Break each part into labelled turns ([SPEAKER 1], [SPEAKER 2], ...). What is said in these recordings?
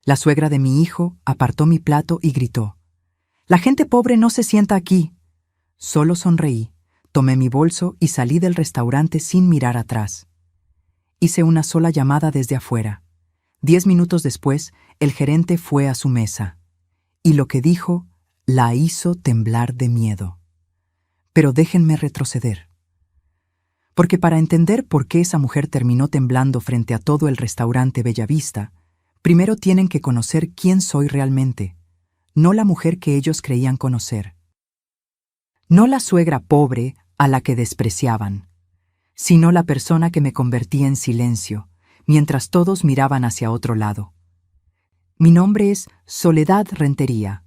[SPEAKER 1] La suegra de mi hijo apartó mi plato y gritó: «La gente pobre no se sienta aquí». Solo sonreí, tomé mi bolso y salí del restaurante sin mirar atrás. Hice una sola llamada desde afuera. 10 minutos después, el gerente fue a su mesa. Y lo que dijo la hizo temblar de miedo. Pero déjenme retroceder. Porque para entender por qué esa mujer terminó temblando frente a todo el restaurante Bellavista, primero tienen que conocer quién soy realmente, no la mujer que ellos creían conocer. No la suegra pobre a la que despreciaban, sino la persona que me convertía en silencio, mientras todos miraban hacia otro lado. Mi nombre es Soledad Rentería.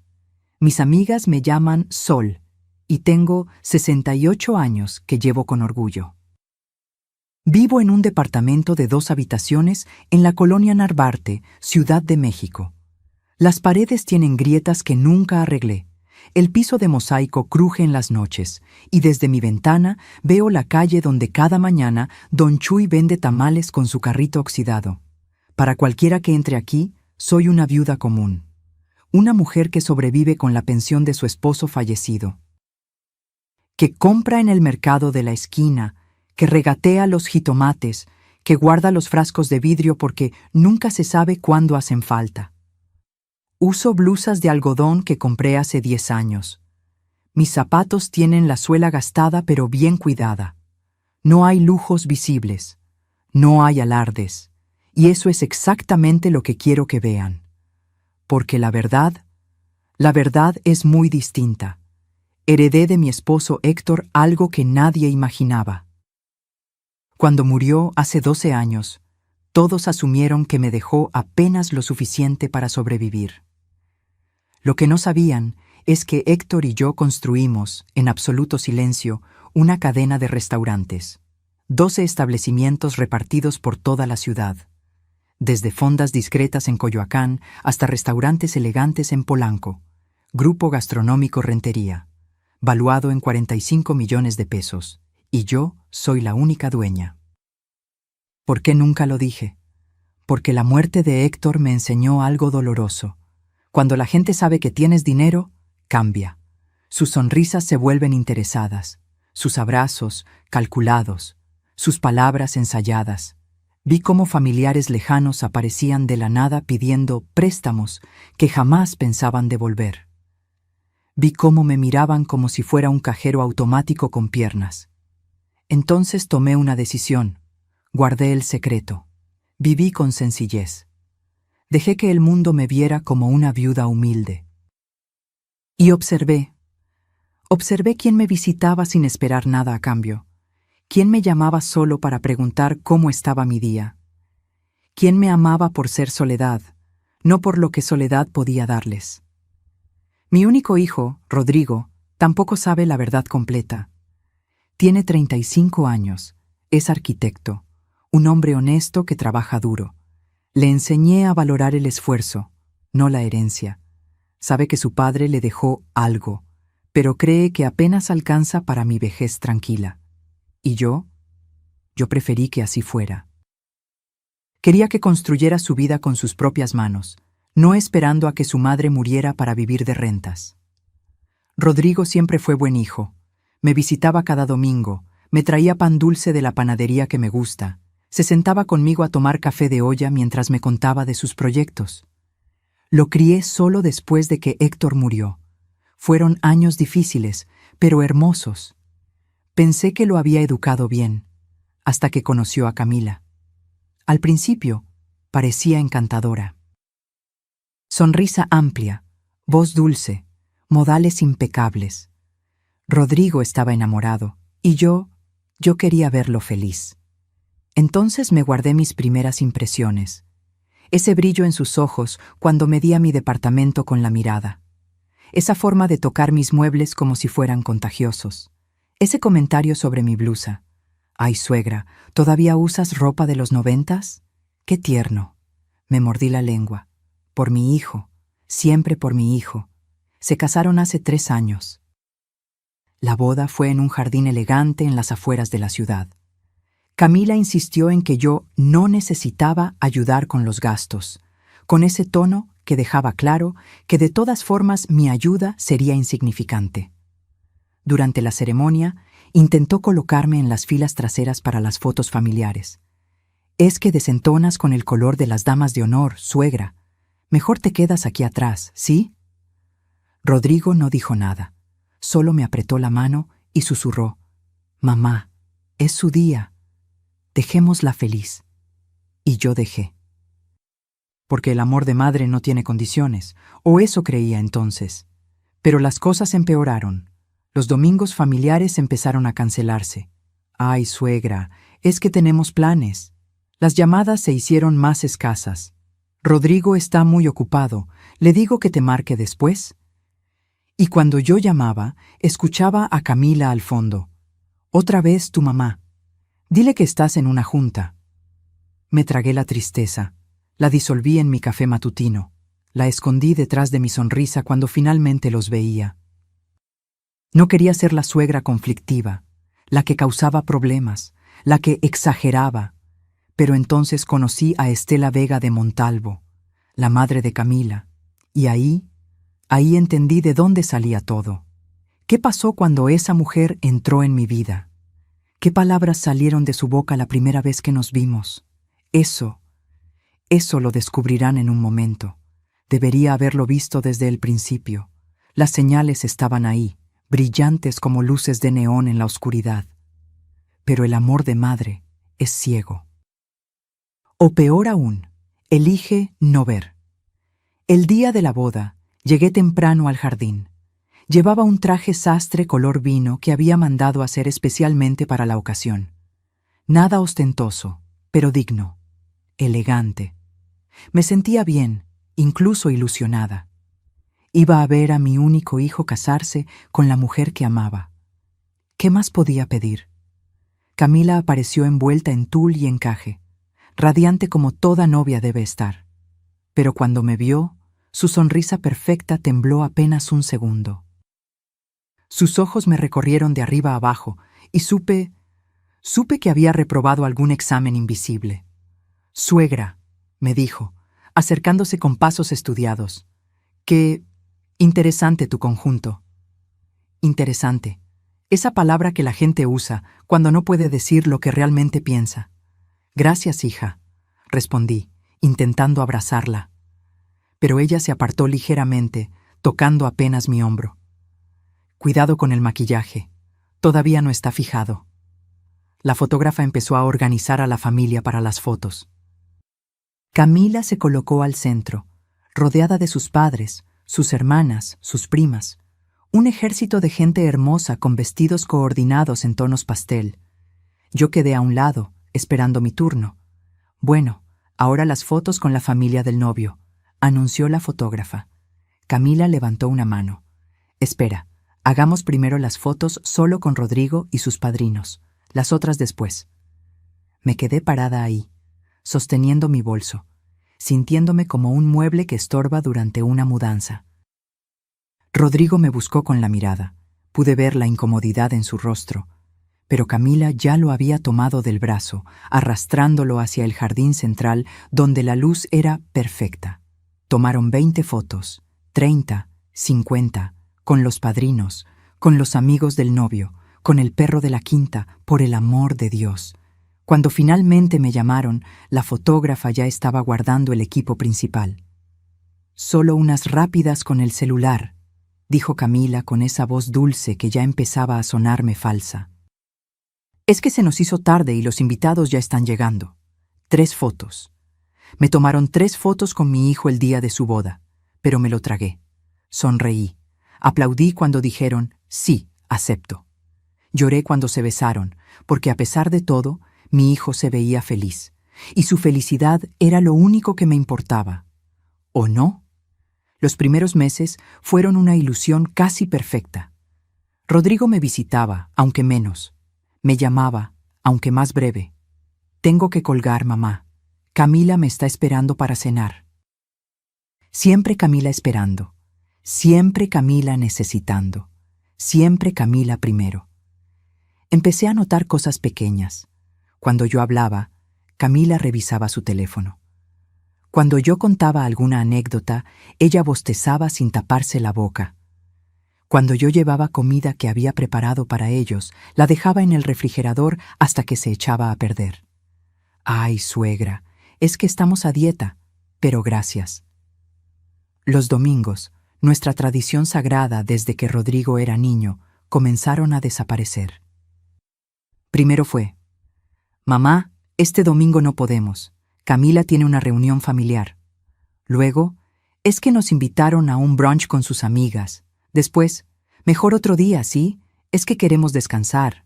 [SPEAKER 1] Mis amigas me llaman Sol, y tengo 68 años que llevo con orgullo. Vivo en un departamento de 2 habitaciones en la colonia Narvarte, Ciudad de México. Las paredes tienen grietas que nunca arreglé. El piso de mosaico cruje en las noches, y desde mi ventana veo la calle donde cada mañana Don Chuy vende tamales con su carrito oxidado. Para cualquiera que entre aquí, soy una viuda común. Una mujer que sobrevive con la pensión de su esposo fallecido. Que compra en el mercado de la esquina, que regatea los jitomates, que guarda los frascos de vidrio porque nunca se sabe cuándo hacen falta. Uso blusas de algodón que compré hace 10 años. Mis zapatos tienen la suela gastada pero bien cuidada. No hay lujos visibles. No hay alardes. Y eso es exactamente lo que quiero que vean. Porque la verdad es muy distinta. Heredé de mi esposo Héctor algo que nadie imaginaba. Cuando murió hace 12 años, todos asumieron que me dejó apenas lo suficiente para sobrevivir. Lo que no sabían es que Héctor y yo construimos, en absoluto silencio, una cadena de restaurantes. 12 establecimientos repartidos por toda la ciudad. Desde fondas discretas en Coyoacán hasta restaurantes elegantes en Polanco. Grupo Gastronómico Rentería, valuado en 45 millones de pesos. Y yo soy la única dueña. ¿Por qué nunca lo dije? Porque la muerte de Héctor me enseñó algo doloroso. Cuando la gente sabe que tienes dinero, cambia. Sus sonrisas se vuelven interesadas, sus abrazos calculados, sus palabras ensayadas. Vi cómo familiares lejanos aparecían de la nada pidiendo préstamos que jamás pensaban devolver. Vi cómo me miraban como si fuera un cajero automático con piernas. Entonces tomé una decisión. Guardé el secreto. Viví con sencillez. Dejé que el mundo me viera como una viuda humilde. Y observé quién me visitaba sin esperar nada a cambio. Quién me llamaba solo para preguntar cómo estaba mi día. Quién me amaba por ser Soledad, no por lo que Soledad podía darles. Mi único hijo, Rodrigo, tampoco sabe la verdad completa. Tiene 35 años, es arquitecto, un hombre honesto que trabaja duro. Le enseñé a valorar el esfuerzo, no la herencia. Sabe que su padre le dejó algo, pero cree que apenas alcanza para mi vejez tranquila. ¿Y yo? Yo preferí que así fuera. Quería que construyera su vida con sus propias manos, no esperando a que su madre muriera para vivir de rentas. Rodrigo siempre fue buen hijo. Me visitaba cada domingo, me traía pan dulce de la panadería que me gusta, se sentaba conmigo a tomar café de olla mientras me contaba de sus proyectos. Lo crié solo después de que Héctor murió. Fueron años difíciles, pero hermosos. Pensé que lo había educado bien, hasta que conoció a Camila. Al principio, parecía encantadora. Sonrisa amplia, voz dulce, modales impecables. Rodrigo estaba enamorado, y yo quería verlo feliz. Entonces me guardé mis primeras impresiones. Ese brillo en sus ojos cuando medía mi departamento con la mirada. Esa forma de tocar mis muebles como si fueran contagiosos. Ese comentario sobre mi blusa. «Ay, suegra, ¿todavía usas ropa de los 90s? ¡Qué tierno!». Me mordí la lengua. Por mi hijo, siempre por mi hijo. Se casaron hace 3 años. La boda fue en un jardín elegante en las afueras de la ciudad. Camila insistió en que yo no necesitaba ayudar con los gastos. con ese tono que dejaba claro que de todas formas mi ayuda sería insignificante. Durante la ceremonia, intentó colocarme en las filas traseras para las fotos familiares. «Es que desentonas con el color de las damas de honor, suegra. Mejor te quedas aquí atrás, ¿sí?» Rodrigo no dijo nada. Solo me apretó la mano y susurró: «Mamá, es su día. Dejémosla feliz». Y yo dejé. Porque el amor de madre no tiene condiciones, o eso creía entonces. Pero las cosas empeoraron. Los domingos familiares empezaron a cancelarse. «Ay, suegra, es que tenemos planes». Las llamadas se hicieron más escasas. «Rodrigo está muy ocupado. ¿Le digo que te marque después?» Y cuando yo llamaba, escuchaba a Camila al fondo. «Otra vez tu mamá. Dile que estás en una junta». Me tragué la tristeza. La disolví en mi café matutino. La escondí detrás de mi sonrisa cuando finalmente los veía. No quería ser la suegra conflictiva, la que causaba problemas, la que exageraba. Pero entonces conocí a Estela Vega de Montalvo, la madre de Camila, y ahí entendí de dónde salía todo. ¿Qué pasó cuando esa mujer entró en mi vida? ¿Qué palabras salieron de su boca la primera vez que nos vimos? Eso lo descubrirán en un momento. Debería haberlo visto desde el principio. Las señales estaban ahí, brillantes como luces de neón en la oscuridad. Pero el amor de madre es ciego. O peor aún, elige no ver. El día de la boda, llegué temprano al jardín. Llevaba un traje sastre color vino que había mandado hacer especialmente para la ocasión. Nada ostentoso, pero digno, elegante. Me sentía bien, incluso ilusionada. Iba a ver a mi único hijo casarse con la mujer que amaba. ¿Qué más podía pedir? Camila apareció envuelta en tul y encaje, radiante como toda novia debe estar. Pero cuando me vio, su sonrisa perfecta tembló apenas un segundo. Sus ojos me recorrieron de arriba a abajo y supe que había reprobado algún examen invisible. «Suegra», me dijo, acercándose con pasos estudiados, «qué interesante tu conjunto». Interesante. Esa palabra que la gente usa cuando no puede decir lo que realmente piensa. «Gracias, hija», respondí, intentando abrazarla. Pero ella se apartó ligeramente, tocando apenas mi hombro. «Cuidado con el maquillaje. Todavía no está fijado». La fotógrafa empezó a organizar a la familia para las fotos. Camila se colocó al centro, rodeada de sus padres, sus hermanas, sus primas. Un ejército de gente hermosa con vestidos coordinados en tonos pastel. Yo quedé a un lado, esperando mi turno. «Bueno, ahora las fotos con la familia del novio», anunció la fotógrafa. Camila levantó una mano. «Espera, hagamos primero las fotos solo con Rodrigo y sus padrinos, las otras después». Me quedé parada ahí, sosteniendo mi bolso, sintiéndome como un mueble que estorba durante una mudanza. Rodrigo me buscó con la mirada. Pude ver la incomodidad en su rostro, pero Camila ya lo había tomado del brazo, arrastrándolo hacia el jardín central donde la luz era perfecta. Tomaron 20 fotos, 30, 50, con los padrinos, con los amigos del novio, con el perro de la quinta, por el amor de Dios. Cuando finalmente me llamaron, la fotógrafa ya estaba guardando el equipo principal. «Solo unas rápidas con el celular», dijo Camila con esa voz dulce que ya empezaba a sonarme falsa. «Es que se nos hizo tarde y los invitados ya están llegando. 3 fotos. Me tomaron 3 fotos con mi hijo el día de su boda, pero me lo tragué. Sonreí. Aplaudí cuando dijeron, sí, acepto. Lloré cuando se besaron, porque a pesar de todo, mi hijo se veía feliz, y su felicidad era lo único que me importaba. ¿O no? Los primeros meses fueron una ilusión casi perfecta. Rodrigo me visitaba, aunque menos. Me llamaba, aunque más breve. «Tengo que colgar, mamá. Camila me está esperando para cenar». Siempre Camila esperando. Siempre Camila necesitando. Siempre Camila primero. Empecé a notar cosas pequeñas. Cuando yo hablaba, Camila revisaba su teléfono. Cuando yo contaba alguna anécdota, ella bostezaba sin taparse la boca. Cuando yo llevaba comida que había preparado para ellos, la dejaba en el refrigerador hasta que se echaba a perder. «Ay, suegra, es que estamos a dieta, pero gracias». Los domingos, nuestra tradición sagrada desde que Rodrigo era niño, comenzaron a desaparecer. Primero fue: «Mamá, este domingo no podemos. Camila tiene una reunión familiar». Luego: «Es que nos invitaron a un brunch con sus amigas». Después: «Mejor otro día, ¿sí? Es que queremos descansar».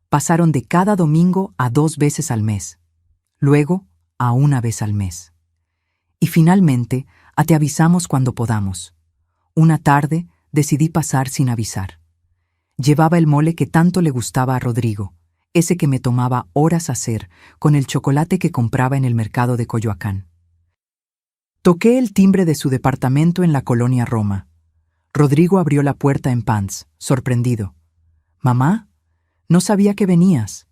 [SPEAKER 1] Pasaron de cada domingo a 2 veces al mes. Luego, a 1 vez al mes. Y finalmente, a te avisamos cuando podamos. Una tarde, decidí pasar sin avisar. Llevaba el mole que tanto le gustaba a Rodrigo, ese que me tomaba horas hacer, con el chocolate que compraba en el mercado de Coyoacán. Toqué el timbre de su departamento en la colonia Roma. Rodrigo abrió la puerta en pants, sorprendido. «Mamá, no sabía que venías».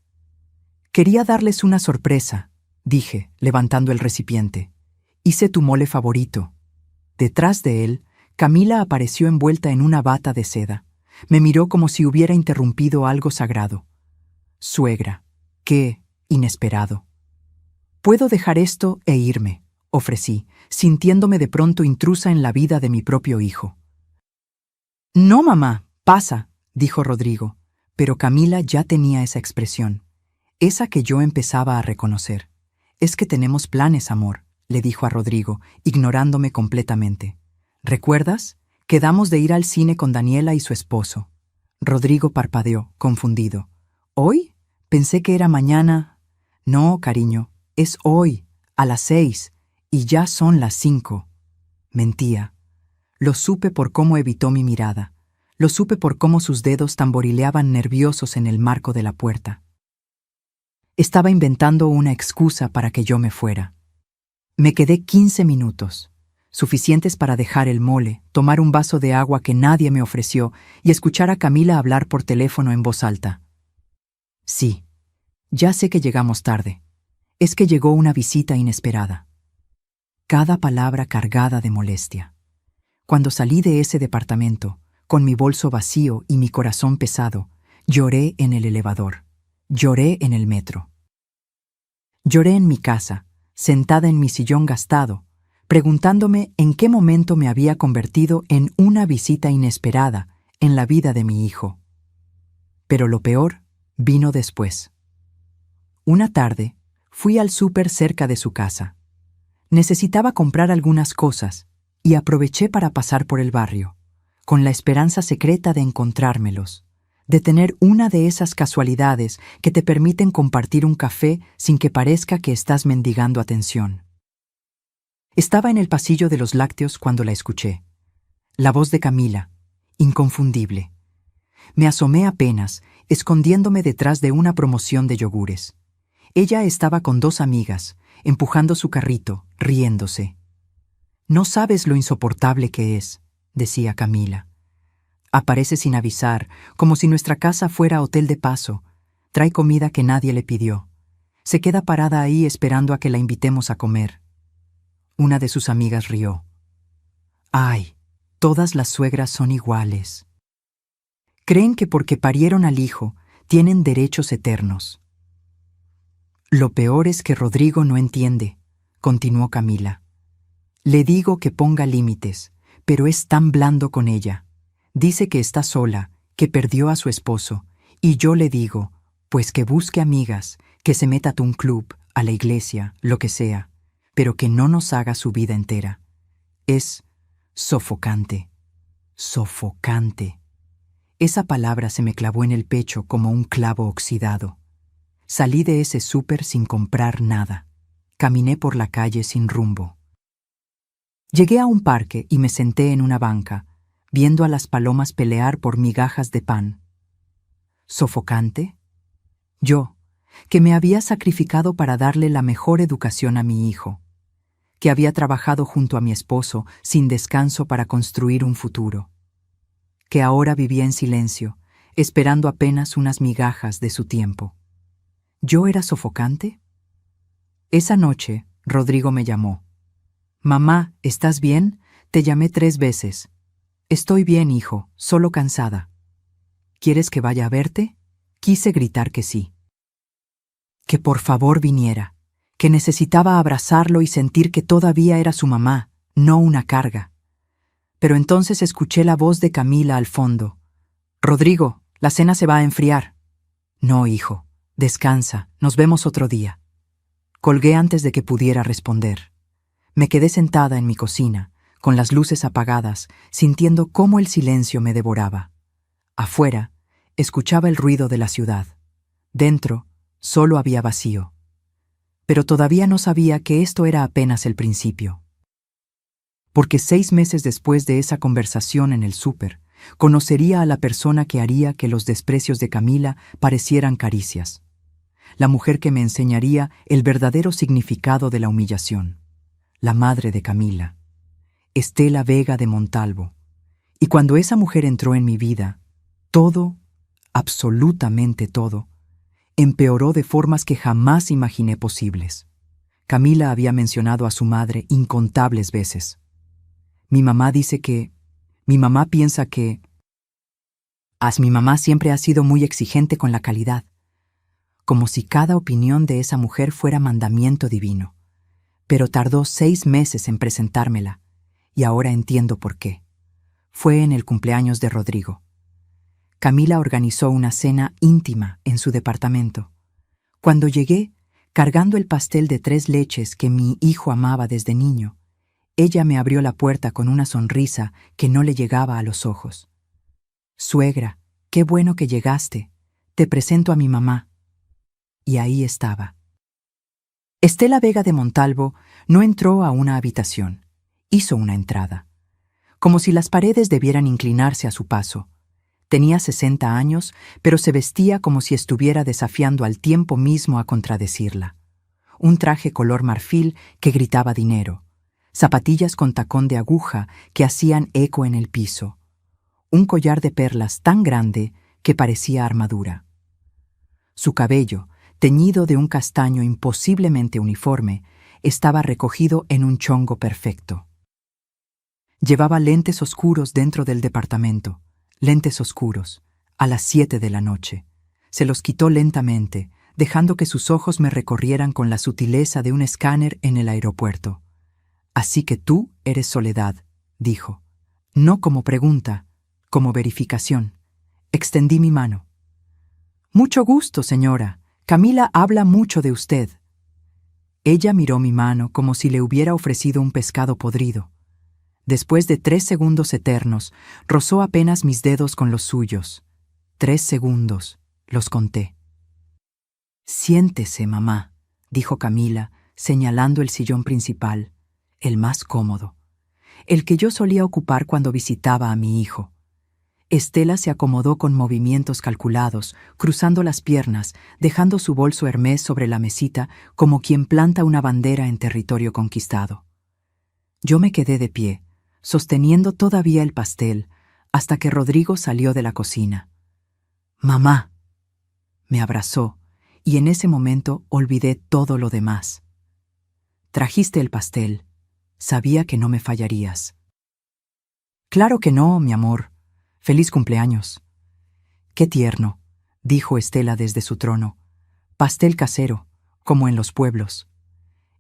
[SPEAKER 1] «Quería darles una sorpresa», dije, levantando el recipiente. «Hice tu mole favorito». Detrás de él, Camila apareció envuelta en una bata de seda. Me miró como si hubiera interrumpido algo sagrado. «Suegra, qué inesperado». «Puedo dejar esto e irme», ofrecí, sintiéndome de pronto intrusa en la vida de mi propio hijo. «No, mamá, pasa», dijo Rodrigo, pero Camila ya tenía esa expresión, esa que yo empezaba a reconocer. «Es que tenemos planes, amor», le dijo a Rodrigo, ignorándome completamente. «¿Recuerdas? Quedamos de ir al cine con Daniela y su esposo». Rodrigo parpadeó, confundido. «¿Hoy? Pensé que era mañana». «No, cariño, es hoy, a las 6, y ya son las 5». Mentía. Lo supe por cómo evitó mi mirada. Lo supe por cómo sus dedos tamborileaban nerviosos en el marco de la puerta. Estaba inventando una excusa para que yo me fuera. Me quedé 15 minutos, suficientes para dejar el mole, tomar un vaso de agua que nadie me ofreció y escuchar a Camila hablar por teléfono en voz alta. «Sí, ya sé que llegamos tarde. Es que llegó una visita inesperada». Cada palabra cargada de molestia. Cuando salí de ese departamento, con mi bolso vacío y mi corazón pesado, lloré en el elevador. Lloré en el metro. Lloré en mi casa, sentada en mi sillón gastado, preguntándome en qué momento me había convertido en una visita inesperada en la vida de mi hijo. Pero lo peor vino después. Una tarde, fui al súper cerca de su casa. Necesitaba comprar algunas cosas y aproveché para pasar por el barrio, con la esperanza secreta de encontrármelos, de tener una de esas casualidades que te permiten compartir un café sin que parezca que estás mendigando atención. Estaba en el pasillo de los lácteos cuando la escuché. La voz de Camila, inconfundible. Me asomé apenas, escondiéndome detrás de una promoción de yogures. Ella estaba con 2 amigas, empujando su carrito, riéndose. «No sabes lo insoportable que es», decía Camila. «Aparece sin avisar, como si nuestra casa fuera hotel de paso. Trae comida que nadie le pidió. Se queda parada ahí esperando a que la invitemos a comer». Una de sus amigas rió. «Ay, todas las suegras son iguales. Creen que porque parieron al hijo, tienen derechos eternos». «Lo peor es que Rodrigo no entiende», continuó Camila. «Le digo que ponga límites, pero es tan blando con ella. Dice que está sola, que perdió a su esposo, y yo le digo, pues que busque amigas, que se meta a un club, a la iglesia, lo que sea, pero que no nos haga su vida entera. Es sofocante, sofocante». Esa palabra se me clavó en el pecho como un clavo oxidado. Salí de ese súper sin comprar nada. Caminé por la calle sin rumbo. Llegué a un parque y me senté en una banca, viendo a las palomas pelear por migajas de pan. ¿Sofocante? Yo, que me había sacrificado para darle la mejor educación a mi hijo, que había trabajado junto a mi esposo sin descanso para construir un futuro, que ahora vivía en silencio, esperando apenas unas migajas de su tiempo. ¿Yo era sofocante? Esa noche, Rodrigo me llamó. Mamá, ¿estás bien? Te llamé 3 veces. Estoy bien, hijo, solo cansada. ¿Quieres que vaya a verte? Quise gritar que sí. Que por favor viniera, que necesitaba abrazarlo y sentir que todavía era su mamá, no una carga. Pero entonces escuché la voz de Camila al fondo. Rodrigo, la cena se va a enfriar. No, hijo, descansa, nos vemos otro día. Colgué antes de que pudiera responder. Me quedé sentada en mi cocina, con las luces apagadas, sintiendo cómo el silencio me devoraba. Afuera, escuchaba el ruido de la ciudad. Dentro, solo había vacío. Pero todavía no sabía que esto era apenas el principio. Porque 6 meses después de esa conversación en el súper, conocería a la persona que haría que los desprecios de Camila parecieran caricias. La mujer que me enseñaría el verdadero significado de la humillación. La madre de Camila, Estela Vega de Montalvo. Y cuando esa mujer entró en mi vida, todo, absolutamente todo, empeoró de formas que jamás imaginé posibles. Camila había mencionado a su madre incontables veces. Mi mamá piensa que... Mi mamá siempre ha sido muy exigente con la calidad, como si cada opinión de esa mujer fuera mandamiento divino. Pero tardó 6 meses en presentármela, y ahora entiendo por qué. Fue en el cumpleaños de Rodrigo. Camila organizó una cena íntima en su departamento. Cuando llegué, cargando el pastel de 3 leches que mi hijo amaba desde niño, ella me abrió la puerta con una sonrisa que no le llegaba a los ojos. Suegra, qué bueno que llegaste. Te presento a mi mamá. Y ahí estaba. Estela Vega de Montalvo no entró a una habitación, hizo una entrada. Como si las paredes debieran inclinarse a su paso. Tenía 60 años, pero se vestía como si estuviera desafiando al tiempo mismo a contradecirla. Un traje color marfil que gritaba dinero. Zapatillas con tacón de aguja que hacían eco en el piso. Un collar de perlas tan grande que parecía armadura. Su cabello, teñido de un castaño imposiblemente uniforme, estaba recogido en un chongo perfecto. Llevaba lentes oscuros dentro del departamento, lentes oscuros, a las 7 de la noche. Se los quitó lentamente, dejando que sus ojos me recorrieran con la sutileza de un escáner en el aeropuerto. Así que tú eres Soledad, dijo. No como pregunta, como verificación. Extendí mi mano. Mucho gusto, señora. Camila habla mucho de usted. Ella miró mi mano como si le hubiera ofrecido un pescado podrido. Después de 3 segundos eternos, rozó apenas mis dedos con los suyos. 3 segundos, los conté. Siéntese, mamá, dijo Camila, señalando el sillón principal, el más cómodo, el que yo solía ocupar cuando visitaba a mi hijo. Estela se acomodó con movimientos calculados, cruzando las piernas, dejando su bolso Hermès sobre la mesita como quien planta una bandera en territorio conquistado. Yo me quedé de pie, sosteniendo todavía el pastel, hasta que Rodrigo salió de la cocina. «Mamá», me abrazó, y en ese momento olvidé todo lo demás. «Trajiste el pastel. Sabía que no me fallarías». «Claro que no, mi amor. Feliz cumpleaños». «Qué tierno», dijo Estela desde su trono. «Pastel casero, como en los pueblos».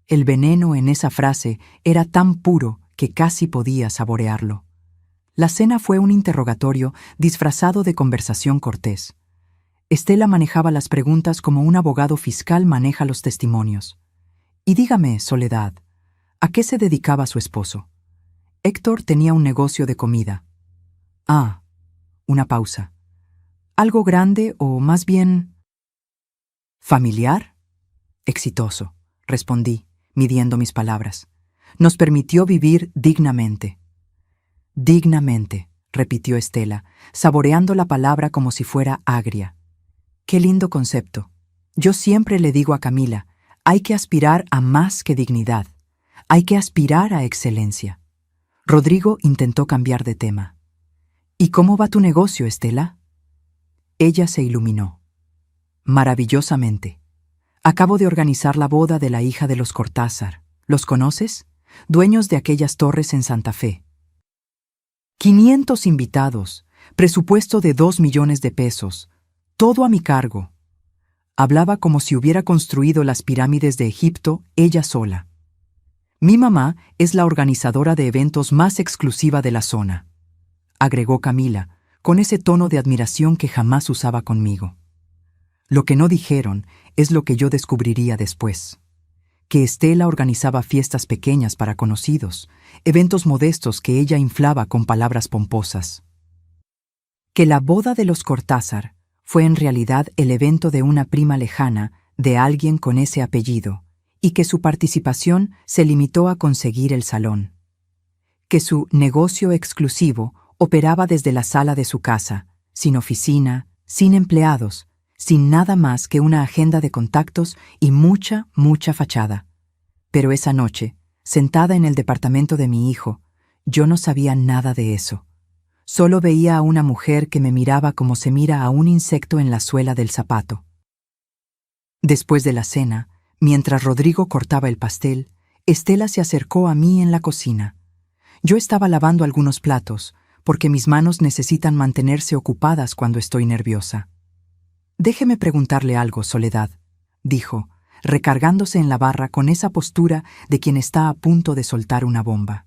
[SPEAKER 1] El veneno en esa frase era tan puro que casi podía saborearlo. La cena fue un interrogatorio disfrazado de conversación cortés. Estela manejaba las preguntas como un abogado fiscal maneja los testimonios. Y dígame, Soledad, ¿a qué se dedicaba su esposo? Héctor tenía un negocio de comida. Ah, una pausa. ¿Algo grande o más bien... familiar? Exitoso, respondí, midiendo mis palabras. Nos permitió vivir dignamente. Dignamente, repitió Estela, saboreando la palabra como si fuera agria. Qué lindo concepto. Yo siempre le digo a Camila, hay que aspirar a más que dignidad. Hay que aspirar a excelencia. Rodrigo intentó cambiar de tema. ¿Y cómo va tu negocio, Estela? Ella se iluminó. Maravillosamente. Acabo de organizar la boda de la hija de los Cortázar. ¿Los conoces? dueños de aquellas torres en Santa Fe. 500 invitados, presupuesto de 2 millones de pesos, todo a mi cargo. Hablaba como si hubiera construido las pirámides de Egipto ella sola. Mi mamá es la organizadora de eventos más exclusiva de la zona, agregó Camila, con ese tono de admiración que jamás usaba conmigo. Lo que no dijeron es lo que yo descubriría después. Que Estela organizaba fiestas pequeñas para conocidos, eventos modestos que ella inflaba con palabras pomposas. Que la boda de los Cortázar fue en realidad el evento de una prima lejana de alguien con ese apellido, y que su participación se limitó a conseguir el salón. Que su negocio exclusivo operaba desde la sala de su casa, sin oficina, sin empleados, sin nada más que una agenda de contactos y mucha fachada. Pero esa noche, sentada en el departamento de mi hijo, yo no sabía nada de eso. Solo veía a una mujer que me miraba como se mira a un insecto en la suela del zapato. Después de la cena, mientras Rodrigo cortaba el pastel, Estela se acercó a mí en la cocina. Yo estaba lavando algunos platos, porque mis manos necesitan mantenerse ocupadas cuando estoy nerviosa. «Déjeme preguntarle algo, Soledad», dijo, recargándose en la barra con esa postura de quien está a punto de soltar una bomba.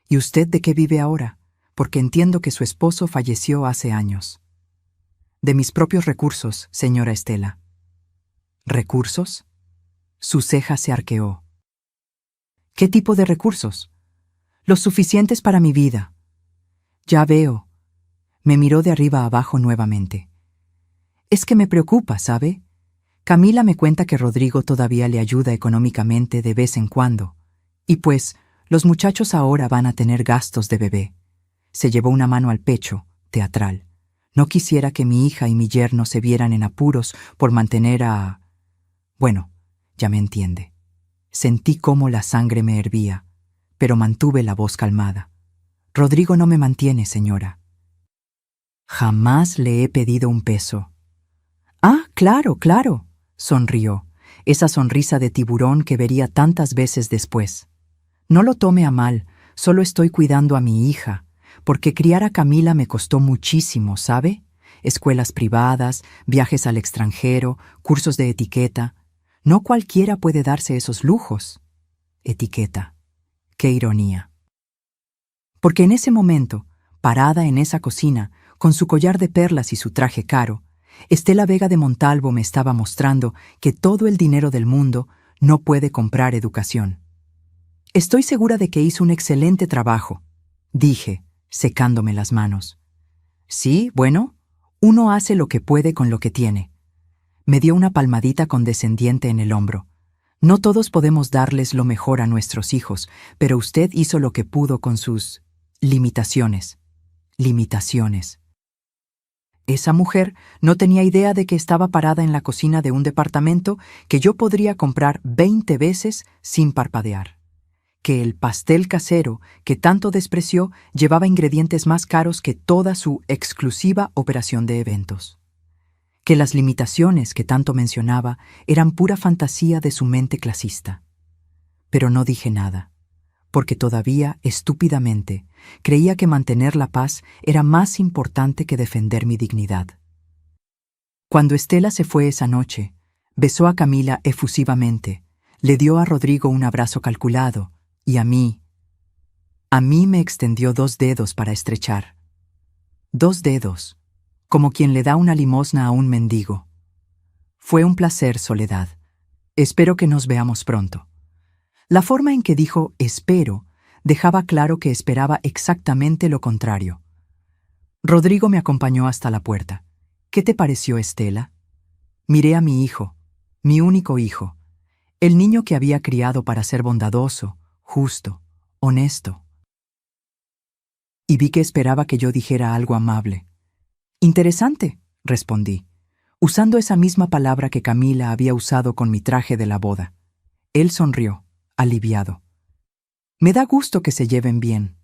[SPEAKER 1] «¿Y usted de qué vive ahora? Porque entiendo que su esposo falleció hace años». «De mis propios recursos, señora Estela». «¿Recursos?». Su ceja se arqueó. «¿Qué tipo de recursos?». «Los suficientes para mi vida». «Ya veo». Me miró de arriba a abajo nuevamente. «Es que me preocupa, ¿sabe? Camila me cuenta que Rodrigo todavía le ayuda económicamente de vez en cuando. Y pues, los muchachos ahora van a tener gastos de bebé». Se llevó una mano al pecho, teatral. «No quisiera que mi hija y mi yerno se vieran en apuros por mantener a... Bueno, ya me entiende». Sentí cómo la sangre me hervía, pero mantuve la voz calmada. «Rodrigo no me mantiene, señora». «Jamás le he pedido un peso». «Ah, claro, claro», sonrió, esa sonrisa de tiburón que vería tantas veces después. «No lo tome a mal, solo estoy cuidando a mi hija, porque criar a Camila me costó muchísimo, ¿sabe? Escuelas privadas, viajes al extranjero, cursos de etiqueta. No cualquiera puede darse esos lujos». Etiqueta. Qué ironía. Porque en ese momento, parada en esa cocina, con su collar de perlas y su traje caro, Estela Vega de Montalvo me estaba mostrando que todo el dinero del mundo no puede comprar educación. «Estoy segura de que hizo un excelente trabajo», dije, secándome las manos. «Sí, bueno, uno hace lo que puede con lo que tiene». Me dio una palmadita condescendiente en el hombro. «No todos podemos darles lo mejor a nuestros hijos, pero usted hizo lo que pudo con sus limitaciones». Limitaciones. Esa mujer no tenía idea de que estaba parada en la cocina de un departamento que yo podría comprar 20 veces sin parpadear. Que el pastel casero, que tanto despreció, llevaba ingredientes más caros que toda su exclusiva operación de eventos. Que las limitaciones que tanto mencionaba eran pura fantasía de su mente clasista. Pero no dije nada, porque todavía, estúpidamente, creía que mantener la paz era más importante que defender mi dignidad. Cuando Estela se fue esa noche, besó a Camila efusivamente, le dio a Rodrigo un abrazo calculado, y a mí me extendió 2 dedos para estrechar. 2 dedos, como quien le da una limosna a un mendigo. «Fue un placer, Soledad. Espero que nos veamos pronto». La forma en que dijo «espero» dejaba claro que esperaba exactamente lo contrario. Rodrigo me acompañó hasta la puerta. «¿Qué te pareció, Estela?» Miré a mi hijo, mi único hijo, el niño que había criado para ser bondadoso, justo, honesto. Y vi que esperaba que yo dijera algo amable. «Interesante», respondí, usando esa misma palabra que Camila había usado con mi traje de la boda. Él sonrió, aliviado. «Me da gusto que se lleven bien.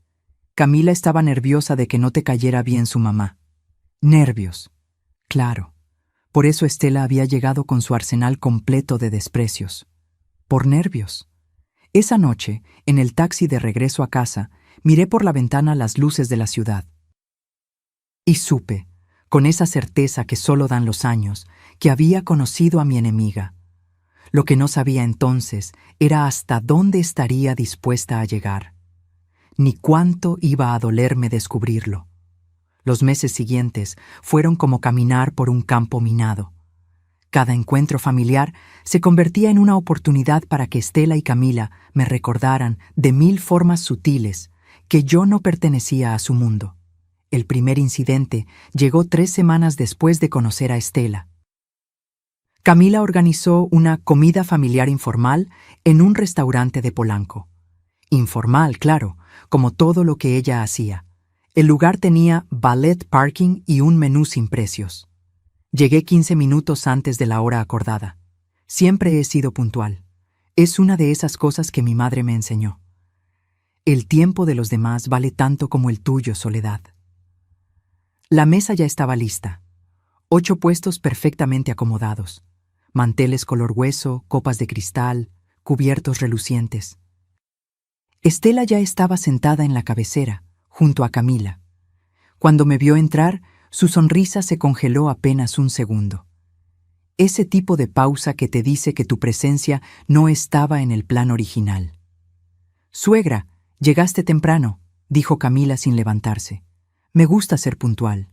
[SPEAKER 1] Camila estaba nerviosa de que no te cayera bien su mamá». Nervios. Claro. Por eso Estela había llegado con su arsenal completo de desprecios. Por nervios. Esa noche, en el taxi de regreso a casa, miré por la ventana las luces de la ciudad. Y supe, con esa certeza que solo dan los años, que había conocido a mi enemiga. Lo que no sabía entonces era hasta dónde estaría dispuesta a llegar, ni cuánto iba a dolerme descubrirlo. Los meses siguientes fueron como caminar por un campo minado. Cada encuentro familiar se convertía en una oportunidad para que Estela y Camila me recordaran de 1000 formas sutiles que yo no pertenecía a su mundo. El primer incidente llegó 3 semanas después de conocer a Estela. Camila organizó una comida familiar informal en un restaurante de Polanco. Informal, claro, como todo lo que ella hacía. El lugar tenía valet parking y un menú sin precios. Llegué 15 minutos antes de la hora acordada. Siempre he sido puntual. Es una de esas cosas que mi madre me enseñó. El tiempo de los demás vale tanto como el tuyo, Soledad. La mesa ya estaba lista. 8 puestos perfectamente acomodados. Manteles color hueso, copas de cristal, cubiertos relucientes. Estela ya estaba sentada en la cabecera, junto a Camila. Cuando me vio entrar, su sonrisa se congeló apenas un segundo. Ese tipo de pausa que te dice que tu presencia no estaba en el plan original. «Suegra, llegaste temprano», dijo Camila sin levantarse. «Me gusta ser puntual».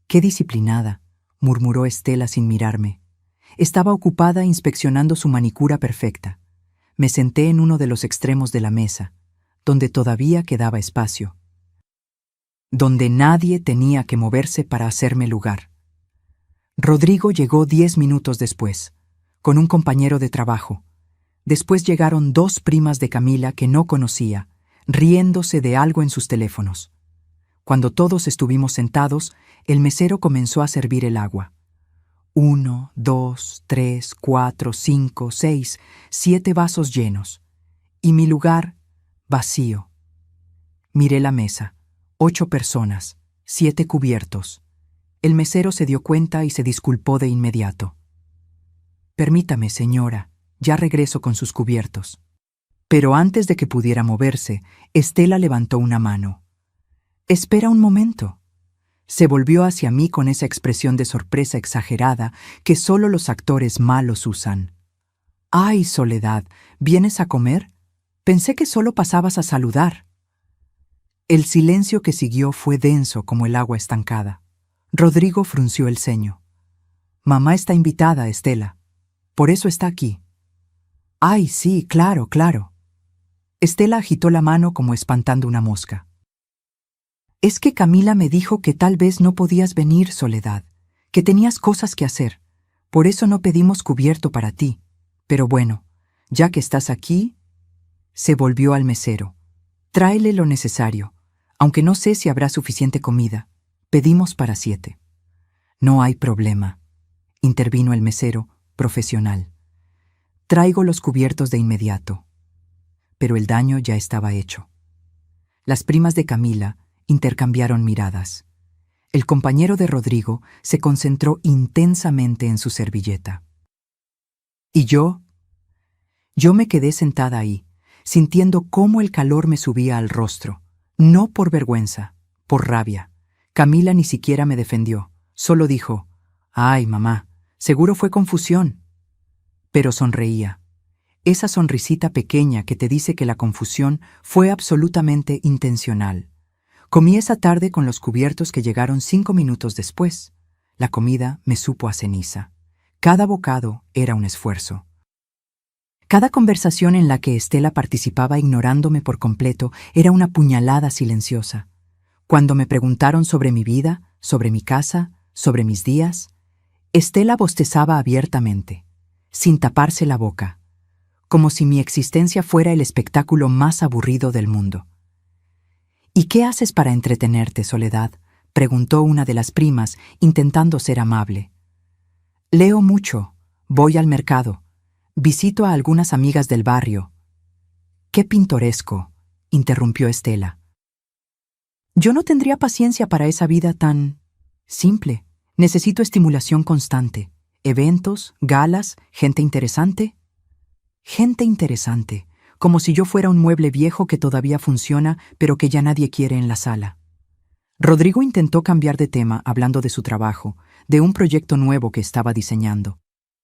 [SPEAKER 1] «Qué disciplinada», murmuró Estela sin mirarme. Estaba ocupada inspeccionando su manicura perfecta. Me senté en uno de los extremos de la mesa, donde todavía quedaba espacio, donde nadie tenía que moverse para hacerme lugar. Rodrigo llegó 10 minutos después, con un compañero de trabajo. Después llegaron 2 primas de Camila que no conocía, riéndose de algo en sus teléfonos. Cuando todos estuvimos sentados, el mesero comenzó a servir el agua. 1, 2, 3, 4, 5, 6, 7 vasos llenos. Y mi lugar, vacío. Miré la mesa. 8 personas, 7 cubiertos. El mesero se dio cuenta y se disculpó de inmediato. «Permítame, señora, ya regreso con sus cubiertos». Pero antes de que pudiera moverse, Estela levantó una mano. «Espera un momento». Se volvió hacia mí con esa expresión de sorpresa exagerada que solo los actores malos usan. «Ay, Soledad, ¿vienes a comer? Pensé que solo pasabas a saludar». El silencio que siguió fue denso como el agua estancada. Rodrigo frunció el ceño. «Mamá está invitada, Estela. Por eso está aquí». «Ay, sí, claro, claro». Estela agitó la mano como espantando una mosca. «Es que Camila me dijo que tal vez no podías venir, Soledad, que tenías cosas que hacer. Por eso no pedimos cubierto para ti. Pero bueno, ya que estás aquí...» Se volvió al mesero. «Tráele lo necesario. Aunque no sé si habrá suficiente comida. Pedimos para 7». «No hay problema», intervino el mesero, profesional. «Traigo los cubiertos de inmediato». Pero el daño ya estaba hecho. Las primas de Camila intercambiaron miradas. El compañero de Rodrigo se concentró intensamente en su servilleta. ¿Y yo? Yo me quedé sentada ahí, sintiendo cómo el calor me subía al rostro. No por vergüenza, por rabia. Camila ni siquiera me defendió, solo dijo: «Ay, mamá, seguro fue confusión». Pero sonreía. Esa sonrisita pequeña que te dice que la confusión fue absolutamente intencional. Comí esa tarde con los cubiertos que llegaron 5 minutos después. La comida me supo a ceniza. Cada bocado era un esfuerzo. Cada conversación en la que Estela participaba ignorándome por completo era una puñalada silenciosa. Cuando me preguntaron sobre mi vida, sobre mi casa, sobre mis días, Estela bostezaba abiertamente, sin taparse la boca, como si mi existencia fuera el espectáculo más aburrido del mundo. «¿Y qué haces para entretenerte, Soledad?», preguntó una de las primas, intentando ser amable. «Leo mucho, voy al mercado, visito a algunas amigas del barrio». «Qué pintoresco», interrumpió Estela. «Yo no tendría paciencia para esa vida tan simple. Necesito estimulación constante. Eventos, galas, gente interesante». «Gente interesante. como si yo fuera un mueble viejo que todavía funciona, pero que ya nadie quiere en la sala. Rodrigo intentó cambiar de tema hablando de su trabajo, de un proyecto nuevo que estaba diseñando.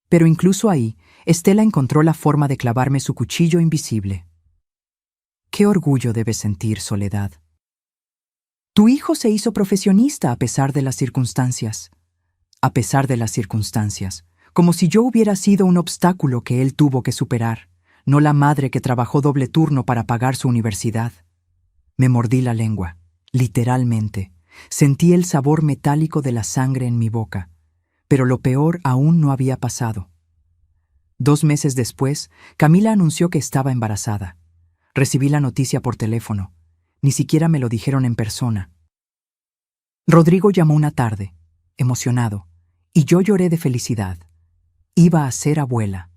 [SPEAKER 1] Pero incluso ahí, Estela encontró la forma de clavarme su cuchillo invisible. Qué orgullo debes sentir, Soledad. Tu hijo se hizo profesionista a pesar de las circunstancias. A pesar de las circunstancias, como si yo hubiera sido un obstáculo que él tuvo que superar, no la madre que trabajó doble turno para pagar su universidad. Me mordí la lengua, literalmente. Sentí el sabor metálico de la sangre en mi boca, pero lo peor aún no había pasado. 2 meses después, Camila anunció que estaba embarazada. Recibí la noticia por teléfono. Ni siquiera me lo dijeron en persona. Rodrigo llamó una tarde, emocionado, y yo lloré de felicidad. Iba a ser abuela.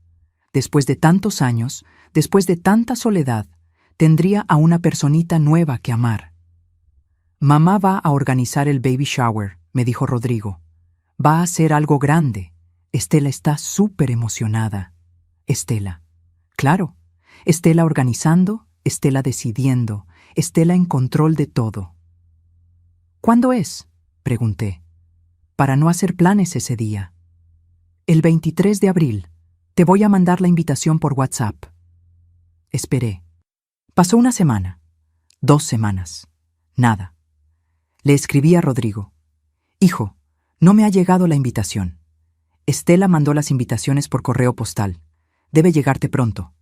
[SPEAKER 1] Después de tantos años, después de tanta soledad, tendría a una personita nueva que amar. Mamá va a organizar el baby shower, me dijo Rodrigo. Va a ser algo grande. Estela está súper emocionada. Estela. Claro, Estela organizando, Estela decidiendo, Estela en control de todo. ¿Cuándo es?, pregunté, para no hacer planes ese día. El 23 de abril. Te voy a mandar la invitación por WhatsApp. Esperé. Pasó una semana, 2 semanas. Nada. Le escribí a Rodrigo. Hijo, no me ha llegado la invitación. Estela mandó las invitaciones por correo postal. Debe llegarte pronto.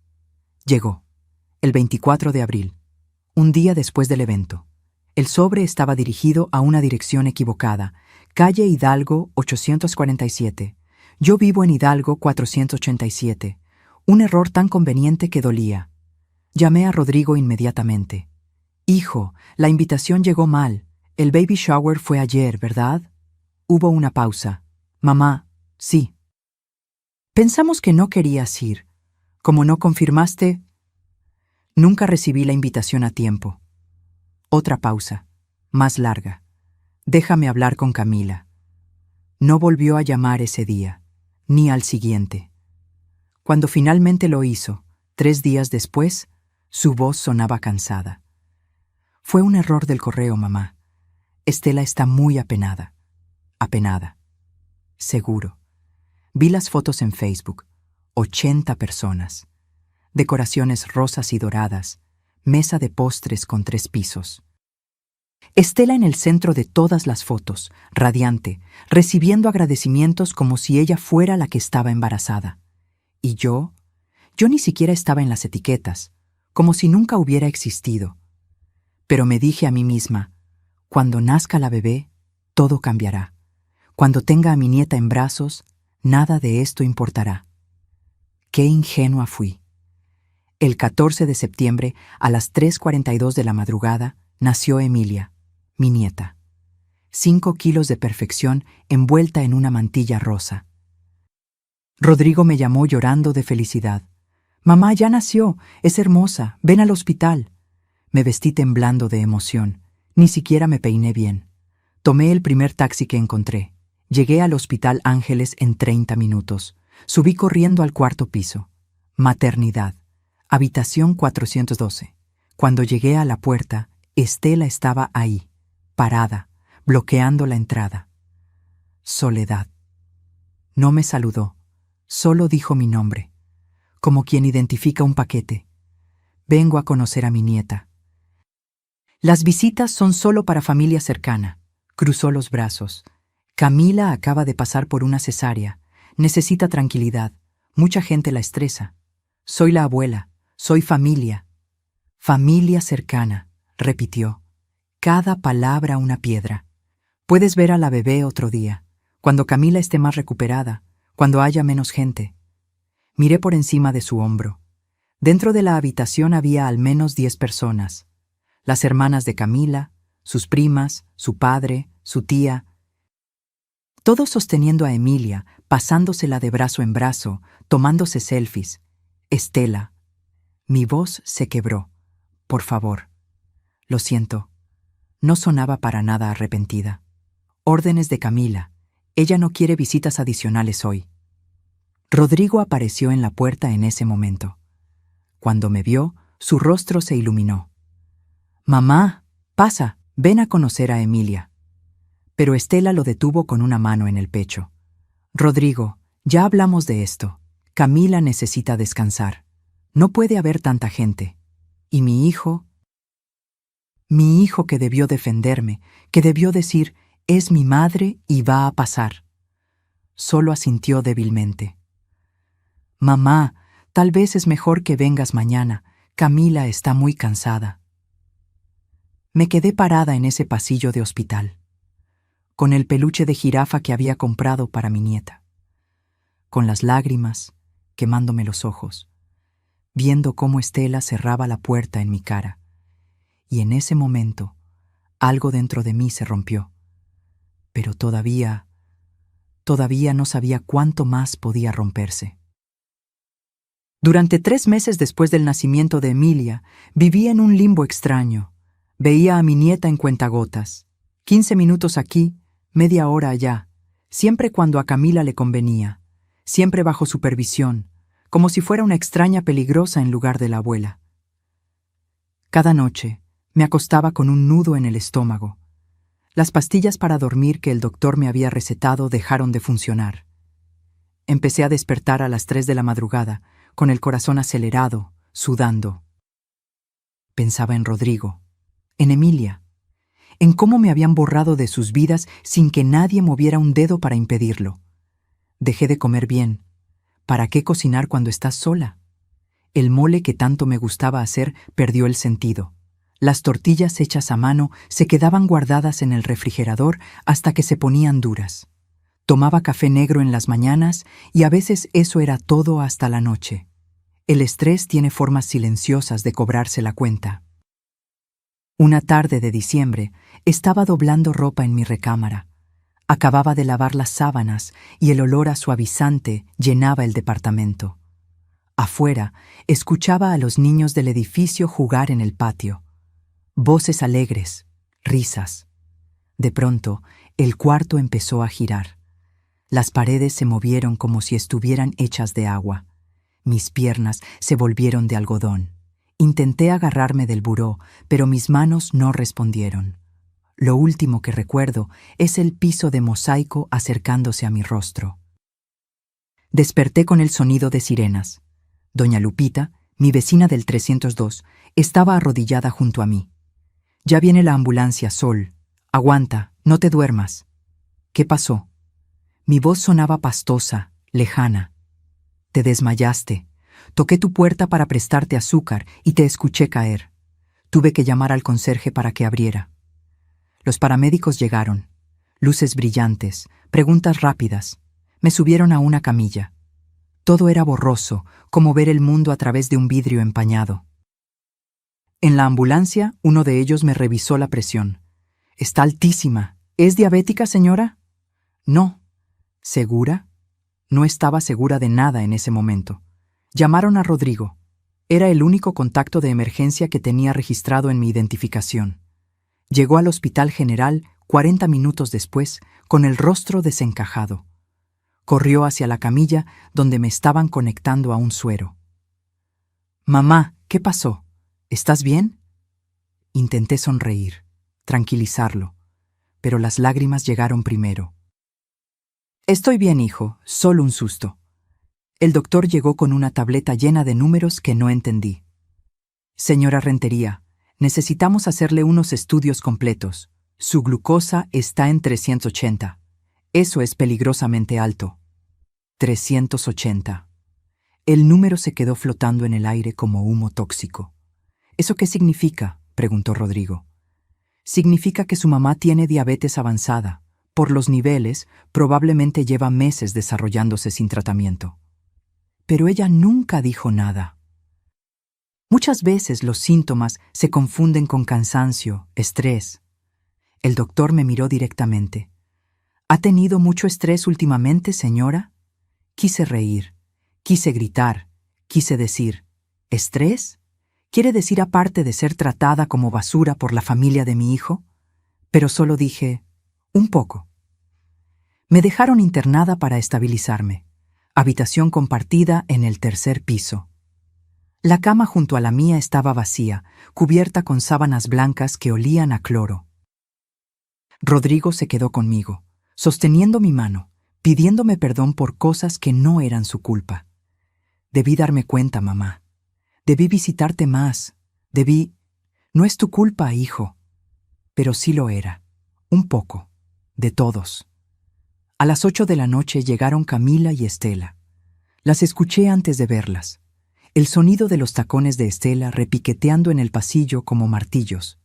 [SPEAKER 1] Llegó. El 24 de abril. Un día después del evento. El sobre estaba dirigido a una dirección equivocada. Calle Hidalgo 847. Yo vivo en Hidalgo 487. Un error tan conveniente que dolía. Llamé a Rodrigo inmediatamente. Hijo, la invitación llegó mal. El baby shower fue ayer, ¿verdad? Hubo una pausa. Mamá, sí. Pensamos que no querías ir. Como no confirmaste, nunca recibí la invitación a tiempo. Otra pausa, más larga. Déjame hablar con Camila. No volvió a llamar ese día, ni al siguiente. Cuando finalmente lo hizo, 3 días después, su voz sonaba cansada. Fue un error del correo, mamá. Estela está muy apenada. Apenada. Seguro. Vi las fotos en Facebook. 80 personas. Decoraciones rosas y doradas. Mesa de postres con 3 pisos. Estela en el centro de todas las fotos, radiante, recibiendo agradecimientos como si ella fuera la que estaba embarazada. Y yo ni siquiera estaba en las etiquetas, como si nunca hubiera existido. Pero me dije a mí misma, cuando nazca la bebé, todo cambiará. Cuando tenga a mi nieta en brazos, nada de esto importará. Qué ingenua fui. El 14 de septiembre, a las 3:42 de la madrugada, nació Emilia, mi nieta. 5 kilos de perfección envuelta en una mantilla rosa. Rodrigo me llamó llorando de felicidad. Mamá, ya nació, es hermosa, ven al hospital. Me vestí temblando de emoción. Ni siquiera me peiné bien. Tomé el primer taxi que encontré. Llegué al Hospital Ángeles en 30 minutos. Subí corriendo al 4º piso. Maternidad. Habitación 412. Cuando llegué a la puerta, Estela estaba ahí, parada, bloqueando la entrada. Soledad. No me saludó, solo dijo mi nombre, como quien identifica un paquete. Vengo a conocer a mi nieta. Las visitas son solo para familia cercana. Cruzó los brazos. Camila acaba de pasar por una cesárea. Necesita tranquilidad. Mucha gente la estresa. Soy la abuela. Soy familia. Familia cercana, repitió. Cada palabra una piedra. Puedes ver a la bebé otro día, cuando Camila esté más recuperada, cuando haya menos gente. Miré por encima de su hombro. Dentro de la habitación había al menos 10 personas. Las hermanas de Camila, sus primas, su padre, su tía. Todos sosteniendo a Emilia, pasándosela de brazo en brazo, tomándose selfies. Estela. Mi voz se quebró. Por favor. Lo siento. No sonaba para nada arrepentida. Órdenes de Camila. Ella no quiere visitas adicionales hoy. Rodrigo apareció en la puerta en ese momento. Cuando me vio, Su rostro se iluminó. «Mamá, pasa, ven a conocer a Emilia». Pero Estela lo detuvo con una mano en el pecho. «Rodrigo, ya hablamos de esto. Camila necesita descansar. No puede haber tanta gente. Y mi hijo que debió defenderme, que debió decir, es mi madre y va a pasar». Solo asintió débilmente. «Mamá, tal vez es mejor que vengas mañana. Camila está muy cansada». Me quedé parada en ese pasillo de hospital, con el peluche de jirafa que había comprado para mi nieta, con las lágrimas quemándome los ojos, viendo cómo Estela cerraba la puerta en mi cara. Y en ese momento, algo dentro de mí se rompió. Pero todavía no sabía cuánto más podía romperse. Durante 3 meses después del nacimiento de Emilia, vivía en un limbo extraño. Veía a mi nieta en cuentagotas, 15 minutos aquí, media hora allá, siempre cuando a Camila le convenía, siempre bajo supervisión, como si fuera una extraña peligrosa en lugar de la abuela. Cada noche me acostaba con un nudo en el estómago. Las pastillas para dormir que el doctor me había recetado dejaron de funcionar. Empecé a despertar a las 3 de la madrugada, con el corazón acelerado, sudando. Pensaba en Rodrigo, en Emilia, en cómo me habían borrado de sus vidas sin que nadie moviera un dedo para impedirlo. Dejé de comer bien. ¿Para qué cocinar cuando estás sola? El mole que tanto me gustaba hacer perdió el sentido. Las tortillas hechas a mano se quedaban guardadas en el refrigerador hasta que se ponían duras. Tomaba café negro en las mañanas y a veces eso era todo hasta la noche. El estrés tiene formas silenciosas de cobrarse la cuenta. Una tarde de diciembre, estaba doblando ropa en mi recámara. Acababa de lavar las sábanas y el olor a suavizante llenaba el departamento. Afuera, escuchaba a los niños del edificio jugar en el patio. Voces alegres, risas. De pronto, el cuarto empezó a girar. Las paredes se movieron como si estuvieran hechas de agua. Mis piernas se volvieron de algodón. Intenté agarrarme del buró, pero mis manos no respondieron. Lo último que recuerdo es el piso de mosaico acercándose a mi rostro. Desperté con el sonido de sirenas. Doña Lupita, mi vecina del 302, estaba arrodillada junto a mí. «Ya viene la ambulancia, Sol. Aguanta, no te duermas». «¿Qué pasó?» Mi voz sonaba pastosa, lejana. «Te desmayaste. Toqué tu puerta para prestarte azúcar y te escuché caer. Tuve que llamar al conserje para que abriera». Los paramédicos llegaron. Luces brillantes, preguntas rápidas. Me subieron a una camilla. Todo era borroso, como ver el mundo a través de un vidrio empañado. En la ambulancia, uno de ellos me revisó la presión. «Está altísima. ¿Es diabética, señora?» «No». «¿Segura?» No estaba segura de nada en ese momento. Llamaron a Rodrigo. Era el único contacto de emergencia que tenía registrado en mi identificación. Llegó al Hospital General 40 minutos después, con el rostro desencajado. Corrió hacia la camilla donde me estaban conectando a un suero. «Mamá, ¿qué pasó? ¿Estás bien?» Intenté sonreír, tranquilizarlo, pero las lágrimas llegaron primero. «Estoy bien, hijo, solo un susto». El doctor llegó con una tableta llena de números que no entendí. «Señora Rentería, necesitamos hacerle unos estudios completos. Su glucosa está en 380. Eso es peligrosamente alto». 380. El número se quedó flotando en el aire como humo tóxico. «¿Eso qué significa?», preguntó Rodrigo. «Significa que su mamá tiene diabetes avanzada. Por los niveles, probablemente lleva meses desarrollándose sin tratamiento». Pero ella nunca dijo nada. Muchas veces los síntomas se confunden con cansancio, estrés. El doctor me miró directamente. «¿Ha tenido mucho estrés últimamente, señora?» Quise reír, quise gritar, quise decir, ¿estrés? ¿Quiere decir aparte de ser tratada como basura por la familia de mi hijo? Pero solo dije, un poco. Me dejaron internada para estabilizarme. Habitación compartida en el 3er piso. La cama junto a la mía estaba vacía, cubierta con sábanas blancas que olían a cloro. Rodrigo se quedó conmigo, sosteniendo mi mano, pidiéndome perdón por cosas que no eran su culpa. Debí darme cuenta, mamá. Debí visitarte más. Debí... No es tu culpa, hijo. Pero sí lo era. Un poco. De todos. A las 8 de la noche llegaron Camila y Estela. Las escuché antes de verlas. El sonido de los tacones de Estela repiqueteando en el pasillo como martillos.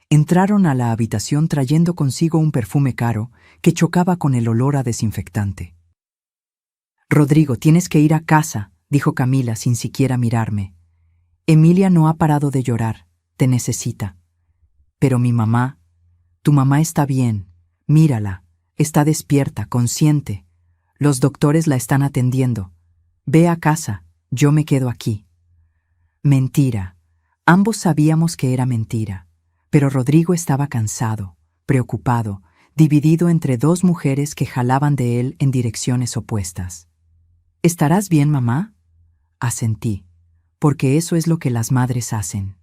[SPEAKER 1] Entraron a la habitación trayendo consigo un perfume caro que chocaba con el olor a desinfectante. «Rodrigo, tienes que ir a casa», dijo Camila sin siquiera mirarme. «Emilia no ha parado de llorar. Te necesita». «Pero mi mamá, tu mamá está bien. Mírala. Está despierta, consciente. Los doctores la están atendiendo. Ve a casa. Yo me quedo aquí». Mentira. Ambos sabíamos que era mentira. Pero Rodrigo estaba cansado, preocupado, dividido entre dos mujeres que jalaban de él en direcciones opuestas. «¿Estarás bien, mamá?», asentí, porque eso es lo que las madres hacen.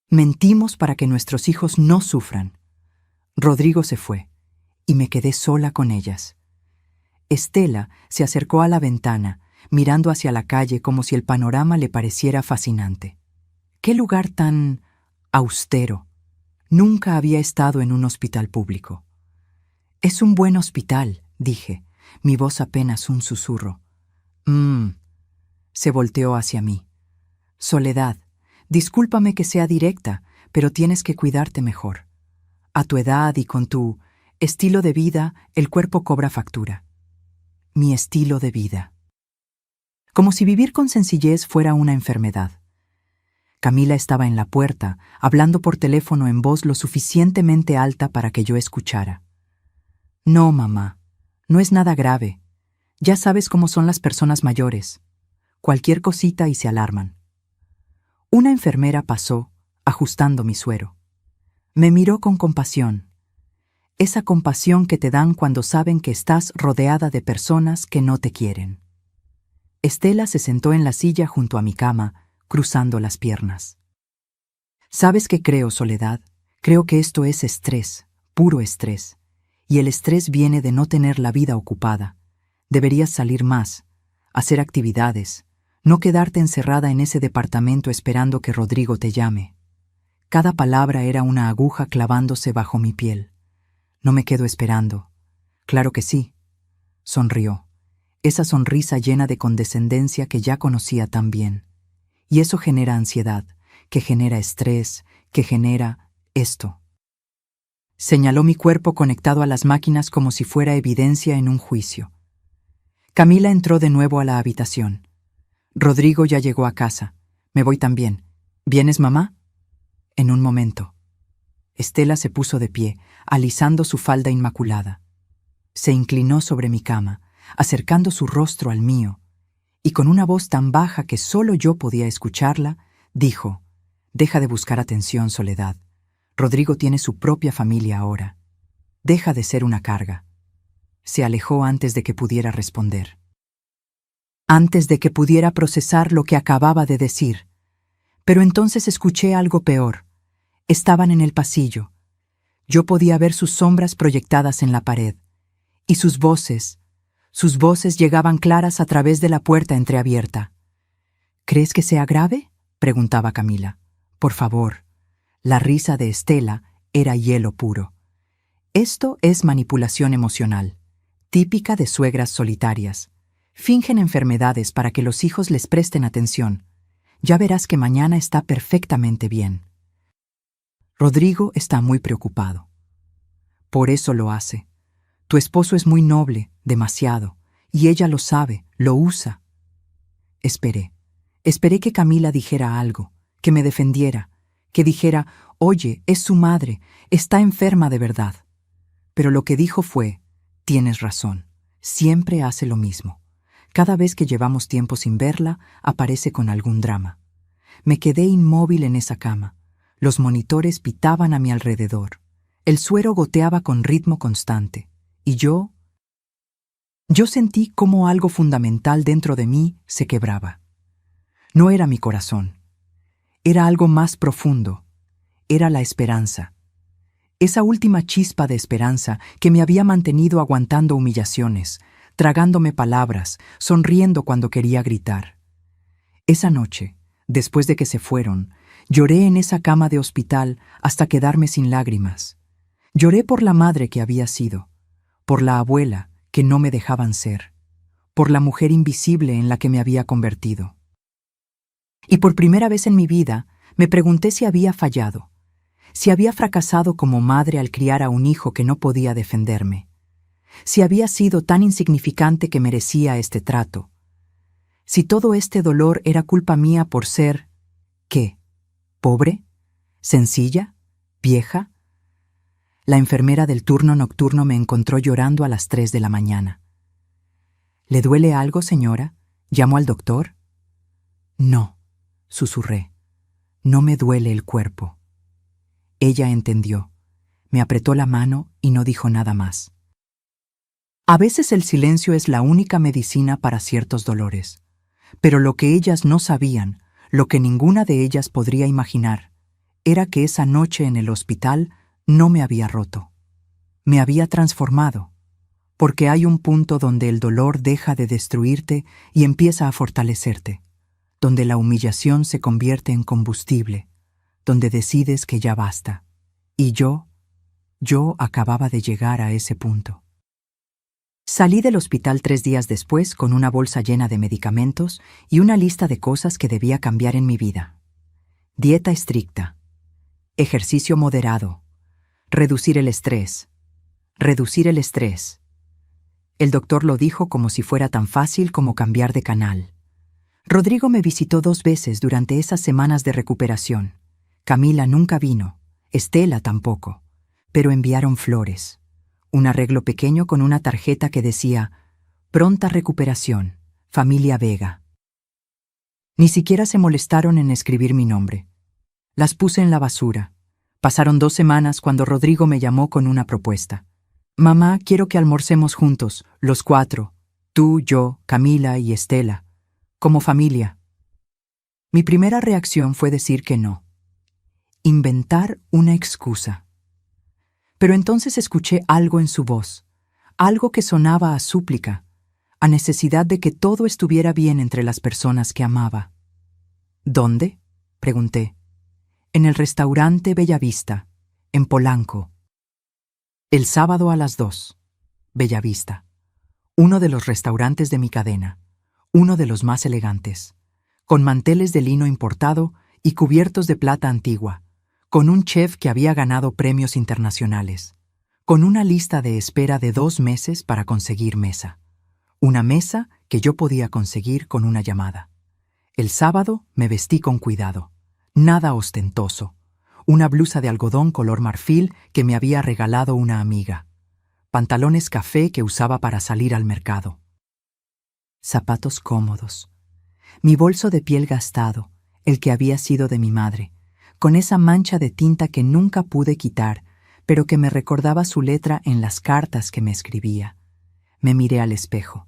[SPEAKER 1] Mentimos para que nuestros hijos no sufran. Rodrigo se fue, y me quedé sola con ellas. Estela se acercó a la ventana, mirando hacia la calle como si el panorama le pareciera fascinante. ¡Qué lugar tan austero! Nunca había estado en un hospital público. «Es un buen hospital», dije, mi voz apenas un susurro. Se volteó hacia mí. «Soledad, discúlpame que sea directa, pero tienes que cuidarte mejor. A tu edad y con tu estilo de vida, el cuerpo cobra factura». Mi estilo de vida. Como si vivir con sencillez fuera una enfermedad. Camila estaba en la puerta, hablando por teléfono en voz lo suficientemente alta para que yo escuchara. «No, mamá, no es nada grave. Ya sabes cómo son las personas mayores. Cualquier cosita y se alarman». Una enfermera pasó, ajustando mi suero. Me miró con compasión. Esa compasión que te dan cuando saben que estás rodeada de personas que no te quieren. Estela se sentó en la silla junto a mi cama, cruzando las piernas. «¿Sabes qué creo, Soledad? Creo que esto es estrés, puro estrés. Y el estrés viene de no tener la vida ocupada. Deberías salir más, hacer actividades, no quedarte encerrada en ese departamento esperando que Rodrigo te llame». Cada palabra era una aguja clavándose bajo mi piel. «No me quedo esperando». «Claro que sí», sonrió. Esa sonrisa llena de condescendencia que ya conocía tan bien. Y eso genera ansiedad, que genera estrés, que genera esto. Señaló mi cuerpo conectado a las máquinas como si fuera evidencia en un juicio. Camila entró de nuevo a la habitación. «Rodrigo ya llegó a casa. Me voy también. ¿Vienes, mamá?» En un momento. Estela se puso de pie, alisando su falda inmaculada. Se inclinó sobre mi cama, acercando su rostro al mío, y con una voz tan baja que solo yo podía escucharla, dijo: «Deja de buscar atención, Soledad. Rodrigo tiene su propia familia ahora. Deja de ser una carga». Se alejó antes de que pudiera responder. Antes de que pudiera procesar lo que acababa de decir. Pero entonces escuché algo peor. Estaban en el pasillo. Yo podía ver sus sombras proyectadas en la pared. Y sus voces llegaban claras a través de la puerta entreabierta. «¿Crees que sea grave?», preguntaba Camila. «Por favor». La risa de Estela era hielo puro. «Esto es manipulación emocional, típica de suegras solitarias. Fingen enfermedades para que los hijos les presten atención. Ya verás que mañana está perfectamente bien. Rodrigo está muy preocupado. Por eso lo hace. Tu esposo es muy noble, demasiado, y ella lo sabe, lo usa». Esperé que Camila dijera algo, que me defendiera, que dijera: «Oye, es su madre, está enferma de verdad». Pero lo que dijo fue: «Tienes razón, siempre hace lo mismo. Cada vez que llevamos tiempo sin verla, aparece con algún drama». Me quedé inmóvil en esa cama. Los monitores pitaban a mi alrededor. El suero goteaba con ritmo constante. Y yo sentí cómo algo fundamental dentro de mí se quebraba. No era mi corazón. Era algo más profundo. Era la esperanza. Esa última chispa de esperanza que me había mantenido aguantando humillaciones, tragándome palabras, sonriendo cuando quería gritar. Esa noche, después de que se fueron, lloré en esa cama de hospital hasta quedarme sin lágrimas. Lloré por la madre que había sido, por la abuela que no me dejaban ser, por la mujer invisible en la que me había convertido. Y por primera vez en mi vida me pregunté si había fallado, si había fracasado como madre al criar a un hijo que no podía defenderme, si había sido tan insignificante que merecía este trato, si todo este dolor era culpa mía por ser, ¿qué? ¿Pobre? ¿Sencilla? ¿Vieja? La enfermera del turno nocturno me encontró llorando a las 3 de la mañana. ¿Le duele algo, señora? ¿Llamo al doctor? No, susurré. No me duele el cuerpo. Ella entendió. Me apretó la mano y no dijo nada más. A veces el silencio es la única medicina para ciertos dolores. Pero lo que ellas no sabían, lo que ninguna de ellas podría imaginar, era que esa noche en el hospital no me había roto. Me había transformado, porque hay un punto donde el dolor deja de destruirte y empieza a fortalecerte, donde la humillación se convierte en combustible, donde decides que ya basta. Y yo acababa de llegar a ese punto. Salí del hospital 3 días después con una bolsa llena de medicamentos y una lista de cosas que debía cambiar en mi vida. Dieta estricta, ejercicio moderado, reducir el estrés. El doctor lo dijo como si fuera tan fácil como cambiar de canal. Rodrigo me visitó 2 veces durante esas semanas de recuperación. Camila nunca vino, Estela tampoco, pero enviaron flores. Un arreglo pequeño con una tarjeta que decía «Pronta recuperación, familia Vega». Ni siquiera se molestaron en escribir mi nombre. Las puse en la basura. Pasaron 2 semanas cuando Rodrigo me llamó con una propuesta. «Mamá, quiero que almorcemos juntos, los 4, tú, yo, Camila y Estela, como familia». Mi primera reacción fue decir que no. Inventar una excusa. Pero entonces escuché algo en su voz, algo que sonaba a súplica, a necesidad de que todo estuviera bien entre las personas que amaba. ¿Dónde?, pregunté. En el restaurante Bellavista, en Polanco. El sábado a las 2. Bellavista. Uno de los restaurantes de mi cadena, uno de los más elegantes, con manteles de lino importado y cubiertos de plata antigua, con un chef que había ganado premios internacionales, con una lista de espera de 2 meses para conseguir mesa. Una mesa que yo podía conseguir con una llamada. El sábado me vestí con cuidado, nada ostentoso. Una blusa de algodón color marfil que me había regalado una amiga. Pantalones café que usaba para salir al mercado. Zapatos cómodos. Mi bolso de piel gastado, el que había sido de mi madre, con esa mancha de tinta que nunca pude quitar, pero que me recordaba su letra en las cartas que me escribía. Me miré al espejo.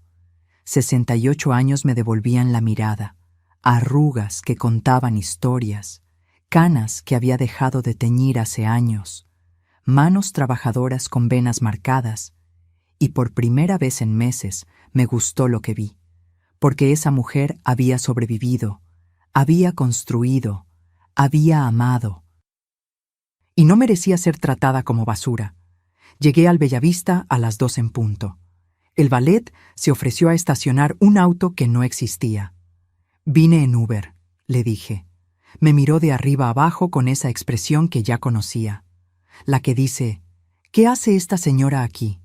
[SPEAKER 1] 68 años me devolvían la mirada, arrugas que contaban historias, canas que había dejado de teñir hace años, manos trabajadoras con venas marcadas, y por primera vez en meses me gustó lo que vi, porque esa mujer había sobrevivido, había construido, había amado. Y no merecía ser tratada como basura. Llegué al Bellavista a las 2 en punto. El valet se ofreció a estacionar un auto que no existía. «Vine en Uber», le dije. Me miró de arriba abajo con esa expresión que ya conocía. La que dice, «¿Qué hace esta señora aquí?».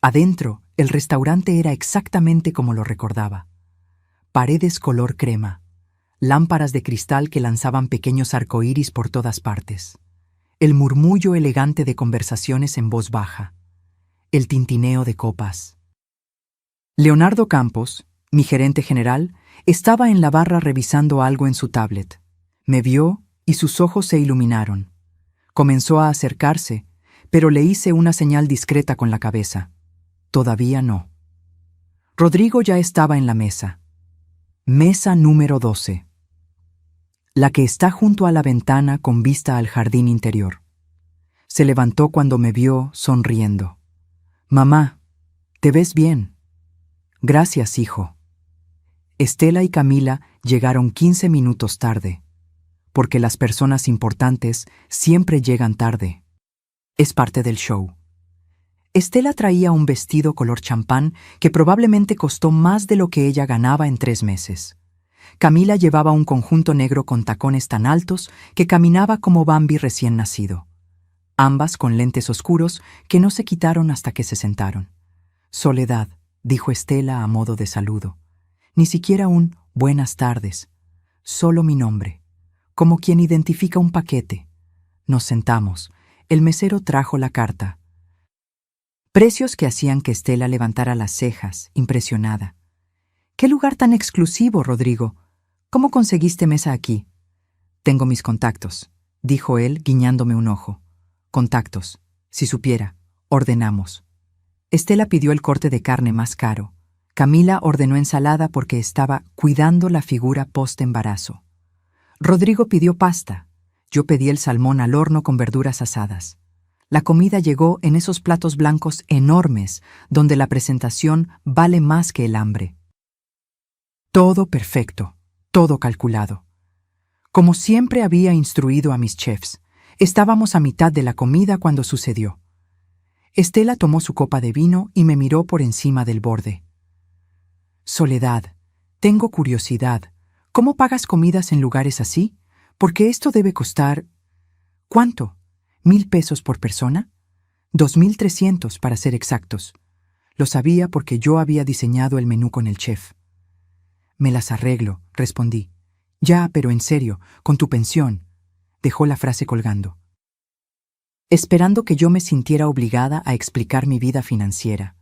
[SPEAKER 1] Adentro, el restaurante era exactamente como lo recordaba. Paredes color crema. Lámparas de cristal que lanzaban pequeños arcoíris por todas partes. El murmullo elegante de conversaciones en voz baja. El tintineo de copas. Leonardo Campos, mi gerente general, estaba en la barra revisando algo en su tablet. Me vio y sus ojos se iluminaron. Comenzó a acercarse, pero le hice una señal discreta con la cabeza. Todavía no. Rodrigo ya estaba en la mesa. Mesa número 12. la que está junto a la ventana con vista al jardín interior. Se levantó cuando me vio sonriendo. «Mamá, te ves bien». «Gracias, hijo». Estela y Camila llegaron 15 minutos tarde, porque las personas importantes siempre llegan tarde. Es parte del show. Estela traía un vestido color champán que probablemente costó más de lo que ella ganaba en 3 meses. Camila llevaba un conjunto negro con tacones tan altos que caminaba como Bambi recién nacido. Ambas con lentes oscuros que no se quitaron hasta que se sentaron. «Soledad», dijo Estela a modo de saludo. Ni siquiera un «buenas tardes», solo mi nombre, como quien identifica un paquete. Nos sentamos. El mesero trajo la carta. Precios que hacían que Estela levantara las cejas, impresionada. «¿Qué lugar tan exclusivo, Rodrigo? ¿Cómo conseguiste mesa aquí?» «Tengo mis contactos», dijo él, guiñándome un ojo. «Contactos. Si supiera. Ordenamos». Estela pidió el corte de carne más caro. Camila ordenó ensalada porque estaba cuidando la figura post-embarazo. Rodrigo pidió pasta. Yo pedí el salmón al horno con verduras asadas. La comida llegó en esos platos blancos enormes, donde la presentación vale más que el hambre. Todo perfecto, todo calculado. Como siempre había instruido a mis chefs, estábamos a mitad de la comida cuando sucedió. Estela tomó su copa de vino y me miró por encima del borde. «Soledad, tengo curiosidad. ¿Cómo pagas comidas en lugares así? Porque esto debe costar... ¿Cuánto? ¿1,000 pesos por persona? 2,300 para ser exactos. Lo sabía porque yo había diseñado el menú con el chef». «Me las arreglo», respondí. «Ya, pero en serio, con tu pensión». Dejó la frase colgando, esperando que yo me sintiera obligada a explicar mi vida financiera.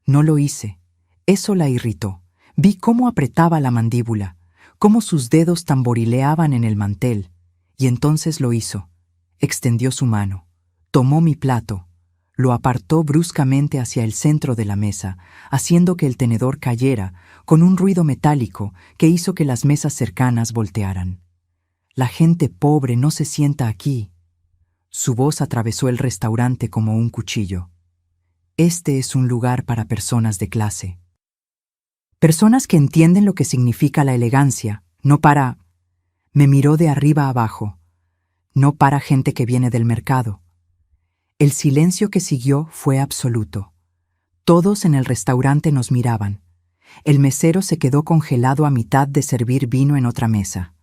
[SPEAKER 1] No lo hice. Eso la irritó. Vi cómo apretaba la mandíbula, cómo sus dedos tamborileaban en el mantel, y entonces lo hizo. Extendió su mano, tomó mi plato, lo apartó bruscamente hacia el centro de la mesa, haciendo que el tenedor cayera con un ruido metálico que hizo que las mesas cercanas voltearan. «La gente pobre no se sienta aquí». Su voz atravesó el restaurante como un cuchillo. «Este es un lugar para personas de clase. Personas que entienden lo que significa la elegancia, no para...». Me miró de arriba abajo. «No para gente que viene del mercado». El silencio que siguió fue absoluto. Todos en el restaurante nos miraban. El mesero se quedó congelado a mitad de servir vino en otra mesa.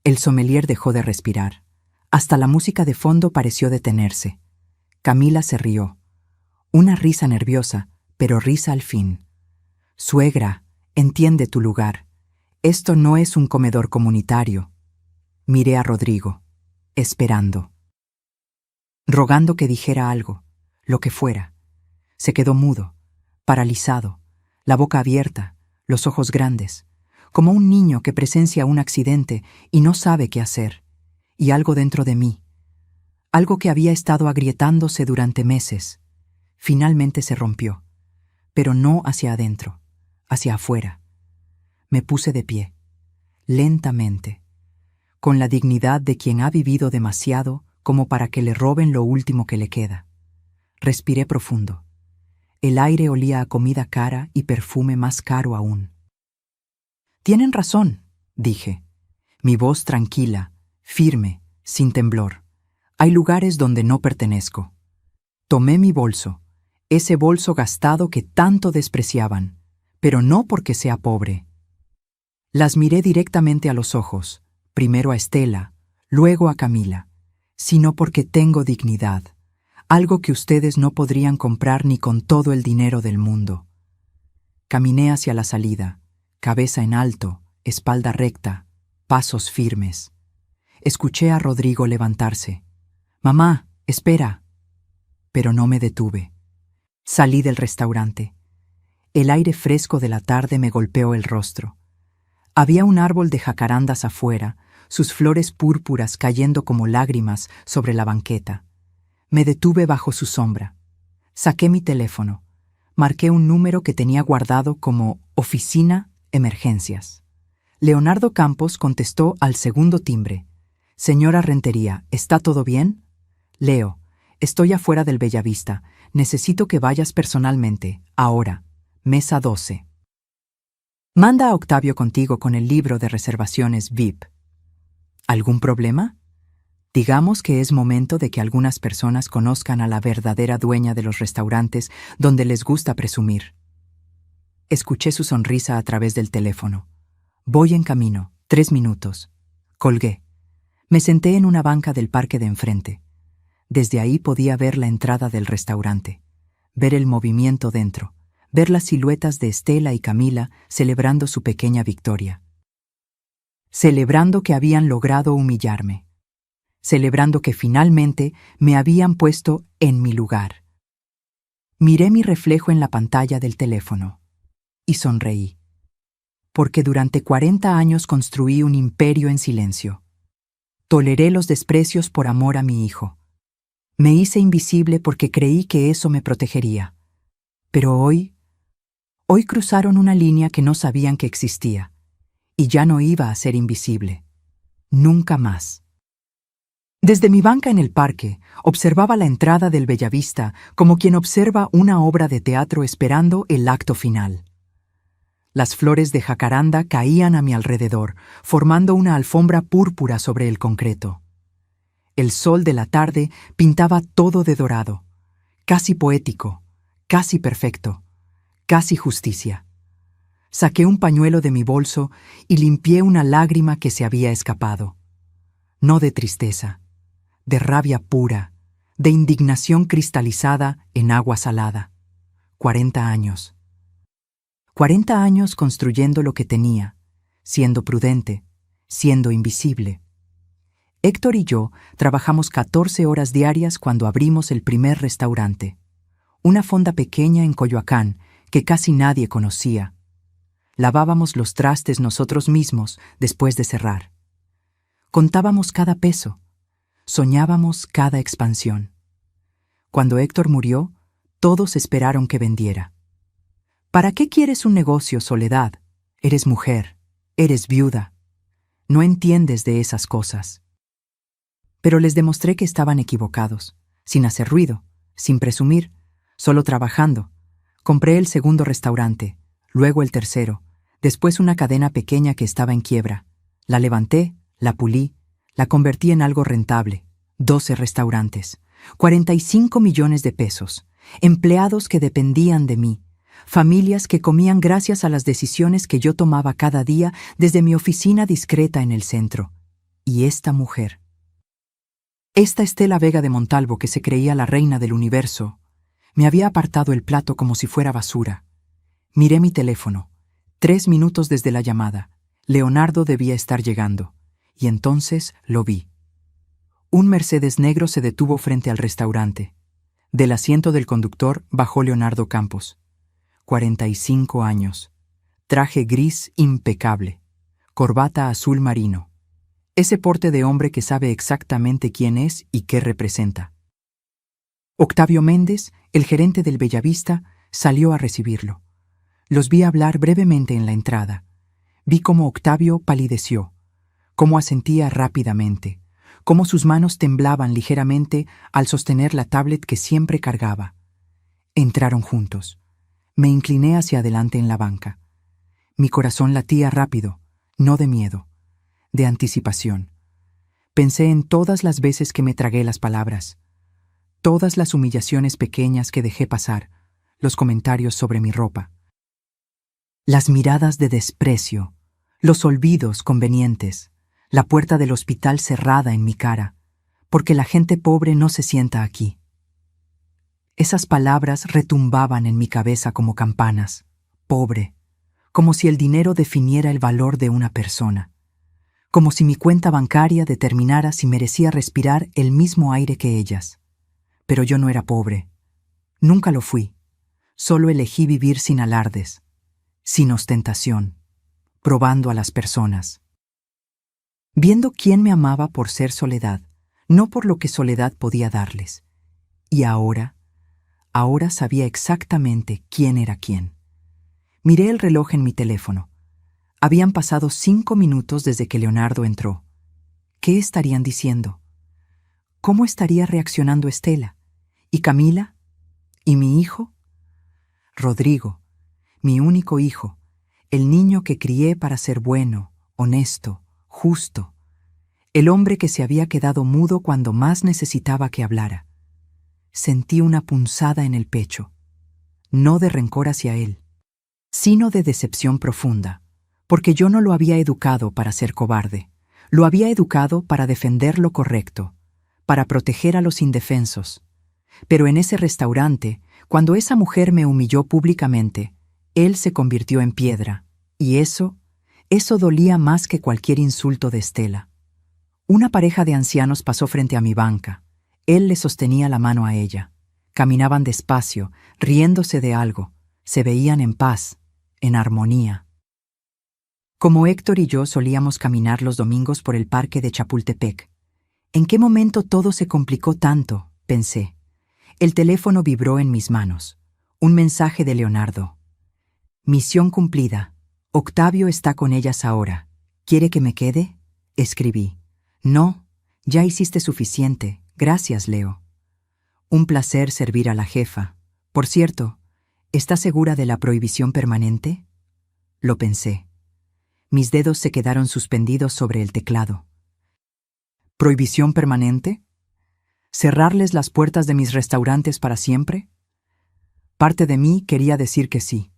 [SPEAKER 1] El sommelier dejó de respirar. Hasta la música de fondo pareció detenerse. Camila se rió. Una risa nerviosa, pero risa al fin. «Suegra, entiende tu lugar. Esto no es un comedor comunitario». Miré a Rodrigo, esperando, rogando que dijera algo, lo que fuera. Se quedó mudo, paralizado, la boca abierta, los ojos grandes, como un niño que presencia un accidente y no sabe qué hacer. Y algo dentro de mí, algo que había estado agrietándose durante meses, finalmente se rompió, pero no hacia adentro, hacia afuera. Me puse de pie, lentamente, con la dignidad de quien ha vivido demasiado como para que le roben lo último que le queda. Respiré profundo. El aire olía a comida cara y perfume más caro aún. «Tienen razón», dije, mi voz tranquila, firme, sin temblor. «Hay lugares donde no pertenezco». Tomé mi bolso, ese bolso gastado que tanto despreciaban, pero no porque sea pobre. Las miré directamente a los ojos, primero a Estela, luego a Camila, sino porque tengo dignidad, algo que ustedes no podrían comprar ni con todo el dinero del mundo. Caminé hacia la salida, cabeza en alto, espalda recta, pasos firmes. Escuché a Rodrigo levantarse. «Mamá, espera». Pero no me detuve. Salí del restaurante. El aire fresco de la tarde me golpeó el rostro. Había un árbol de jacarandas afuera, sus flores púrpuras cayendo como lágrimas sobre la banqueta. Me detuve bajo su sombra. Saqué mi teléfono. Marqué un número que tenía guardado como Oficina Emergencias. Leonardo Campos contestó al segundo timbre. Señora Rentería, ¿está todo bien? Leo, estoy afuera del Bellavista. Necesito que vayas personalmente, ahora. Mesa 12. Manda a Octavio contigo con el libro de reservaciones VIP. ¿Algún problema? Digamos que es momento de que algunas personas conozcan a la verdadera dueña de los restaurantes donde les gusta presumir. Escuché su sonrisa a través del teléfono. Voy en camino, 3 minutos. Colgué. Me senté en una banca del parque de enfrente. Desde ahí podía ver la entrada del restaurante, ver el movimiento dentro, ver las siluetas de Estela y Camila celebrando su pequeña victoria. Celebrando que habían logrado humillarme. Celebrando que finalmente me habían puesto en mi lugar. Miré mi reflejo en la pantalla del teléfono y sonreí. Porque durante 40 años construí un imperio en silencio. Toleré los desprecios por amor a mi hijo. Me hice invisible porque creí que eso me protegería. Pero hoy cruzaron una línea que no sabían que existía. Y ya no iba a ser invisible. Nunca más. Desde mi banca en el parque, observaba la entrada del Bellavista como quien observa una obra de teatro esperando el acto final. Las flores de jacaranda caían a mi alrededor, formando una alfombra púrpura sobre el concreto. El sol de la tarde pintaba todo de dorado, casi poético, casi perfecto, casi justicia. Saqué un pañuelo de mi bolso y limpié una lágrima que se había escapado. No de tristeza, de rabia pura, de indignación cristalizada en agua salada. 40 años. 40 años construyendo lo que tenía, siendo prudente, siendo invisible. Héctor y yo trabajamos 14 horas diarias cuando abrimos el primer restaurante, una fonda pequeña en Coyoacán que casi nadie conocía. Lavábamos los trastes nosotros mismos después de cerrar. Contábamos cada peso, soñábamos cada expansión. Cuando Héctor murió, todos esperaron que vendiera. ¿Para qué quieres un negocio, Soledad? Eres mujer, eres viuda. No entiendes de esas cosas. Pero les demostré que estaban equivocados, sin hacer ruido, sin presumir, solo trabajando. Compré el segundo restaurante, luego el tercero, después una cadena pequeña que estaba en quiebra. La levanté, la pulí, la convertí en algo rentable. 12 restaurantes, 45 millones de pesos, empleados que dependían de mí, familias que comían gracias a las decisiones que yo tomaba cada día desde mi oficina discreta en el centro. Y esta mujer. Esta Estela Vega de Montalvo, que se creía la reina del universo, me había apartado el plato como si fuera basura. Miré mi teléfono. 3 minutos desde la llamada. Leonardo debía estar llegando. Y entonces lo vi. Un Mercedes negro se detuvo frente al restaurante. Del asiento del conductor bajó Leonardo Campos. 45 años. Traje gris impecable. Corbata azul marino. Ese porte de hombre que sabe exactamente quién es y qué representa. Octavio Méndez, el gerente del Bellavista, salió a recibirlo. Los vi hablar brevemente en la entrada. Vi cómo Octavio palideció, cómo asentía rápidamente, cómo sus manos temblaban ligeramente al sostener la tablet que siempre cargaba. Entraron juntos. Me incliné hacia adelante en la banca. Mi corazón latía rápido, no de miedo, de anticipación. Pensé en todas las veces que me tragué las palabras, todas las humillaciones pequeñas que dejé pasar, los comentarios sobre mi ropa, las miradas de desprecio, los olvidos convenientes, la puerta del hospital cerrada en mi cara, porque la gente pobre no se sienta aquí. Esas palabras retumbaban en mi cabeza como campanas. Pobre, como si el dinero definiera el valor de una persona, como si mi cuenta bancaria determinara si merecía respirar el mismo aire que ellas. Pero yo no era pobre. Nunca lo fui. Solo elegí vivir sin alardes, sin ostentación, probando a las personas. Viendo quién me amaba por ser Soledad, no por lo que Soledad podía darles. Y ahora sabía exactamente quién era quién. Miré el reloj en mi teléfono. Habían pasado 5 minutos desde que Leonardo entró. ¿Qué estarían diciendo? ¿Cómo estaría reaccionando Estela? ¿Y Camila? ¿Y mi hijo? Rodrigo, mi único hijo, el niño que crié para ser bueno, honesto, justo, el hombre que se había quedado mudo cuando más necesitaba que hablara. Sentí una punzada en el pecho, no de rencor hacia él, sino de decepción profunda, porque yo no lo había educado para ser cobarde, lo había educado para defender lo correcto, para proteger a los indefensos. Pero en ese restaurante, cuando esa mujer me humilló públicamente, él se convirtió en piedra, y eso dolía más que cualquier insulto de Estela. Una pareja de ancianos pasó frente a mi banca. Él le sostenía la mano a ella. Caminaban despacio, riéndose de algo. Se veían en paz, en armonía. Como Héctor y yo solíamos caminar los domingos por el parque de Chapultepec. ¿En qué momento todo se complicó tanto?, pensé. El teléfono vibró en mis manos. Un mensaje de Leonardo. Misión cumplida. Octavio está con ellas ahora. ¿Quiere que me quede? Escribí. No, ya hiciste suficiente. Gracias, Leo. Un placer servir a la jefa. Por cierto, ¿está segura de la prohibición permanente? Lo pensé. Mis dedos se quedaron suspendidos sobre el teclado. ¿Prohibición permanente? ¿Cerrarles las puertas de mis restaurantes para siempre? Parte de mí quería decir que sí,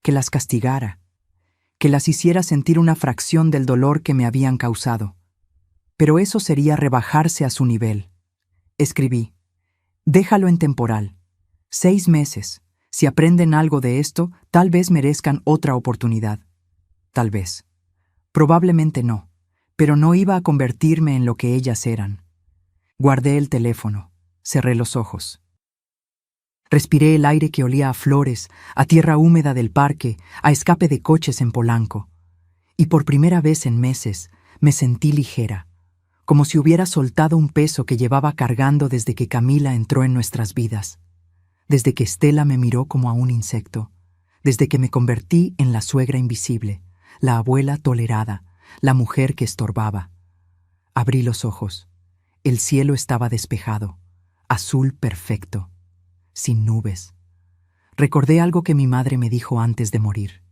[SPEAKER 1] que las castigara, que las hiciera sentir una fracción del dolor que me habían causado. Pero eso sería rebajarse a su nivel. Escribí, déjalo en temporal. 6 meses. Si aprenden algo de esto, tal vez merezcan otra oportunidad. Tal vez. Probablemente no, pero no iba a convertirme en lo que ellas eran. Guardé el teléfono, cerré los ojos. Respiré el aire que olía a flores, a tierra húmeda del parque, a escape de coches en Polanco. Y por primera vez en meses me sentí ligera, como si hubiera soltado un peso que llevaba cargando desde que Camila entró en nuestras vidas, desde que Estela me miró como a un insecto, desde que me convertí en la suegra invisible, la abuela tolerada, la mujer que estorbaba. Abrí los ojos. El cielo estaba despejado, azul perfecto, sin nubes. Recordé algo que mi madre me dijo antes de morir.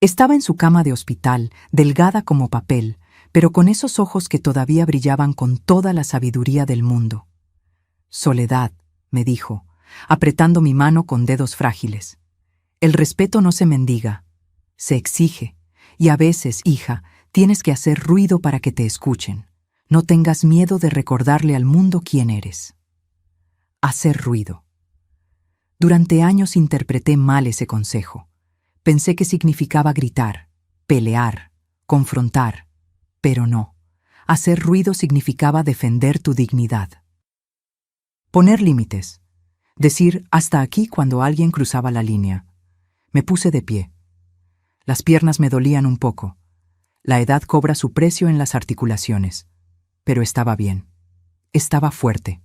[SPEAKER 1] Estaba en su cama de hospital, delgada como papel, pero con esos ojos que todavía brillaban con toda la sabiduría del mundo. Soledad, me dijo, apretando mi mano con dedos frágiles. El respeto no se mendiga, se exige, y a veces, hija, tienes que hacer ruido para que te escuchen. No tengas miedo de recordarle al mundo quién eres. Hacer ruido. Durante años interpreté mal ese consejo. Pensé que significaba gritar, pelear, confrontar, pero no. Hacer ruido significaba defender tu dignidad. Poner límites. Decir hasta aquí cuando alguien cruzaba la línea. Me puse de pie. Las piernas me dolían un poco. La edad cobra su precio en las articulaciones. Pero estaba bien. Estaba fuerte.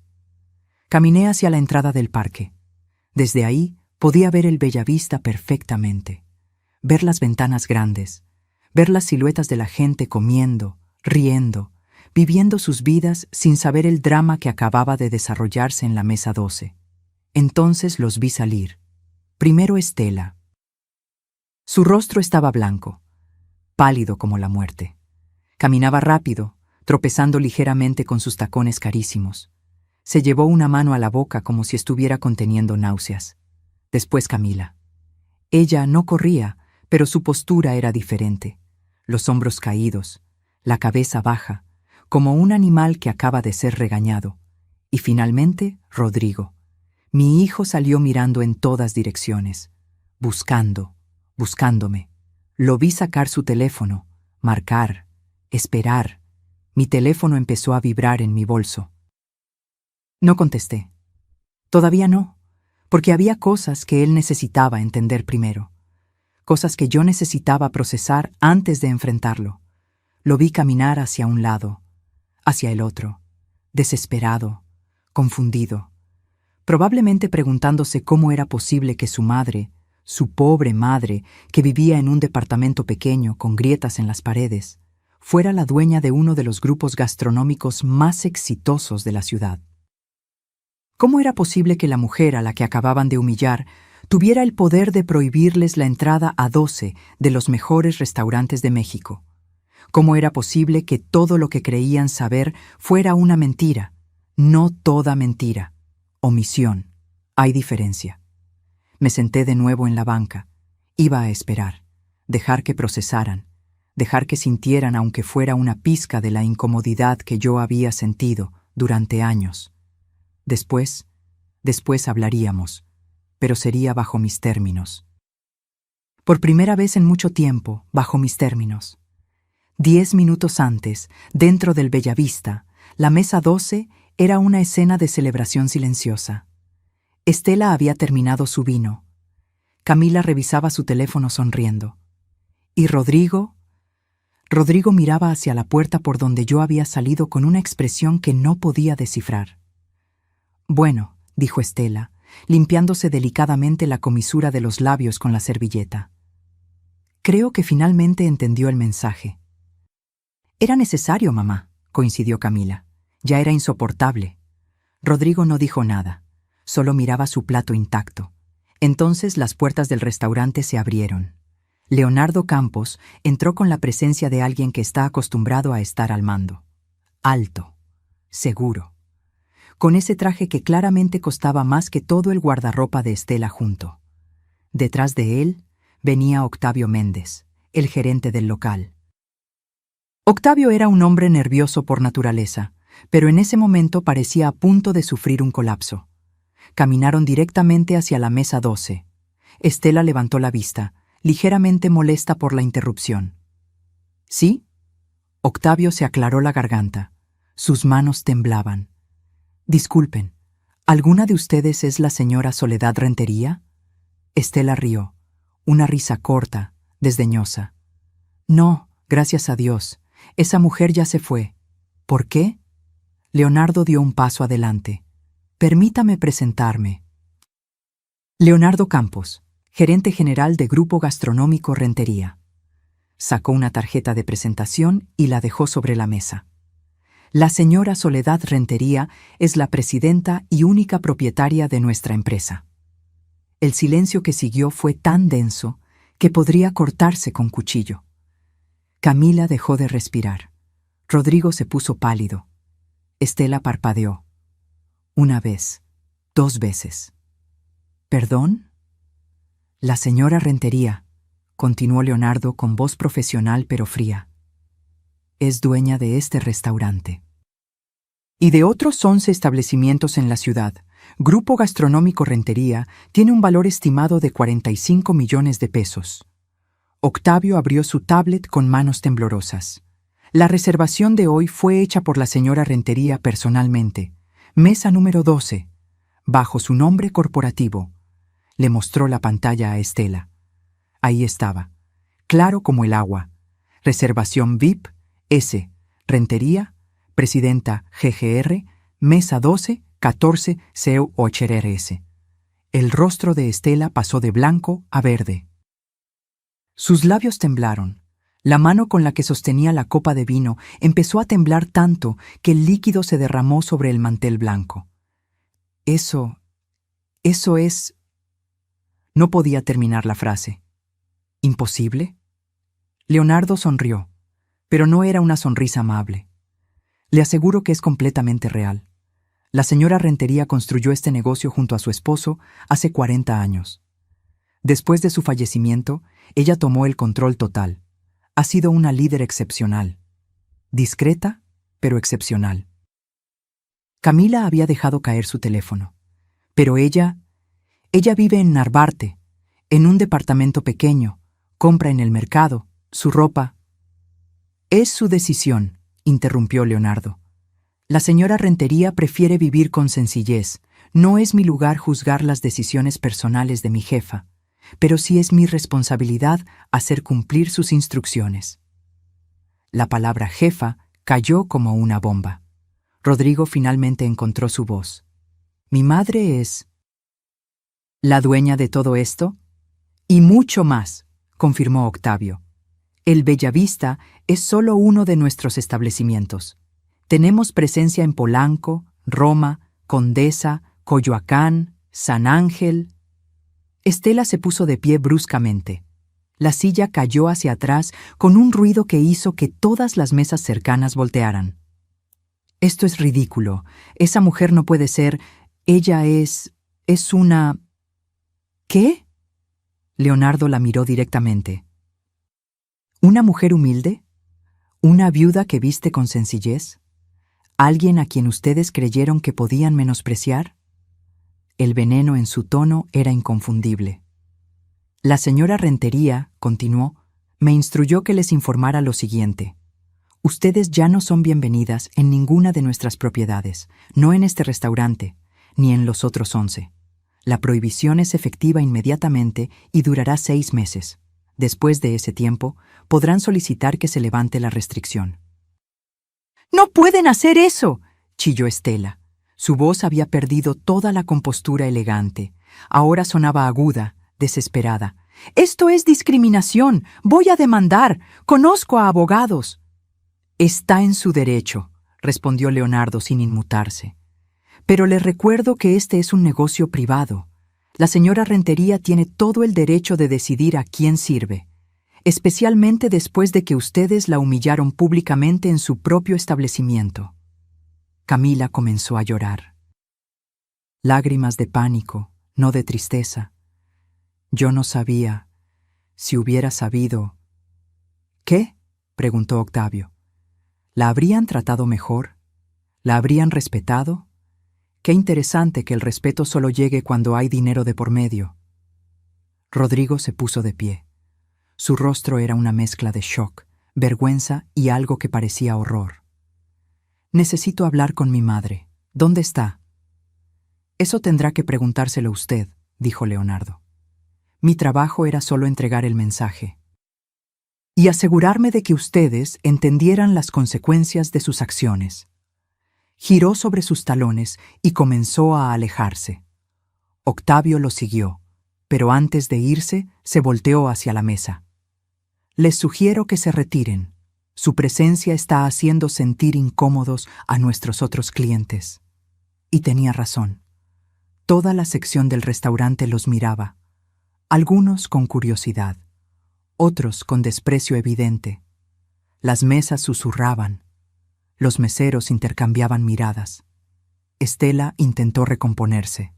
[SPEAKER 1] Caminé hacia la entrada del parque. Desde ahí podía ver el Bellavista perfectamente. Ver las ventanas grandes. Ver las siluetas de la gente comiendo, riendo, viviendo sus vidas sin saber el drama que acababa de desarrollarse en la mesa 12. Entonces los vi salir. Primero Estela. Su rostro estaba blanco, pálido como la muerte. Caminaba rápido, tropezando ligeramente con sus tacones carísimos. Se llevó una mano a la boca como si estuviera conteniendo náuseas. Después Camila. Ella no corría, pero su postura era diferente. Los hombros caídos, la cabeza baja, como un animal que acaba de ser regañado. Y finalmente, Rodrigo. Mi hijo salió mirando en todas direcciones, buscándome. Lo vi sacar su teléfono, marcar, esperar. Mi teléfono empezó a vibrar en mi bolso. No contesté. Todavía no, porque había cosas que él necesitaba entender primero. Cosas que yo necesitaba procesar antes de enfrentarlo. Lo vi caminar hacia un lado, hacia el otro, desesperado, confundido, probablemente preguntándose cómo era posible que su madre, Su pobre madre, que vivía en un departamento pequeño con grietas en las paredes, fuera la dueña de uno de los grupos gastronómicos más exitosos de la ciudad. ¿Cómo era posible que la mujer a la que acababan de humillar tuviera el poder de prohibirles la entrada a 12 de los mejores restaurantes de México? ¿Cómo era posible que todo lo que creían saber fuera una mentira? No toda mentira. Omisión. Hay diferencia. Me senté de nuevo en la banca. Iba a esperar, dejar que procesaran, dejar que sintieran aunque fuera una pizca de la incomodidad que yo había sentido durante años. Después hablaríamos, pero sería bajo mis términos. Por primera vez en mucho tiempo, bajo mis términos. 10 minutos antes, dentro del Bellavista, la mesa 12 era una escena de celebración silenciosa. Estela había terminado su vino. Camila revisaba su teléfono sonriendo. Y Rodrigo miraba hacia la puerta por donde yo había salido con una expresión que no podía descifrar. «Bueno», dijo Estela, limpiándose delicadamente la comisura de los labios con la servilleta. Creo que finalmente entendió el mensaje. «Era necesario, mamá», coincidió Camila. Ya era insoportable. Rodrigo no dijo nada, solo miraba su plato intacto. Entonces las puertas del restaurante se abrieron. Leonardo Campos entró con la presencia de alguien que está acostumbrado a estar al mando. Alto, seguro, con ese traje que claramente costaba más que todo el guardarropa de Estela junto. Detrás de él venía Octavio Méndez, el gerente del local. Octavio era un hombre nervioso por naturaleza, pero en ese momento parecía a punto de sufrir un colapso. Caminaron directamente hacia la mesa 12. Estela levantó la vista, ligeramente molesta por la interrupción. ¿Sí? Octavio se aclaró la garganta. Sus manos temblaban. Disculpen, ¿alguna de ustedes es la señora Soledad Rentería? Estela rió, una risa corta, desdeñosa. No, gracias a Dios, esa mujer ya se fue. ¿Por qué? Leonardo dio un paso adelante. Permítame presentarme. Leonardo Campos, gerente general de Grupo Gastronómico Rentería. Sacó una tarjeta de presentación y la dejó sobre la mesa. La señora Soledad Rentería es la presidenta y única propietaria de nuestra empresa. El silencio que siguió fue tan denso que podría cortarse con cuchillo. Camila dejó de respirar. Rodrigo se puso pálido. Estela parpadeó. Una vez, 2 veces. ¿Perdón? La señora Rentería, continuó Leonardo con voz profesional pero fría, es dueña de este restaurante. Y de otros 11 establecimientos en la ciudad. Grupo Gastronómico Rentería tiene un valor estimado de 45 millones de pesos. Octavio abrió su tablet con manos temblorosas. La reservación de hoy fue hecha por la señora Rentería personalmente. Mesa número 12, bajo su nombre corporativo. Le mostró la pantalla a Estela. Ahí estaba, claro como el agua. Reservación VIP, S, Rentería, Presidenta GGR, Mesa 12, 14, CEU HRS. El rostro de Estela pasó de blanco a verde. Sus labios temblaron. La mano con la que sostenía la copa de vino empezó a temblar tanto que el líquido se derramó sobre el mantel blanco. Eso es... No podía terminar la frase. ¿Imposible? Leonardo sonrió, pero no era una sonrisa amable. Le aseguro que es completamente real. La señora Rentería construyó este negocio junto a su esposo hace 40 años. Después de su fallecimiento, ella tomó el control total. Ha sido una líder excepcional. Discreta, pero excepcional. Camila había dejado caer su teléfono. Pero ella vive en Narvarte, en un departamento pequeño, compra en el mercado, su ropa. Es su decisión, interrumpió Leonardo. La señora Rentería prefiere vivir con sencillez. No es mi lugar juzgar las decisiones personales de mi jefa, pero sí es mi responsabilidad hacer cumplir sus instrucciones. La palabra jefa cayó como una bomba. Rodrigo finalmente encontró su voz. ¿Mi madre es la dueña de todo esto? Y mucho más, confirmó Octavio. El Bellavista es solo uno de nuestros establecimientos. Tenemos presencia en Polanco, Roma, Condesa, Coyoacán, San Ángel. Estela se puso de pie bruscamente. La silla cayó hacia atrás con un ruido que hizo que todas las mesas cercanas voltearan. Esto es ridículo. Esa mujer no puede ser. Ella es una... ¿Qué? Leonardo la miró directamente. ¿Una mujer humilde? ¿Una viuda que viste con sencillez? ¿Alguien a quien ustedes creyeron que podían menospreciar? El veneno en su tono era inconfundible. La señora Rentería, continuó, me instruyó que les informara lo siguiente. Ustedes ya no son bienvenidas en ninguna de nuestras propiedades, no en este restaurante, ni en los otros 11. La prohibición es efectiva inmediatamente y durará 6 meses. Después de ese tiempo, podrán solicitar que se levante la restricción. ¡No pueden hacer eso!, chilló Estela. Su voz había perdido toda la compostura elegante. Ahora sonaba aguda, desesperada. «Esto es discriminación. Voy a demandar. Conozco a abogados». «Está en su derecho», respondió Leonardo sin inmutarse. «Pero les recuerdo que este es un negocio privado. La señora Rentería tiene todo el derecho de decidir a quién sirve, especialmente después de que ustedes la humillaron públicamente en su propio establecimiento». Camila comenzó a llorar. Lágrimas de pánico, no de tristeza. Yo no sabía. Si hubiera sabido... ¿Qué?, preguntó Octavio. ¿La habrían tratado mejor? ¿La habrían respetado? Qué interesante que el respeto solo llegue cuando hay dinero de por medio. Rodrigo se puso de pie. Su rostro era una mezcla de shock, vergüenza y algo que parecía horror. Necesito hablar con mi madre. ¿Dónde está? Eso tendrá que preguntárselo usted, dijo Leonardo. Mi trabajo era solo entregar el mensaje y asegurarme de que ustedes entendieran las consecuencias de sus acciones. Giró sobre sus talones y comenzó a alejarse. Octavio lo siguió, pero antes de irse se volteó hacia la mesa. Les sugiero que se retiren. Su presencia está haciendo sentir incómodos a nuestros otros clientes. Y tenía razón. Toda la sección del restaurante los miraba, algunos con curiosidad, otros con desprecio evidente. Las mesas susurraban. Los meseros intercambiaban miradas. Estela intentó recomponerse.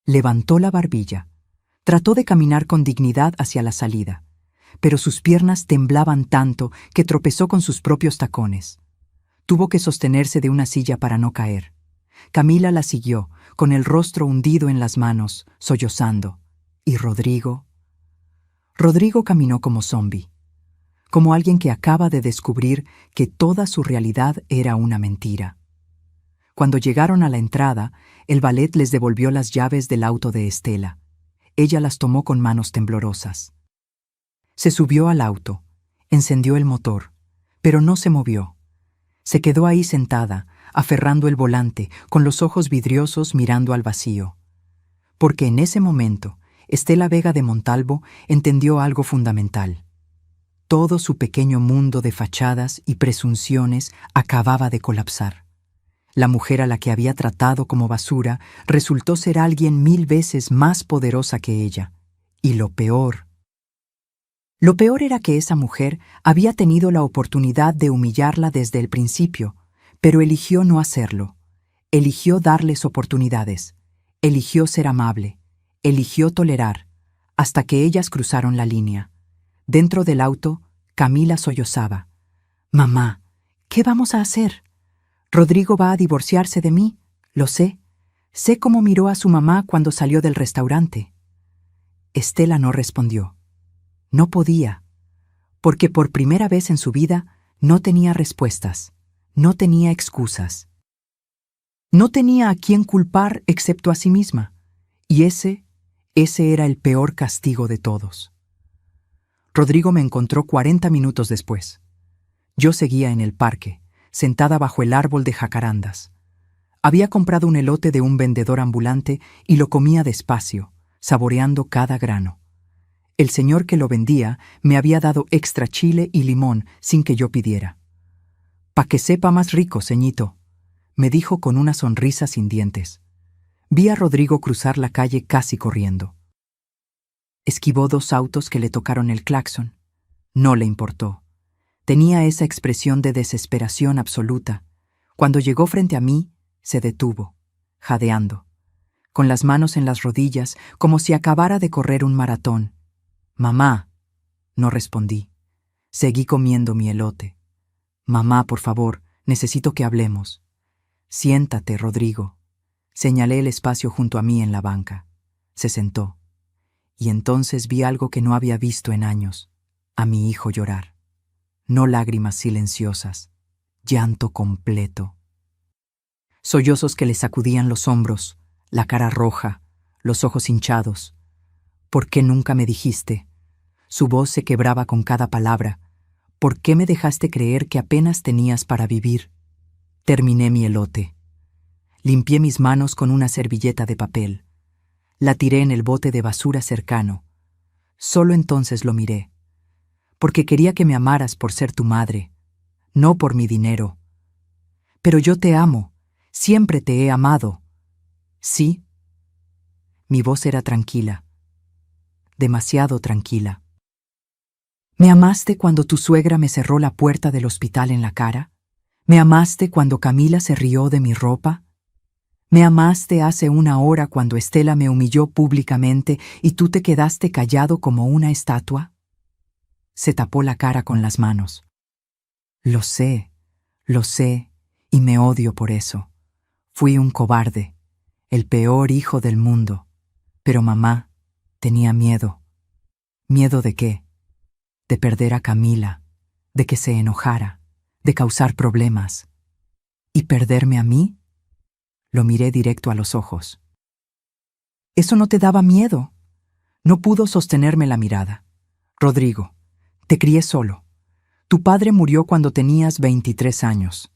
[SPEAKER 1] Levantó la barbilla. Trató de caminar con dignidad hacia la salida, pero sus piernas temblaban tanto que tropezó con sus propios tacones. Tuvo que sostenerse de una silla para no caer. Camila la siguió, con el rostro hundido en las manos, sollozando. ¿Y Rodrigo? Rodrigo caminó como zombi, como alguien que acaba de descubrir que toda su realidad era una mentira. Cuando llegaron a la entrada, el valet les devolvió las llaves del auto de Estela. Ella las tomó con manos temblorosas. Se subió al auto, encendió el motor, pero no se movió. Se quedó ahí sentada, aferrando el volante, con los ojos vidriosos mirando al vacío. Porque en ese momento, Estela Vega de Montalvo entendió algo fundamental. Todo su pequeño mundo de fachadas y presunciones acababa de colapsar. La mujer a la que había tratado como basura resultó ser alguien 1000 veces más poderosa que ella. Y lo peor era que esa mujer había tenido la oportunidad de humillarla desde el principio, pero eligió no hacerlo. Eligió darles oportunidades. Eligió ser amable. Eligió tolerar, hasta que ellas cruzaron la línea. Dentro del auto, Camila sollozaba. «Mamá, ¿qué vamos a hacer? Rodrigo va a divorciarse de mí, lo sé. Sé cómo miró a su mamá cuando salió del restaurante». Estela no respondió. No podía, porque por primera vez en su vida no tenía respuestas, no tenía excusas. No tenía a quién culpar excepto a sí misma, y ese era el peor castigo de todos. Rodrigo me encontró 40 minutos después. Yo seguía en el parque, sentada bajo el árbol de jacarandas. Había comprado un elote de un vendedor ambulante y lo comía despacio, saboreando cada grano. El señor que lo vendía me había dado extra chile y limón sin que yo pidiera. «Pa' que sepa más rico, ceñito», me dijo con una sonrisa sin dientes. Vi a Rodrigo cruzar la calle casi corriendo. Esquivó 2 autos que le tocaron el claxon. No le importó. Tenía esa expresión de desesperación absoluta. Cuando llegó frente a mí, se detuvo, jadeando, con las manos en las rodillas, como si acabara de correr un maratón. «Mamá», no respondí. Seguí comiendo mi elote. «Mamá, por favor, necesito que hablemos». «Siéntate, Rodrigo». Señalé el espacio junto a mí en la banca. Se sentó. Y entonces vi algo que no había visto en años: a mi hijo llorar. No lágrimas silenciosas, llanto completo. Sollozos que le sacudían los hombros, la cara roja, los ojos hinchados. «¿Por qué nunca me dijiste?» Su voz se quebraba con cada palabra. «¿Por qué me dejaste creer que apenas tenías para vivir?» Terminé mi elote. Limpié mis manos con una servilleta de papel. La tiré en el bote de basura cercano. Solo entonces lo miré. «Porque quería que me amaras por ser tu madre, no por mi dinero. Pero yo te amo, siempre te he amado». «¿Sí?» Mi voz era tranquila, demasiado tranquila. «¿Me amaste cuando tu suegra me cerró la puerta del hospital en la cara? ¿Me amaste cuando Camila se rió de mi ropa? ¿Me amaste hace 1 hora cuando Estela me humilló públicamente y tú te quedaste callado como una estatua?» Se tapó la cara con las manos. Lo sé, y me odio por eso. Fui un cobarde, el peor hijo del mundo. Pero mamá tenía miedo. ¿Miedo de qué? De perder a Camila, de que se enojara, de causar problemas. ¿Y perderme a mí? Lo miré directo a los ojos. «¿Eso no te daba miedo?» No pudo sostenerme la mirada. «Rodrigo, te crié solo. Tu padre murió cuando tenías 23 años.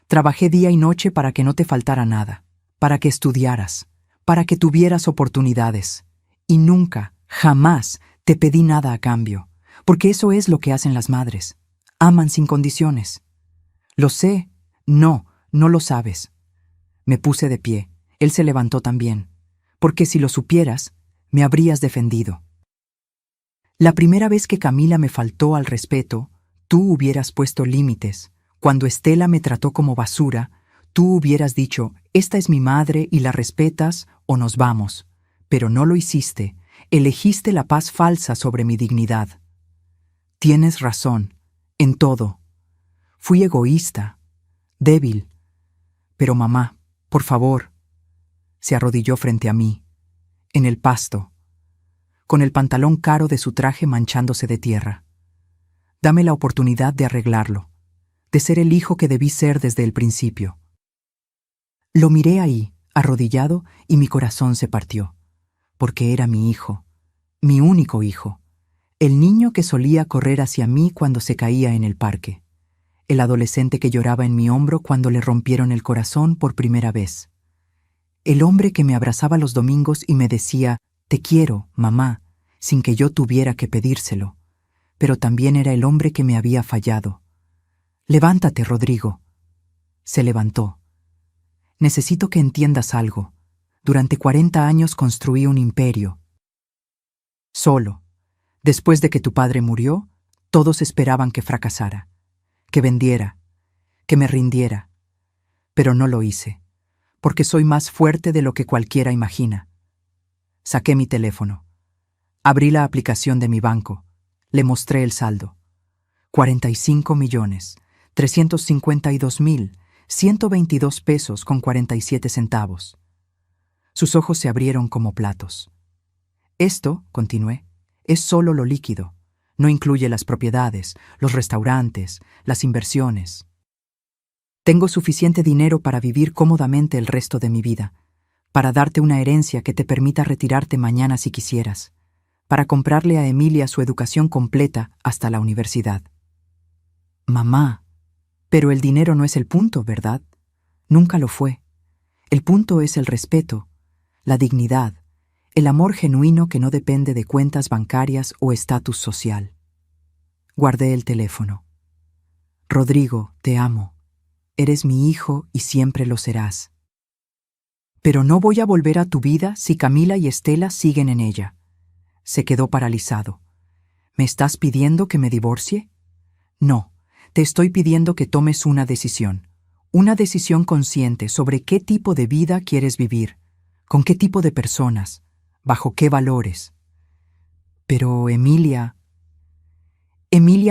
[SPEAKER 1] Trabajé día y noche para que no te faltara nada, para que estudiaras, para que tuvieras oportunidades. Y nunca, jamás, te pedí nada a cambio, porque eso es lo que hacen las madres. Aman sin condiciones». «Lo sé». «No, no lo sabes». Me puse de pie. Él se levantó también. «Porque si lo supieras, me habrías defendido. La primera vez que Camila me faltó al respeto, tú hubieras puesto límites. Cuando Estela me trató como basura, tú hubieras dicho: esta es mi madre y la respetas o nos vamos. Pero no lo hiciste. Elegiste la paz falsa sobre mi dignidad. Tienes razón, en todo. Fui egoísta, débil. Pero mamá, por favor». Se arrodilló frente a mí, en el pasto, con el pantalón caro de su traje manchándose de tierra. «Dame la oportunidad de arreglarlo, de ser el hijo que debí ser desde el principio». Lo miré ahí, arrodillado, y mi corazón se partió, porque era mi hijo, mi único hijo, el niño que solía correr hacia mí cuando se caía en el parque, el adolescente que lloraba en mi hombro cuando le rompieron el corazón por primera vez, el hombre que me abrazaba los domingos y me decía: «Te quiero, mamá», sin que yo tuviera que pedírselo. Pero también era el hombre que me había fallado. «Levántate, Rodrigo». Se levantó. «Necesito que entiendas algo. Durante 40 años construí un imperio. Solo. Después de que tu padre murió, todos esperaban que fracasara, que vendiera, que me rindiera. Pero no lo hice, porque soy más fuerte de lo que cualquiera imagina». Saqué mi teléfono. Abrí la aplicación de mi banco. Le mostré el saldo. 45.352.122 pesos con 47 centavos. Sus ojos se abrieron como platos. «Esto», continué, «es solo lo líquido. No incluye las propiedades, los restaurantes, las inversiones. Tengo suficiente dinero para vivir cómodamente el resto de mi vida, para darte una herencia que te permita retirarte mañana si quisieras, para comprarle a Emilia su educación completa hasta la universidad». «Mamá, pero el dinero no es el punto, ¿verdad? Nunca lo fue. El punto es el respeto, la dignidad, El amor genuino que no depende de cuentas bancarias o estatus social. Guardé el teléfono. Rodrigo, te amo. Eres mi hijo y siempre lo serás. Pero no voy a volver a tu vida si Camila y Estela siguen en ella. Se quedó paralizado. ¿Me estás pidiendo que me divorcie? No, te estoy pidiendo que tomes una decisión consciente sobre qué tipo de vida quieres vivir, con qué tipo de personas, bajo qué valores. Pero Emilia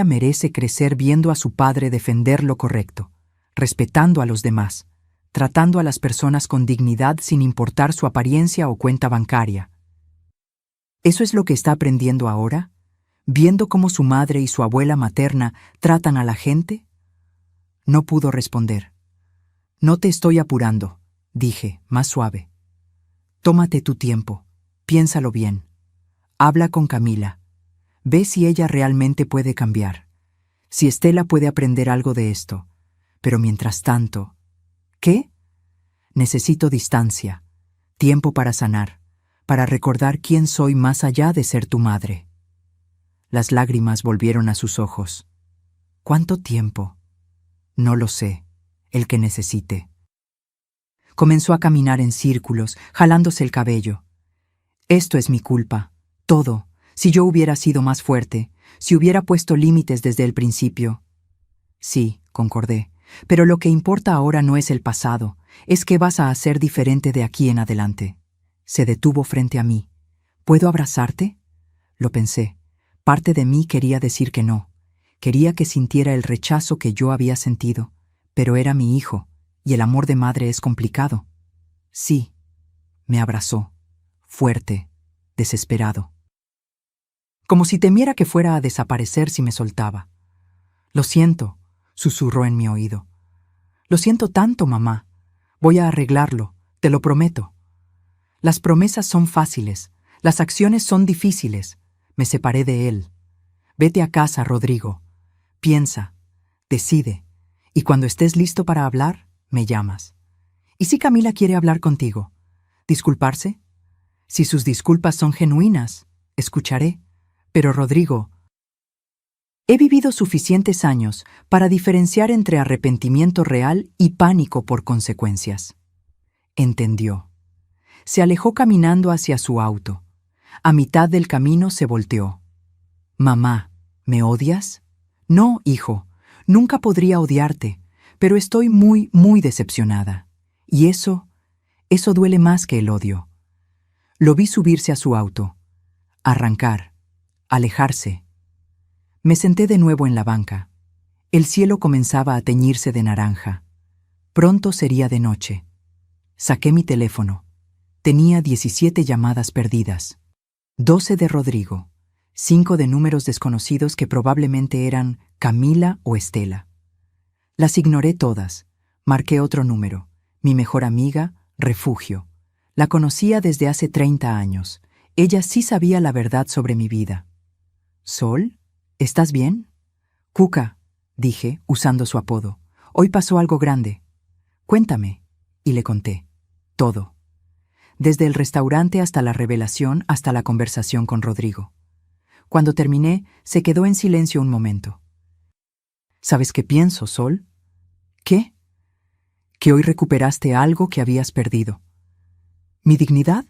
[SPEAKER 1] merece crecer viendo a su padre defender lo correcto, respetando a los demás, tratando a las personas con dignidad sin importar su apariencia o cuenta bancaria. ¿Eso es lo que está aprendiendo ahora? ¿Viendo cómo su madre y su abuela materna tratan a la gente? No pudo responder. No te estoy apurando, dije, más suave. Tómate tu tiempo, piénsalo bien. Habla con Camila. Ve si ella realmente puede cambiar, si Estela puede aprender algo de esto. Pero mientras tanto, ¿qué? Necesito distancia, tiempo para sanar, para recordar quién soy más allá de ser tu madre. Las lágrimas volvieron a sus ojos. ¿Cuánto tiempo? No lo sé, el que necesite. Comenzó a caminar en círculos, jalándose el cabello. Esto es mi culpa, todo. Si yo hubiera sido más fuerte, si hubiera puesto límites desde el principio. Sí, concordé, pero lo que importa ahora no es el pasado, es qué vas a hacer diferente de aquí en adelante. Se detuvo frente a mí. ¿Puedo abrazarte? Lo pensé. Parte de mí quería decir que no. Quería que sintiera el rechazo que yo había sentido, pero era mi hijo, y el amor de madre es complicado. Sí. Me abrazó, fuerte, desesperado. Como si temiera que fuera a desaparecer si me soltaba. Lo siento, susurró en mi oído. Lo siento tanto, mamá. Voy a arreglarlo, te lo prometo. Las promesas son fáciles, las acciones son difíciles. Me separé de él. Vete a casa, Rodrigo. Piensa, decide, y cuando estés listo para hablar, me llamas. ¿Y si Camila quiere hablar contigo? ¿Disculparse? Si sus disculpas son genuinas, escucharé. Pero Rodrigo, he vivido suficientes años para diferenciar entre arrepentimiento real y pánico por consecuencias. Entendió. Se alejó caminando hacia su auto. A mitad del camino se volteó. Mamá, ¿me odias? No, hijo, nunca podría odiarte, pero estoy muy, muy decepcionada. Y eso duele más que el odio. Lo vi subirse a su auto, arrancar, alejarse. Me senté de nuevo en la banca. El cielo comenzaba a teñirse de naranja. Pronto sería de noche. Saqué mi teléfono. Tenía 17 llamadas perdidas. 12 de Rodrigo, 5 de números desconocidos que probablemente eran Camila o Estela. Las ignoré todas. Marqué otro número. Mi mejor amiga, Refugio. La conocía desde hace 30 años. Ella sí sabía la verdad sobre mi vida. ¿Sol? ¿Estás bien? Cuca, dije, usando su apodo. Hoy pasó algo grande. Cuéntame. Y le conté. Todo. Desde el restaurante hasta la revelación, hasta la conversación con Rodrigo. Cuando terminé, se quedó en silencio un momento. ¿Sabes qué pienso, Sol? ¿Qué? Que hoy recuperaste algo que habías perdido. ¿Mi dignidad?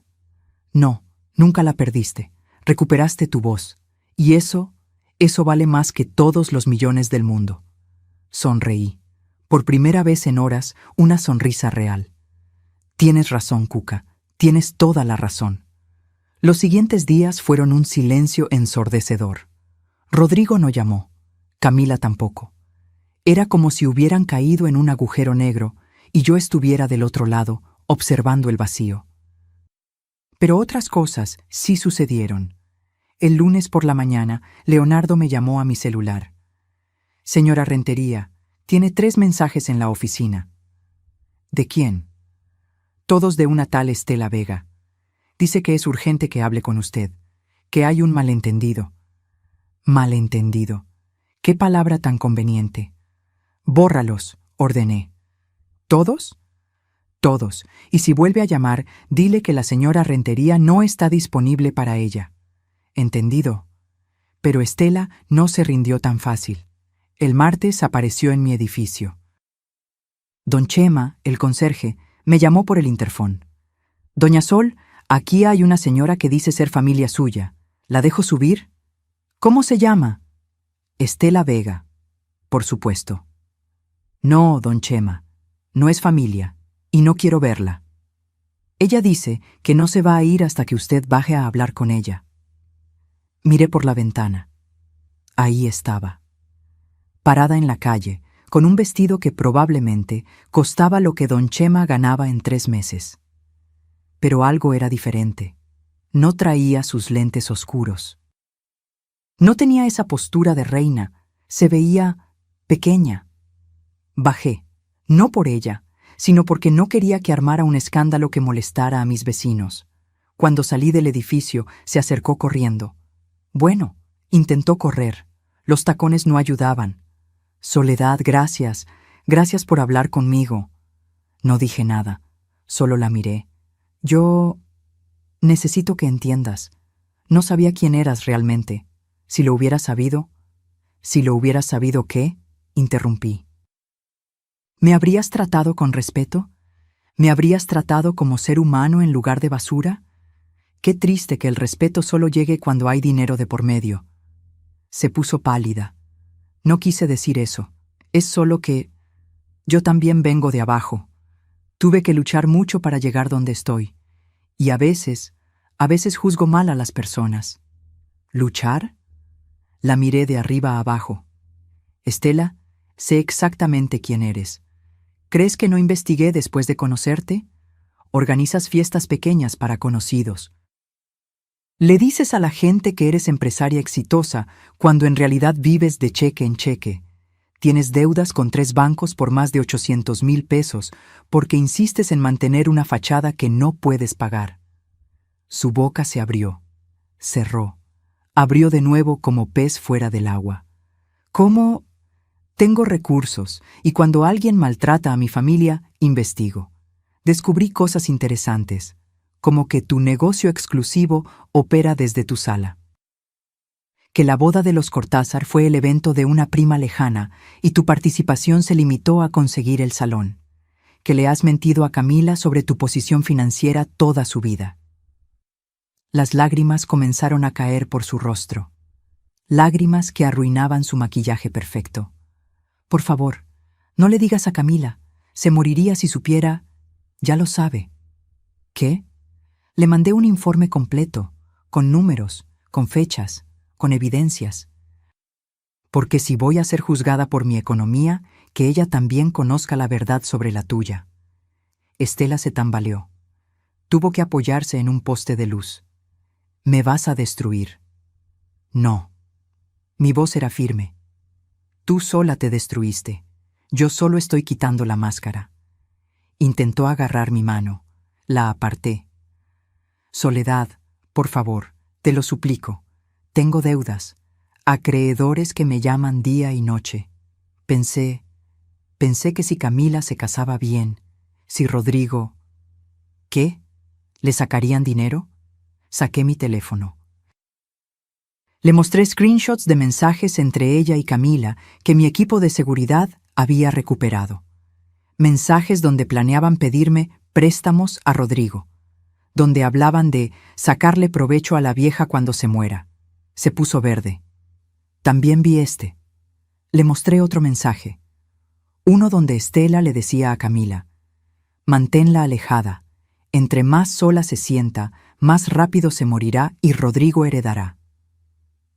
[SPEAKER 1] No, nunca la perdiste. Recuperaste tu voz. Y eso vale más que todos los millones del mundo. Sonreí. Por primera vez en horas, una sonrisa real. Tienes razón, Cuca. Tienes toda la razón. Los siguientes días fueron un silencio ensordecedor. Rodrigo no llamó. Camila tampoco. Era como si hubieran caído en un agujero negro y yo estuviera del otro lado, observando el vacío. Pero otras cosas sí sucedieron. El lunes por la mañana, Leonardo me llamó a mi celular. Señora Rentería, tiene 3 mensajes en la oficina. ¿De quién? Todos de una tal Estela Vega. Dice que es urgente que hable con usted, que hay un malentendido. Malentendido. Qué palabra tan conveniente. Bórralos, ordené. ¿Todos? Todos, y si vuelve a llamar, dile que la señora Rentería no está disponible para ella. Entendido. Pero Estela no se rindió tan fácil. El martes apareció en mi edificio. Don Chema, el conserje, me llamó por el interfón. Doña Sol, aquí hay una señora que dice ser familia suya. ¿La dejo subir? ¿Cómo se llama? Estela Vega. Por supuesto. No, don Chema, no es familia, y no quiero verla. Ella dice que no se va a ir hasta que usted baje a hablar con ella. Miré por la ventana. Ahí estaba. Parada en la calle, con un vestido que probablemente costaba lo que don Chema ganaba en 3 meses. Pero algo era diferente. No traía sus lentes oscuros. No tenía esa postura de reina, se veía pequeña. Bajé, no por ella, sino porque no quería que armara un escándalo que molestara a mis vecinos. Cuando salí del edificio, se acercó corriendo. Bueno, intentó correr. Los tacones no ayudaban. Soledad, gracias. Gracias por hablar conmigo. No dije nada, solo la miré. Yo necesito que entiendas. No sabía quién eras realmente. Si lo hubiera sabido... Si lo hubieras sabido, ¿qué? Interrumpí. ¿Me habrías tratado con respeto? ¿Me habrías tratado como ser humano en lugar de basura? Qué triste que el respeto solo llegue cuando hay dinero de por medio. Se puso pálida. No quise decir eso. Es solo que... Yo también vengo de abajo. Tuve que luchar mucho para llegar donde estoy. Y a veces juzgo mal a las personas. ¿Luchar? La miré de arriba a abajo. Estela, sé exactamente quién eres. ¿Crees que no investigué después de conocerte? Organizas fiestas pequeñas para conocidos. Le dices a la gente que eres empresaria exitosa cuando en realidad vives de cheque en cheque. Tienes deudas con 3 bancos por más de 800,000 pesos porque insistes en mantener una fachada que no puedes pagar. Su boca se abrió, cerró, abrió de nuevo como pez fuera del agua. ¿Cómo? Tengo recursos y cuando alguien maltrata a mi familia, investigo. Descubrí cosas interesantes, como que tu negocio exclusivo opera desde tu sala. Que la boda de los Cortázar fue el evento de una prima lejana y tu participación se limitó a conseguir el salón. Que le has mentido a Camila sobre tu posición financiera toda su vida. Las lágrimas comenzaron a caer por su rostro. Lágrimas que arruinaban su maquillaje perfecto. Por favor, no le digas a Camila. Se moriría si supiera... Ya lo sabe. ¿Qué? Le mandé un informe completo, con números, con fechas, con evidencias. Porque si voy a ser juzgada por mi economía, que ella también conozca la verdad sobre la tuya. Estela se tambaleó. Tuvo que apoyarse en un poste de luz. Me vas a destruir. No. Mi voz era firme. Tú sola te destruiste. Yo solo estoy quitando la máscara. Intentó agarrar mi mano. La aparté. Soledad, por favor, te lo suplico. Tengo deudas. Acreedores que me llaman día y noche. Pensé que si Camila se casaba bien, si Rodrigo... ¿Qué? ¿Le sacarían dinero? Saqué mi teléfono. Le mostré screenshots de mensajes entre ella y Camila que mi equipo de seguridad había recuperado. Mensajes donde planeaban pedirme préstamos a Rodrigo, donde hablaban de sacarle provecho a la vieja cuando se muera. Se puso verde. También vi este. Le mostré otro mensaje. Uno donde Estela le decía a Camila, manténla alejada. Entre más sola se sienta, más rápido se morirá y Rodrigo heredará.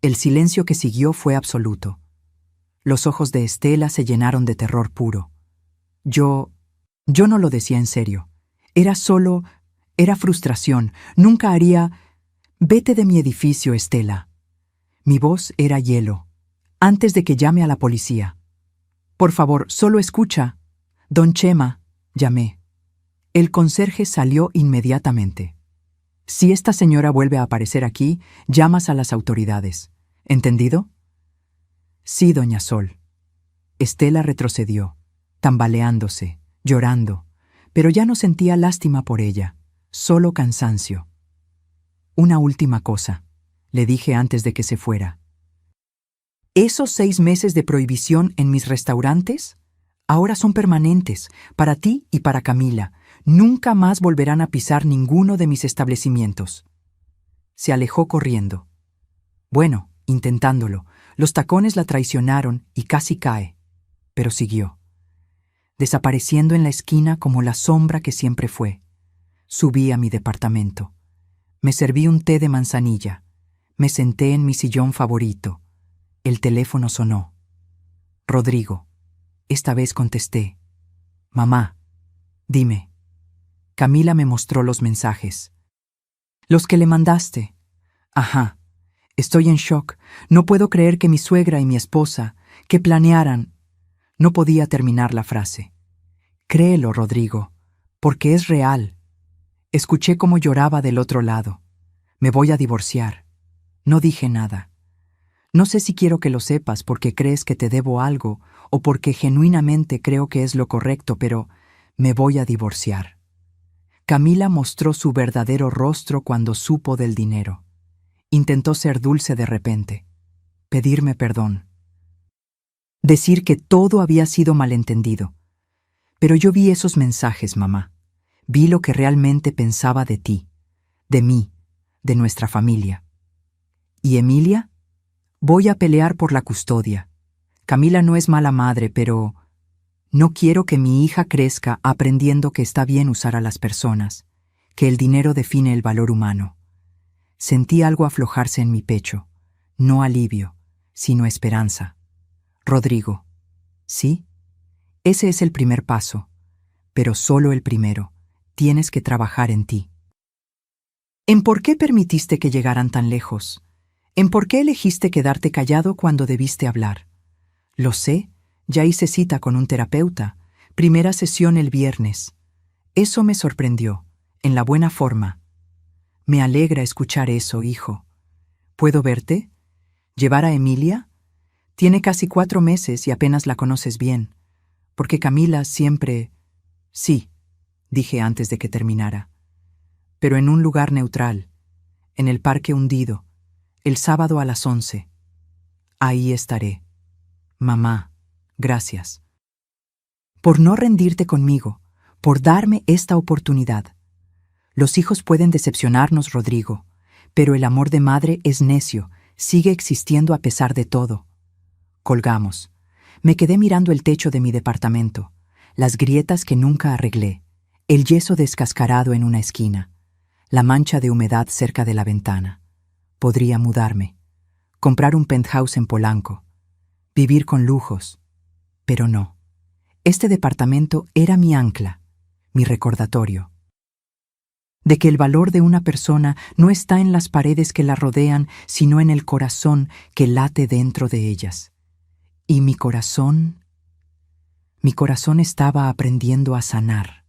[SPEAKER 1] El silencio que siguió fue absoluto. Los ojos de Estela se llenaron de terror puro. Yo no lo decía en serio. Era frustración. Nunca haría... Vete de mi edificio, Estela. Mi voz era hielo. Antes de que llame a la policía. Por favor, solo escucha. Don Chema, llamé. El conserje salió inmediatamente. Si esta señora vuelve a aparecer aquí, llamas a las autoridades. ¿Entendido? Sí, doña Sol. Estela retrocedió, tambaleándose, llorando. pero ya no sentía lástima por ella, solo cansancio. Una última cosa, le dije antes de que se fuera. Esos 6 meses de prohibición en mis restaurantes ahora son permanentes, para ti y para Camila. Nunca más volverán a pisar ninguno de mis establecimientos. Se alejó corriendo. Bueno, intentándolo. Los tacones la traicionaron y casi cae, pero siguió, desapareciendo en la esquina como la sombra que siempre fue. Subí a mi departamento. Me serví un té de manzanilla. Me senté en mi sillón favorito. El teléfono sonó. Rodrigo. Esta vez contesté. Mamá, dime. Camila me mostró los mensajes. Los que le mandaste. Ajá. Estoy en shock. No puedo creer que mi suegra y mi esposa, que planearan. No podía terminar la frase. Créelo, Rodrigo, porque es real. Escuché cómo lloraba del otro lado. Me voy a divorciar. No dije nada. No sé si quiero que lo sepas porque crees que te debo algo o porque genuinamente creo que es lo correcto, pero me voy a divorciar. Camila mostró su verdadero rostro cuando supo del dinero. Intentó ser dulce de repente, pedirme perdón, decir que todo había sido malentendido. Pero yo vi esos mensajes, mamá. Vi lo que realmente pensaba de ti, de mí, de nuestra familia. ¿Y Emilia? Voy a pelear por la custodia. Camila no es mala madre, pero no quiero que mi hija crezca aprendiendo que está bien usar a las personas, que el dinero define el valor humano. Sentí algo aflojarse en mi pecho, no alivio, sino esperanza. Rodrigo, ¿sí? Ese es el primer paso, pero solo el primero. Tienes que trabajar en ti. ¿En por qué permitiste que llegaran tan lejos? ¿En por qué elegiste quedarte callado cuando debiste hablar? Lo sé, ya hice cita con un terapeuta, primera sesión el viernes. Eso me sorprendió, en la buena forma. Me alegra escuchar eso, hijo. ¿Puedo verte? ¿Llevar a Emilia? Tiene casi 4 meses y apenas la conoces bien, porque Camila siempre... Sí, dije antes de que terminara. Pero en un lugar neutral, en el Parque Hundido, el sábado a las 11. Ahí estaré. Mamá, gracias. Por no rendirte conmigo, por darme esta oportunidad. Los hijos pueden decepcionarnos, Rodrigo, pero el amor de madre es necio, sigue existiendo a pesar de todo. Colgamos. Me quedé mirando el techo de mi departamento, las grietas que nunca arreglé, el yeso descascarado en una esquina, la mancha de humedad cerca de la ventana. Podría mudarme, comprar un penthouse en Polanco, vivir con lujos, pero no. Este departamento era mi ancla, mi recordatorio, de que el valor de una persona no está en las paredes que la rodean, sino en el corazón que late dentro de ellas. Y mi corazón estaba aprendiendo a sanar.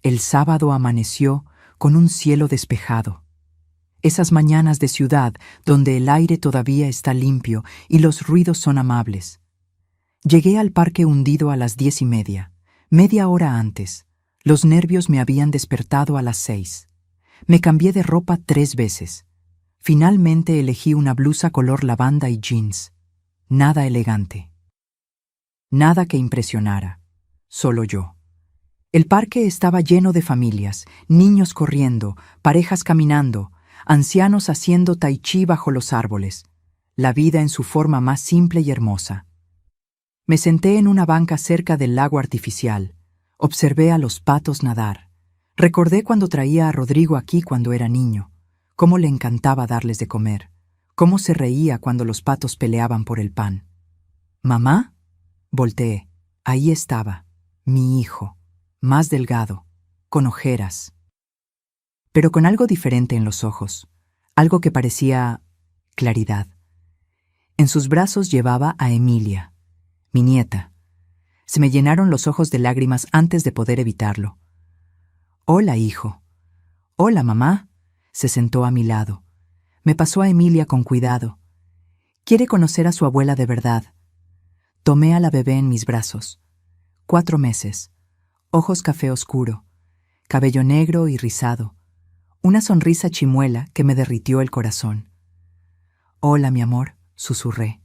[SPEAKER 1] El sábado amaneció con un cielo despejado. Esas mañanas de ciudad donde el aire todavía está limpio y los ruidos son amables. Llegué al Parque Hundido a las 10:30, media hora antes. Los nervios me habían despertado a las 6. Me cambié de ropa 3 veces. Finalmente elegí una blusa color lavanda y jeans. Nada elegante. Nada que impresionara. Solo yo. El parque estaba lleno de familias, niños corriendo, parejas caminando, ancianos haciendo tai chi bajo los árboles. La vida en su forma más simple y hermosa. Me senté en una banca cerca del lago artificial. Observé a los patos nadar. Recordé cuando traía a Rodrigo aquí cuando era niño, cómo le encantaba darles de comer, cómo se reía cuando los patos peleaban por el pan. ¿Mamá? Volteé. Ahí estaba, mi hijo, más delgado, con ojeras, pero con algo diferente en los ojos, algo que parecía claridad. En sus brazos llevaba a Emilia, mi nieta. Se me llenaron los ojos de lágrimas antes de poder evitarlo. Hola, hijo. Hola, mamá. Se sentó a mi lado. Me pasó a Emilia con cuidado. Quiere conocer a su abuela de verdad. Tomé a la bebé en mis brazos. 4 meses. ojos café oscuro, cabello negro y rizado, una sonrisa chimuela que me derritió el corazón. «Hola, mi amor», susurré.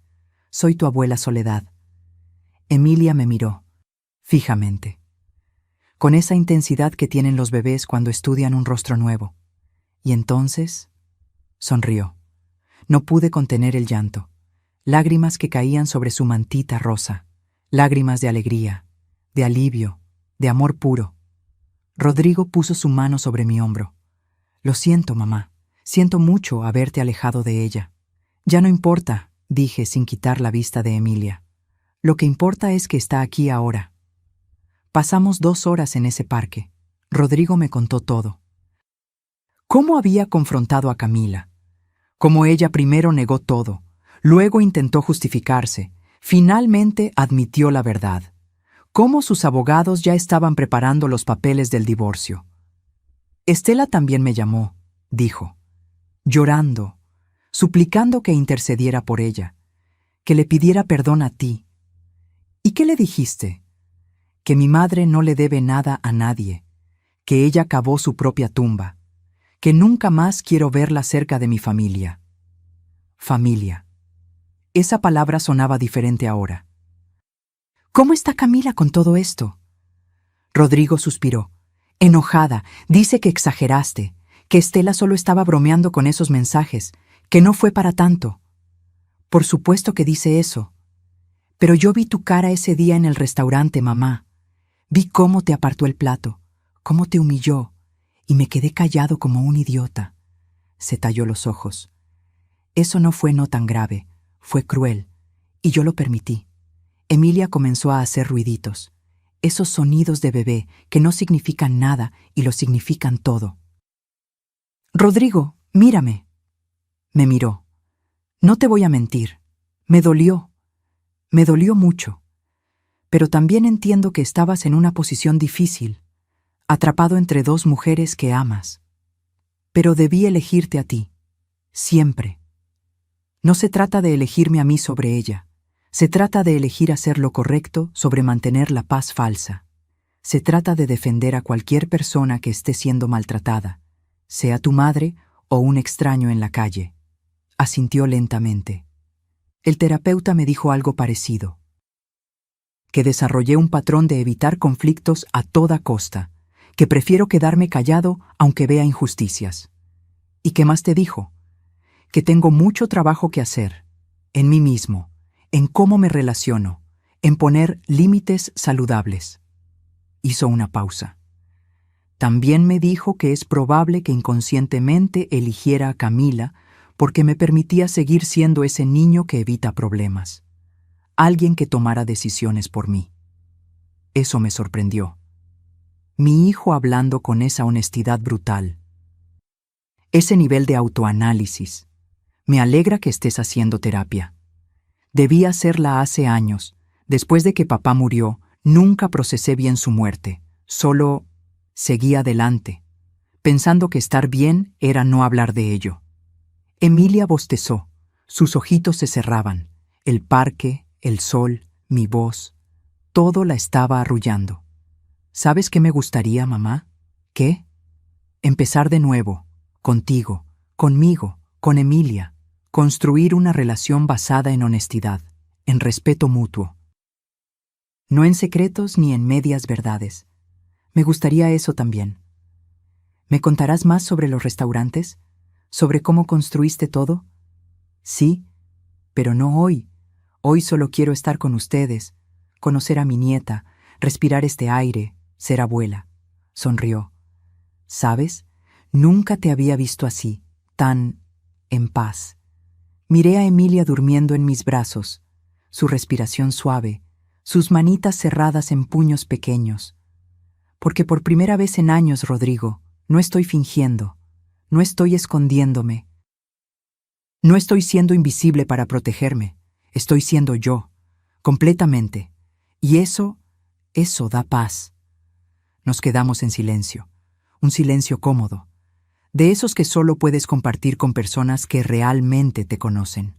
[SPEAKER 1] «Soy tu abuela Soledad». Emilia me miró, fijamente, con esa intensidad que tienen los bebés cuando estudian un rostro nuevo. Y entonces sonrió. No pude contener el llanto. Lágrimas que caían sobre su mantita rosa. Lágrimas de alegría, de alivio, de amor puro. Rodrigo puso su mano sobre mi hombro. «Lo siento, mamá. Siento mucho haberte alejado de ella». «Ya no importa», dije sin quitar la vista de Emilia. «Lo que importa es que está aquí ahora». Pasamos 2 horas en ese parque. Rodrigo me contó todo. Cómo había confrontado a Camila. Cómo ella primero negó todo, luego intentó justificarse, finalmente admitió la verdad. Cómo sus abogados ya estaban preparando los papeles del divorcio. «Estela también me llamó», dijo, llorando, suplicando que intercediera por ella, que le pidiera perdón a ti. «¿Y qué le dijiste?» «Que mi madre no le debe nada a nadie, que ella cavó su propia tumba, que nunca más quiero verla cerca de mi familia». Familia. Esa palabra sonaba diferente ahora. «¿Cómo está Camila con todo esto?» Rodrigo suspiró. «Enojada, dice que exageraste, que Estela solo estaba bromeando con esos mensajes, que no fue para tanto». «Por supuesto que dice eso. Pero yo vi tu cara ese día en el restaurante, mamá. Vi cómo te apartó el plato, cómo te humilló, y me quedé callado como un idiota». Se talló los ojos. «Eso no fue no tan grave, fue cruel, y yo lo permití». Emilia comenzó a hacer ruiditos, esos sonidos de bebé que no significan nada y lo significan todo. «Rodrigo, mírame». Me miró. «No te voy a mentir, me dolió mucho. Pero también entiendo que estabas en una posición difícil, atrapado entre 2 mujeres que amas. Pero debí elegirte a ti, siempre. No se trata de elegirme a mí sobre ella, se trata de elegir hacer lo correcto sobre mantener la paz falsa. Se trata de defender a cualquier persona que esté siendo maltratada, sea tu madre o un extraño en la calle». Asintió lentamente. El terapeuta me dijo algo parecido. Que desarrollé un patrón de evitar conflictos a toda costa, que prefiero quedarme callado aunque vea injusticias. ¿Y qué más te dijo? Que tengo mucho trabajo que hacer, en mí mismo, en cómo me relaciono, en poner límites saludables. Hizo una pausa. También me dijo que es probable que inconscientemente eligiera a Camila porque me permitía seguir siendo ese niño que evita problemas. Alguien que tomara decisiones por mí. Eso me sorprendió. Mi hijo hablando con esa honestidad brutal. Ese nivel de autoanálisis. Me alegra que estés haciendo terapia. Debí hacerla hace años. Después de que papá murió, nunca procesé bien su muerte. Solo seguí adelante, pensando que estar bien era no hablar de ello. Emilia bostezó. Sus ojitos se cerraban. El parque, el sol, mi voz, todo la estaba arrullando. ¿Sabes qué me gustaría, mamá? ¿Qué? Empezar de nuevo, contigo, conmigo, con Emilia. Construir una relación basada en honestidad, en respeto mutuo. No en secretos ni en medias verdades. Me gustaría eso también. ¿Me contarás más sobre los restaurantes? ¿Sobre cómo construiste todo? Sí, pero no hoy. Hoy solo quiero estar con ustedes, conocer a mi nieta, respirar este aire, ser abuela. Sonrió. ¿Sabes? Nunca te había visto así, tan en paz. Miré a Emilia durmiendo en mis brazos, su respiración suave, sus manitas cerradas en puños pequeños. Porque por primera vez en años, Rodrigo, no estoy fingiendo, no estoy escondiéndome. No estoy siendo invisible para protegerme, estoy siendo yo, completamente. Y eso da paz. Nos quedamos en silencio, un silencio cómodo, de esos que solo puedes compartir con personas que realmente te conocen.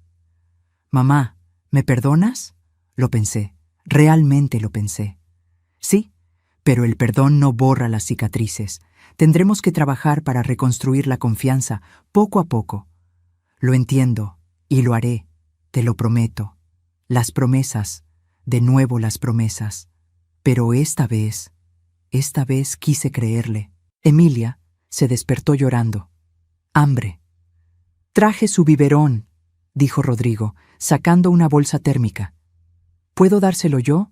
[SPEAKER 1] Mamá, ¿me perdonas? Lo pensé, realmente lo pensé. Sí, Pero el perdón no borra las cicatrices. Tendremos que trabajar para reconstruir la confianza poco a poco. Lo entiendo y lo haré, te lo prometo. Las promesas, de nuevo las promesas. Pero esta vez quise creerle. Emilia se despertó llorando. Hambre. Traje su biberón, dijo Rodrigo, sacando una bolsa térmica. ¿Puedo dárselo yo?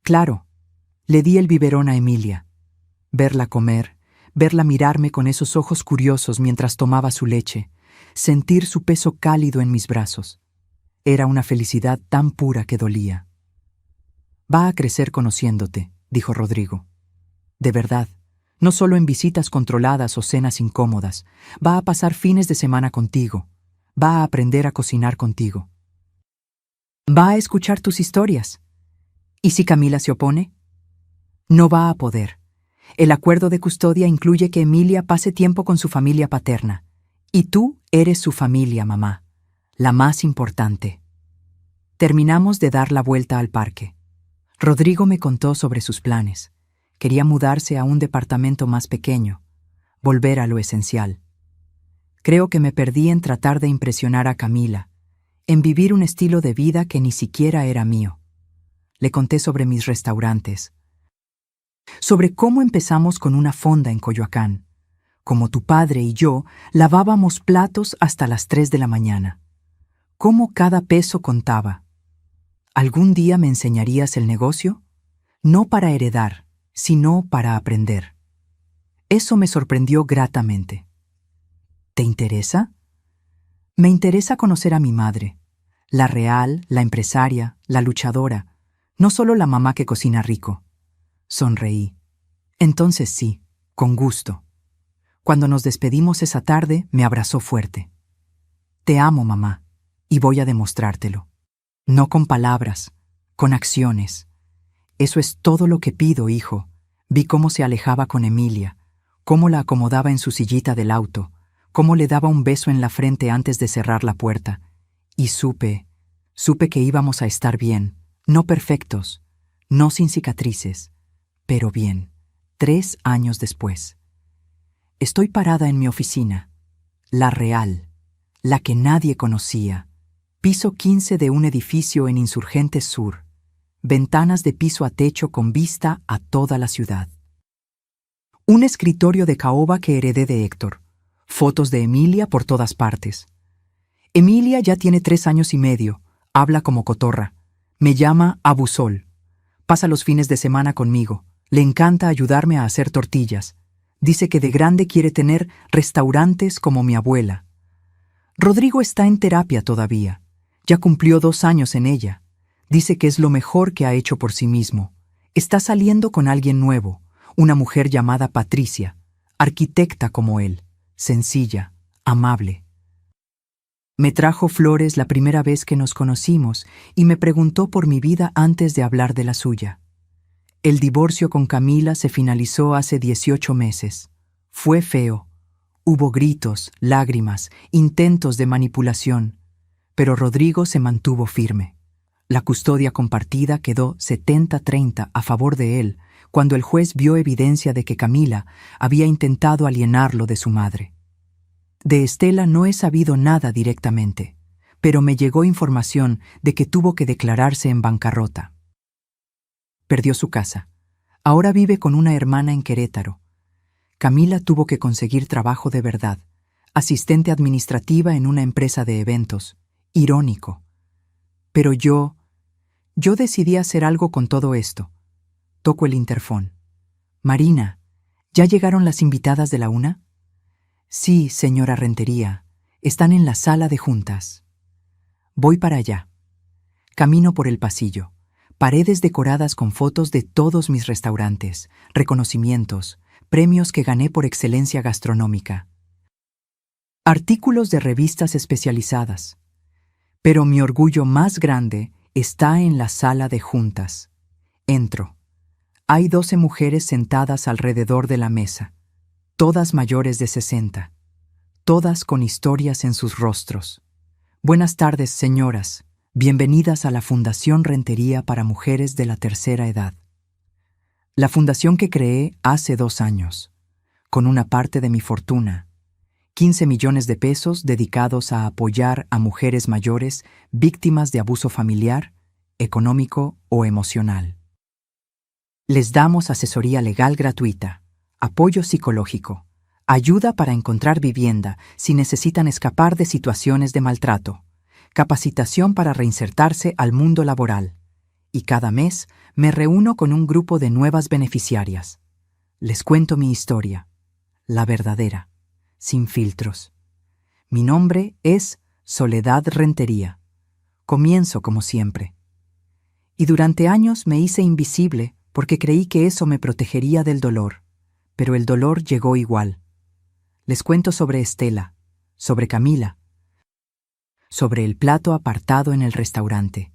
[SPEAKER 1] Claro. Le di el biberón a Emilia. Verla comer, verla mirarme con esos ojos curiosos mientras tomaba su leche, sentir su peso cálido en mis brazos. Era una felicidad tan pura que dolía. Va a crecer conociéndote, dijo Rodrigo. De verdad, no solo en visitas controladas o cenas incómodas, va a pasar fines de semana contigo, va a aprender a cocinar contigo. Va a escuchar tus historias. ¿Y si Camila se opone? No va a poder. El acuerdo de custodia incluye que Emilia pase tiempo con su familia paterna. Y tú eres su familia, mamá, la más importante. Terminamos de dar la vuelta al parque. Rodrigo me contó sobre sus planes. Quería mudarse a un departamento más pequeño, volver a lo esencial. Creo que me perdí en tratar de impresionar a Camila, en vivir un estilo de vida que ni siquiera era mío. Le conté sobre mis restaurantes, sobre cómo empezamos con una fonda en Coyoacán, cómo tu padre y yo lavábamos platos hasta las 3 de la mañana, cómo cada peso contaba. ¿Algún día me enseñarías el negocio? No para heredar, sino para aprender. Eso me sorprendió gratamente. ¿Te interesa? Me interesa conocer a mi madre, la real, la empresaria, la luchadora, no solo la mamá que cocina rico. Sonreí. Entonces sí, con gusto. Cuando nos despedimos esa tarde, me abrazó fuerte. Te amo, mamá, y voy a demostrártelo. No con palabras, con acciones. Eso es todo lo que pido, hijo. Vi cómo se alejaba con Emilia, cómo la acomodaba en su sillita del auto, cómo le daba un beso en la frente antes de cerrar la puerta. Y supe que íbamos a estar bien, no perfectos, no sin cicatrices, pero bien, 3 años después. Estoy parada en mi oficina, la real, la que nadie conocía, piso 15 de un edificio en Insurgentes Sur, ventanas de piso a techo con vista a toda la ciudad. Un escritorio de caoba que heredé de Héctor, fotos de Emilia por todas partes. Emilia ya tiene 3 años y medio, habla como cotorra, me llama Abusol, pasa los fines de semana conmigo, le encanta ayudarme a hacer tortillas, dice que de grande quiere tener restaurantes como mi abuela. Rodrigo está en terapia todavía, ya cumplió 2 años en ella. Dice que es lo mejor que ha hecho por sí mismo. Está saliendo con alguien nuevo, una mujer llamada Patricia, arquitecta como él, sencilla, amable. Me trajo flores la primera vez que nos conocimos y me preguntó por mi vida antes de hablar de la suya. El divorcio con Camila se finalizó hace 18 meses. Fue feo. Hubo gritos, lágrimas, intentos de manipulación, pero Rodrigo se mantuvo firme. La custodia compartida quedó 70-30 a favor de él cuando el juez vio evidencia de que Camila había intentado alienarlo de su madre. De Estela no he sabido nada directamente, pero me llegó información de que tuvo que declararse en bancarrota. Perdió su casa. Ahora vive con una hermana en Querétaro. Camila tuvo que conseguir trabajo de verdad, asistente administrativa en una empresa de eventos. Irónico. Pero yo decidí hacer algo con todo esto. Toco el interfón. Marina, ¿ya llegaron las invitadas de la una? Sí, señora Rentería. Están en la sala de juntas. Voy para allá. Camino por el pasillo. Paredes decoradas con fotos de todos mis restaurantes, reconocimientos, premios que gané por excelencia gastronómica. Artículos de revistas especializadas. Pero mi orgullo más grande está en la sala de juntas. Entro. Hay 12 mujeres sentadas alrededor de la mesa, todas mayores de 60, todas con historias en sus rostros. Buenas tardes, señoras. Bienvenidas a la Fundación Rentería para Mujeres de la Tercera Edad. La fundación que creé hace 2 años, con una parte de mi fortuna, 15 millones de pesos dedicados a apoyar a mujeres mayores víctimas de abuso familiar, económico o emocional. Les damos asesoría legal gratuita, apoyo psicológico, ayuda para encontrar vivienda si necesitan escapar de situaciones de maltrato, capacitación para reinsertarse al mundo laboral. Y cada mes me reúno con un grupo de nuevas beneficiarias. Les cuento mi historia, la verdadera, sin filtros. Mi nombre es Soledad Rentería. Comienzo como siempre. Y durante años me hice invisible porque creí que eso me protegería del dolor, pero el dolor llegó igual. Les cuento sobre Estela, sobre Camila, sobre el plato apartado en el restaurante.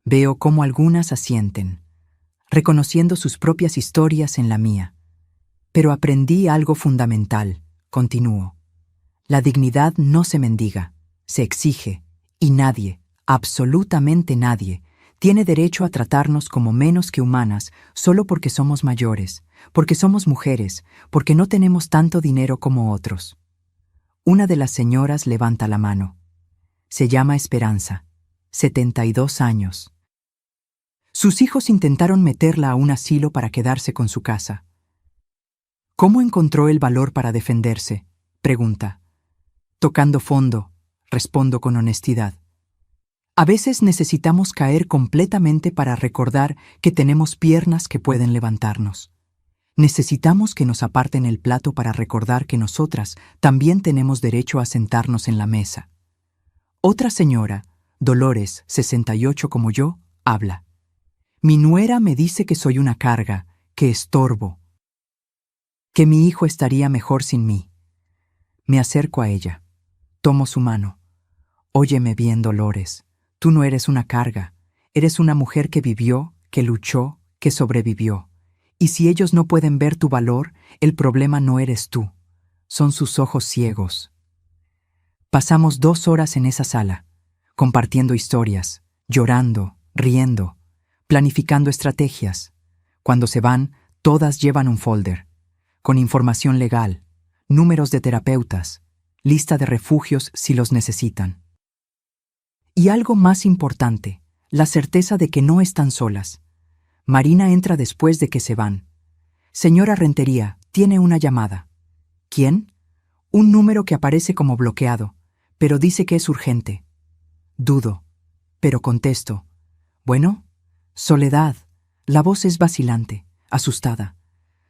[SPEAKER 1] Veo cómo algunas asienten, reconociendo sus propias historias en la mía. Pero aprendí algo fundamental, continúo. La dignidad no se mendiga, se exige, y nadie, absolutamente nadie, tiene derecho a tratarnos como menos que humanas solo porque somos mayores, porque somos mujeres, porque no tenemos tanto dinero como otros. Una de las señoras levanta la mano. Se llama Esperanza, 72 años. Sus hijos intentaron meterla a un asilo para quedarse con su casa. ¿Cómo encontró el valor para defenderse?, pregunta. Tocando fondo, respondo con honestidad. A veces necesitamos caer completamente para recordar que tenemos piernas que pueden levantarnos. Necesitamos que nos aparten el plato para recordar que nosotras también tenemos derecho a sentarnos en la mesa. Otra señora, Dolores, 68 como yo, habla. Mi nuera me dice que soy una carga, que estorbo, que mi hijo estaría mejor sin mí. Me acerco a ella. Tomo su mano. Óyeme bien, Dolores. Tú no eres una carga. Eres una mujer que vivió, que luchó, que sobrevivió. Y si ellos no pueden ver tu valor, el problema no eres tú. Son sus ojos ciegos. Pasamos 2 horas en esa sala, compartiendo historias, llorando, riendo, planificando estrategias. Cuando se van, todas llevan un folder, con información legal, números de terapeutas, lista de refugios si los necesitan. Y algo más importante, la certeza de que no están solas. Marina entra después de que se van. Señora Rentería, tiene una llamada. ¿Quién? Un número que aparece como bloqueado, pero dice que es urgente. Dudo, pero contesto. Bueno, Soledad. La voz es vacilante, asustada.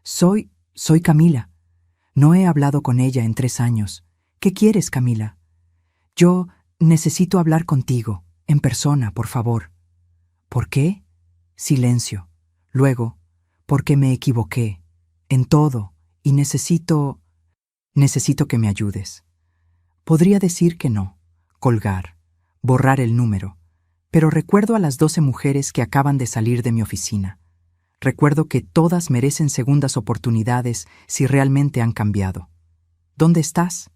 [SPEAKER 1] Soy Camila. No he hablado con ella en 3 años. ¿Qué quieres, Camila? Yo necesito hablar contigo, en persona, por favor. ¿Por qué? Silencio. Luego, porque me equivoqué, en todo, y necesito que me ayudes. Podría decir que no, colgar, borrar el número, pero recuerdo a las 12 mujeres que acaban de salir de mi oficina. Recuerdo que todas merecen segundas oportunidades si realmente han cambiado. ¿Dónde estás?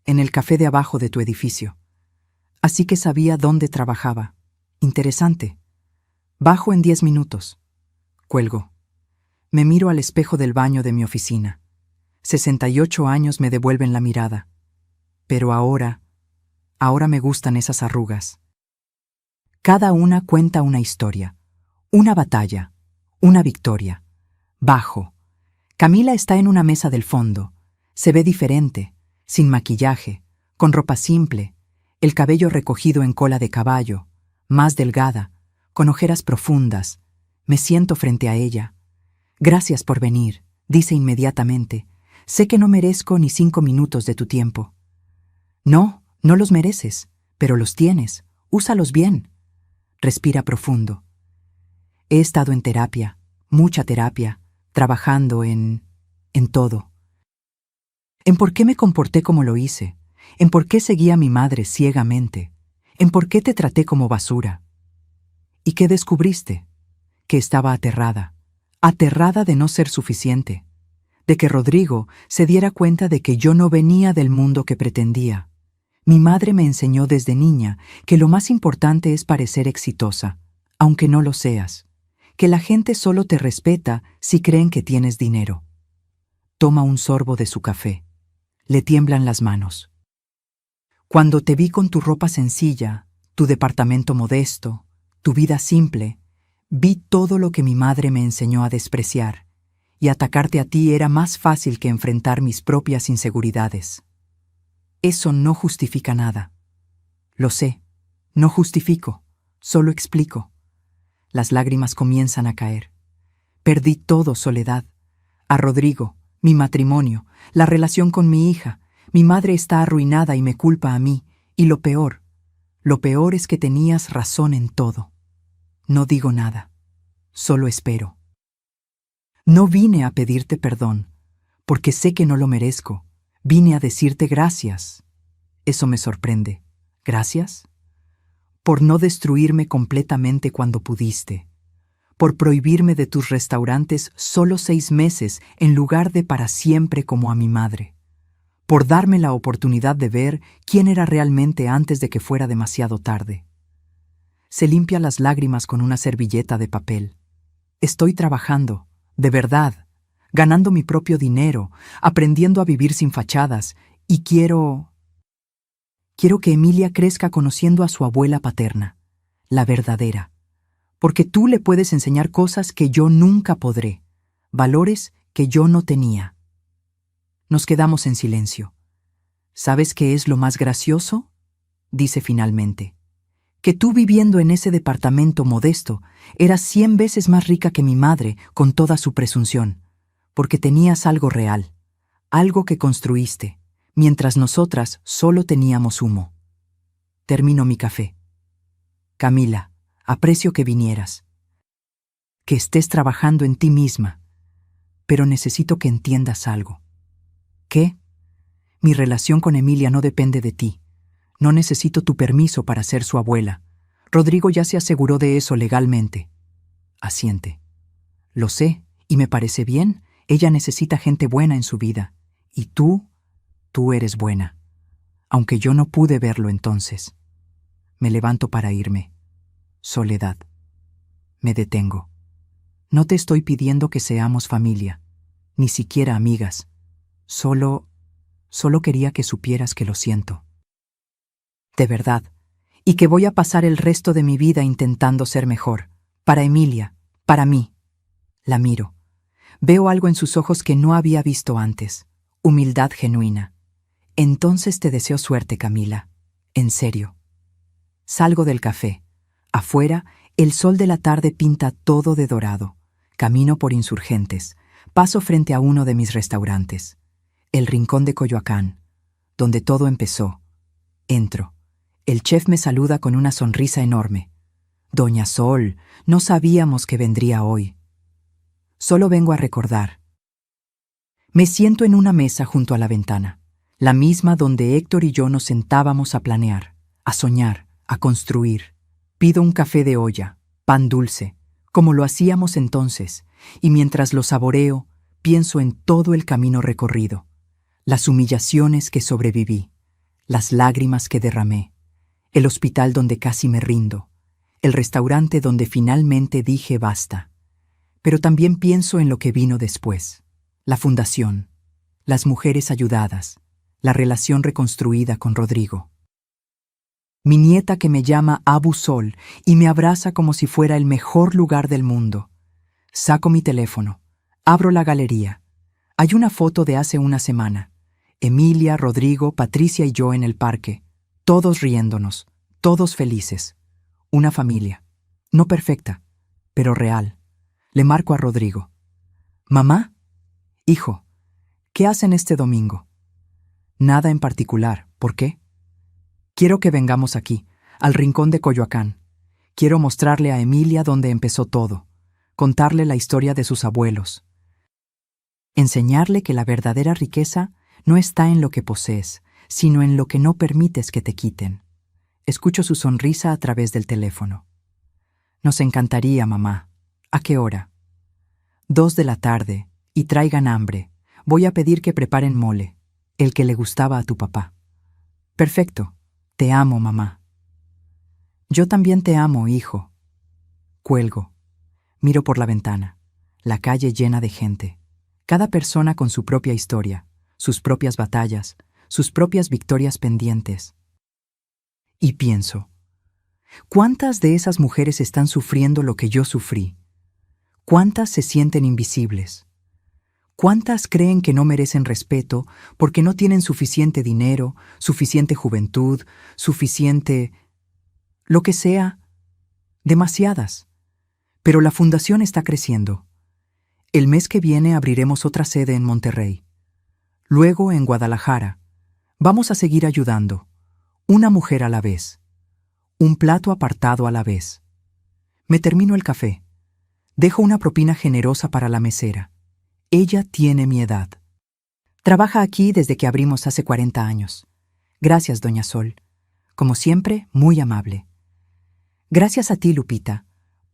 [SPEAKER 1] En el café de abajo de tu edificio. Así que sabía dónde trabajaba. Interesante. Bajo en 10 minutos. Cuelgo. Me miro al espejo del baño de mi oficina. 68 años me devuelven la mirada. Pero ahora me gustan esas arrugas. Cada una cuenta una historia, una batalla, una victoria. Bajo. Camila está en una mesa del fondo. Se ve diferente, sin maquillaje, con ropa simple, el cabello recogido en cola de caballo, más delgada, con ojeras profundas. Me siento frente a ella. Gracias por venir, dice inmediatamente. Sé que no merezco ni 5 minutos de tu tiempo. No, no los mereces, pero los tienes. Úsalos bien. Respira profundo. He estado en terapia, mucha terapia, trabajando en todo. En por qué me comporté como lo hice, en por qué seguí a mi madre ciegamente, en por qué te traté como basura. ¿Y qué descubriste? Que estaba aterrada de no ser suficiente, de que Rodrigo se diera cuenta de que yo no venía del mundo que pretendía. Mi madre me enseñó desde niña que lo más importante es parecer exitosa, aunque no lo seas, que la gente solo te respeta si creen que tienes dinero. Toma un sorbo de su café. Le tiemblan las manos. Cuando te vi con tu ropa sencilla, tu departamento modesto, tu vida simple, vi todo lo que mi madre me enseñó a despreciar, y atacarte a ti era más fácil que enfrentar mis propias inseguridades. Eso no justifica nada. Lo sé, no justifico, solo explico. Las lágrimas comienzan a caer. Perdí todo, Soledad. A Rodrigo, mi matrimonio, la relación con mi hija. Mi madre está arruinada y me culpa a mí. Y lo peor es que tenías razón en todo. No digo nada, solo espero. No vine a pedirte perdón, porque sé que no lo merezco. Vine a decirte gracias. Eso me sorprende. ¿Gracias? Por no destruirme completamente cuando pudiste. Por prohibirme de tus restaurantes solo 6 meses en lugar de para siempre como a mi madre. Por darme la oportunidad de ver quién era realmente antes de que fuera demasiado tarde. Se limpia las lágrimas con una servilleta de papel. Estoy trabajando, de verdad, ganando mi propio dinero, aprendiendo a vivir sin fachadas, y quiero que Emilia crezca conociendo a su abuela paterna, la verdadera, porque tú le puedes enseñar cosas que yo nunca podré, valores que yo no tenía. Nos quedamos en silencio. ¿Sabes qué es lo más gracioso? Dice finalmente. Que tú viviendo en ese departamento modesto eras 100 veces más rica que mi madre con toda su presunción, porque tenías algo real, algo que construiste, mientras nosotras solo teníamos humo. Termino mi café. Camila, aprecio que vinieras, que estés trabajando en ti misma, pero necesito que entiendas algo. ¿Qué? Mi relación con Emilia no depende de ti. No necesito tu permiso para ser su abuela. Rodrigo ya se aseguró de eso legalmente. Asiente. Lo sé, y me parece bien. Ella necesita gente buena en su vida. Y tú eres buena. Aunque yo no pude verlo entonces. Me levanto para irme. Soledad. Me detengo. No te estoy pidiendo que seamos familia, ni siquiera amigas. Solo quería que supieras que lo siento. De verdad, y que voy a pasar el resto de mi vida intentando ser mejor. Para Emilia, para mí. La miro. Veo algo en sus ojos que no había visto antes. Humildad genuina. Entonces te deseo suerte, Camila. En serio. Salgo del café. Afuera, el sol de la tarde pinta todo de dorado. Camino por Insurgentes. Paso frente a uno de mis restaurantes. El Rincón de Coyoacán, donde todo empezó. Entro. El chef me saluda con una sonrisa enorme. Doña Sol, no sabíamos que vendría hoy. Solo vengo a recordar. Me siento en una mesa junto a la ventana, la misma donde Héctor y yo nos sentábamos a planear, a soñar, a construir. Pido un café de olla, pan dulce, como lo hacíamos entonces, y mientras lo saboreo, pienso en todo el camino recorrido, las humillaciones que sobreviví, las lágrimas que derramé, el hospital donde casi me rindo, el restaurante donde finalmente dije basta. Pero también pienso en lo que vino después, la fundación, las mujeres ayudadas, la relación reconstruida con Rodrigo. Mi nieta que me llama Abu Sol y me abraza como si fuera el mejor lugar del mundo. Saco mi teléfono, abro la galería. Hay una foto de hace una semana. Emilia, Rodrigo, Patricia y yo en el parque, todos riéndonos, todos felices. Una familia, no perfecta, pero real. Le marco a Rodrigo. ¿Mamá? Hijo, ¿qué hacen este domingo? Nada en particular, ¿por qué? Quiero que vengamos aquí, al Rincón de Coyoacán. Quiero mostrarle a Emilia dónde empezó todo, contarle la historia de sus abuelos. Enseñarle que la verdadera riqueza no está en lo que posees, sino en lo que no permites que te quiten. Escucho su sonrisa a través del teléfono. Nos encantaría, mamá. ¿A qué hora? 2 de la tarde, y traigan hambre. Voy a pedir que preparen mole, el que le gustaba a tu papá. Perfecto. Te amo, mamá. Yo también te amo, hijo. Cuelgo. Miro por la ventana, la calle llena de gente, cada persona con su propia historia, sus propias batallas, sus propias victorias pendientes. Y pienso, ¿cuántas de esas mujeres están sufriendo lo que yo sufrí? ¿Cuántas se sienten invisibles? ¿Cuántas creen que no merecen respeto porque no tienen suficiente dinero, suficiente juventud, suficiente... lo que sea? Demasiadas. Pero la fundación está creciendo. El mes que viene abriremos otra sede en Monterrey. Luego en Guadalajara. Vamos a seguir ayudando. Una mujer a la vez. Un plato apartado a la vez. Me termino el café. Dejo una propina generosa para la mesera. Ella tiene mi edad. Trabaja aquí desde que abrimos hace 40 años. Gracias, doña Sol. Como siempre, muy amable. Gracias a ti, Lupita,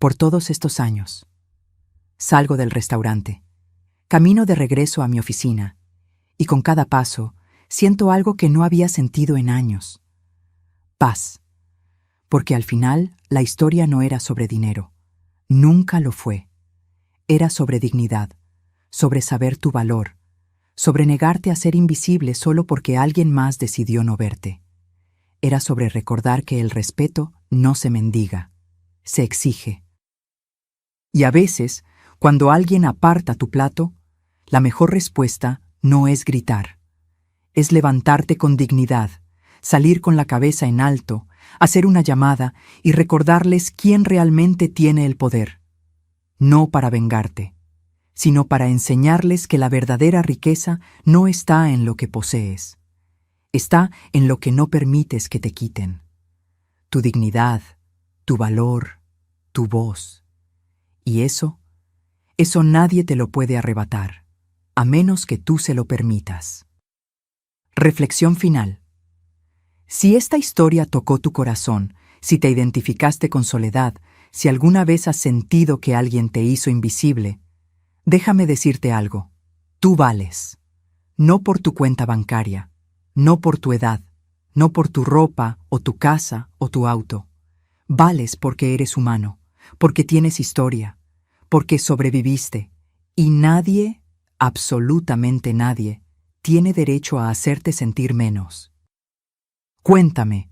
[SPEAKER 1] por todos estos años. Salgo del restaurante. Camino de regreso a mi oficina. Y con cada paso, siento algo que no había sentido en años. Paz. Porque al final, la historia no era sobre dinero. Nunca lo fue. Era sobre dignidad, sobre saber tu valor, sobre negarte a ser invisible solo porque alguien más decidió no verte. Era sobre recordar que el respeto no se mendiga, se exige. Y a veces, cuando alguien aparta tu plato, la mejor respuesta no es gritar. Es levantarte con dignidad, salir con la cabeza en alto, hacer una llamada y recordarles quién realmente tiene el poder. No para vengarte, sino para enseñarles que la verdadera riqueza no está en lo que posees. Está en lo que no permites que te quiten. Tu dignidad, tu valor, tu voz. Y eso nadie te lo puede arrebatar, a menos que tú se lo permitas. Reflexión final. Si esta historia tocó tu corazón, si te identificaste con Soledad, si alguna vez has sentido que alguien te hizo invisible, déjame decirte algo. Tú vales. No por tu cuenta bancaria, no por tu edad, no por tu ropa o tu casa o tu auto. Vales porque eres humano, porque tienes historia, porque sobreviviste, y nadie, absolutamente nadie, tiene derecho a hacerte sentir menos. Cuéntame,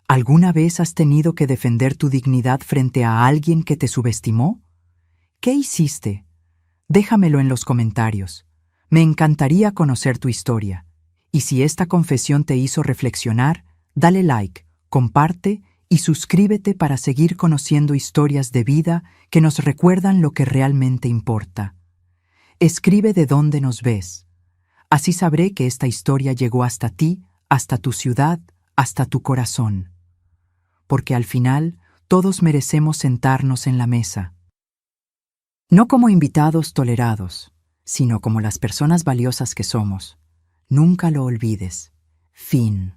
[SPEAKER 1] ¿alguna vez has tenido que defender tu dignidad frente a alguien que te subestimó? ¿Qué hiciste? Déjamelo en los comentarios. Me encantaría conocer tu historia. Y si esta confesión te hizo reflexionar, dale like, comparte y suscríbete para seguir conociendo historias de vida que nos recuerdan lo que realmente importa. Escribe de dónde nos ves. Así sabré que esta historia llegó hasta ti, hasta tu ciudad, hasta tu corazón. Porque al final, todos merecemos sentarnos en la mesa. No como invitados tolerados, sino como las personas valiosas que somos. Nunca lo olvides. Fin.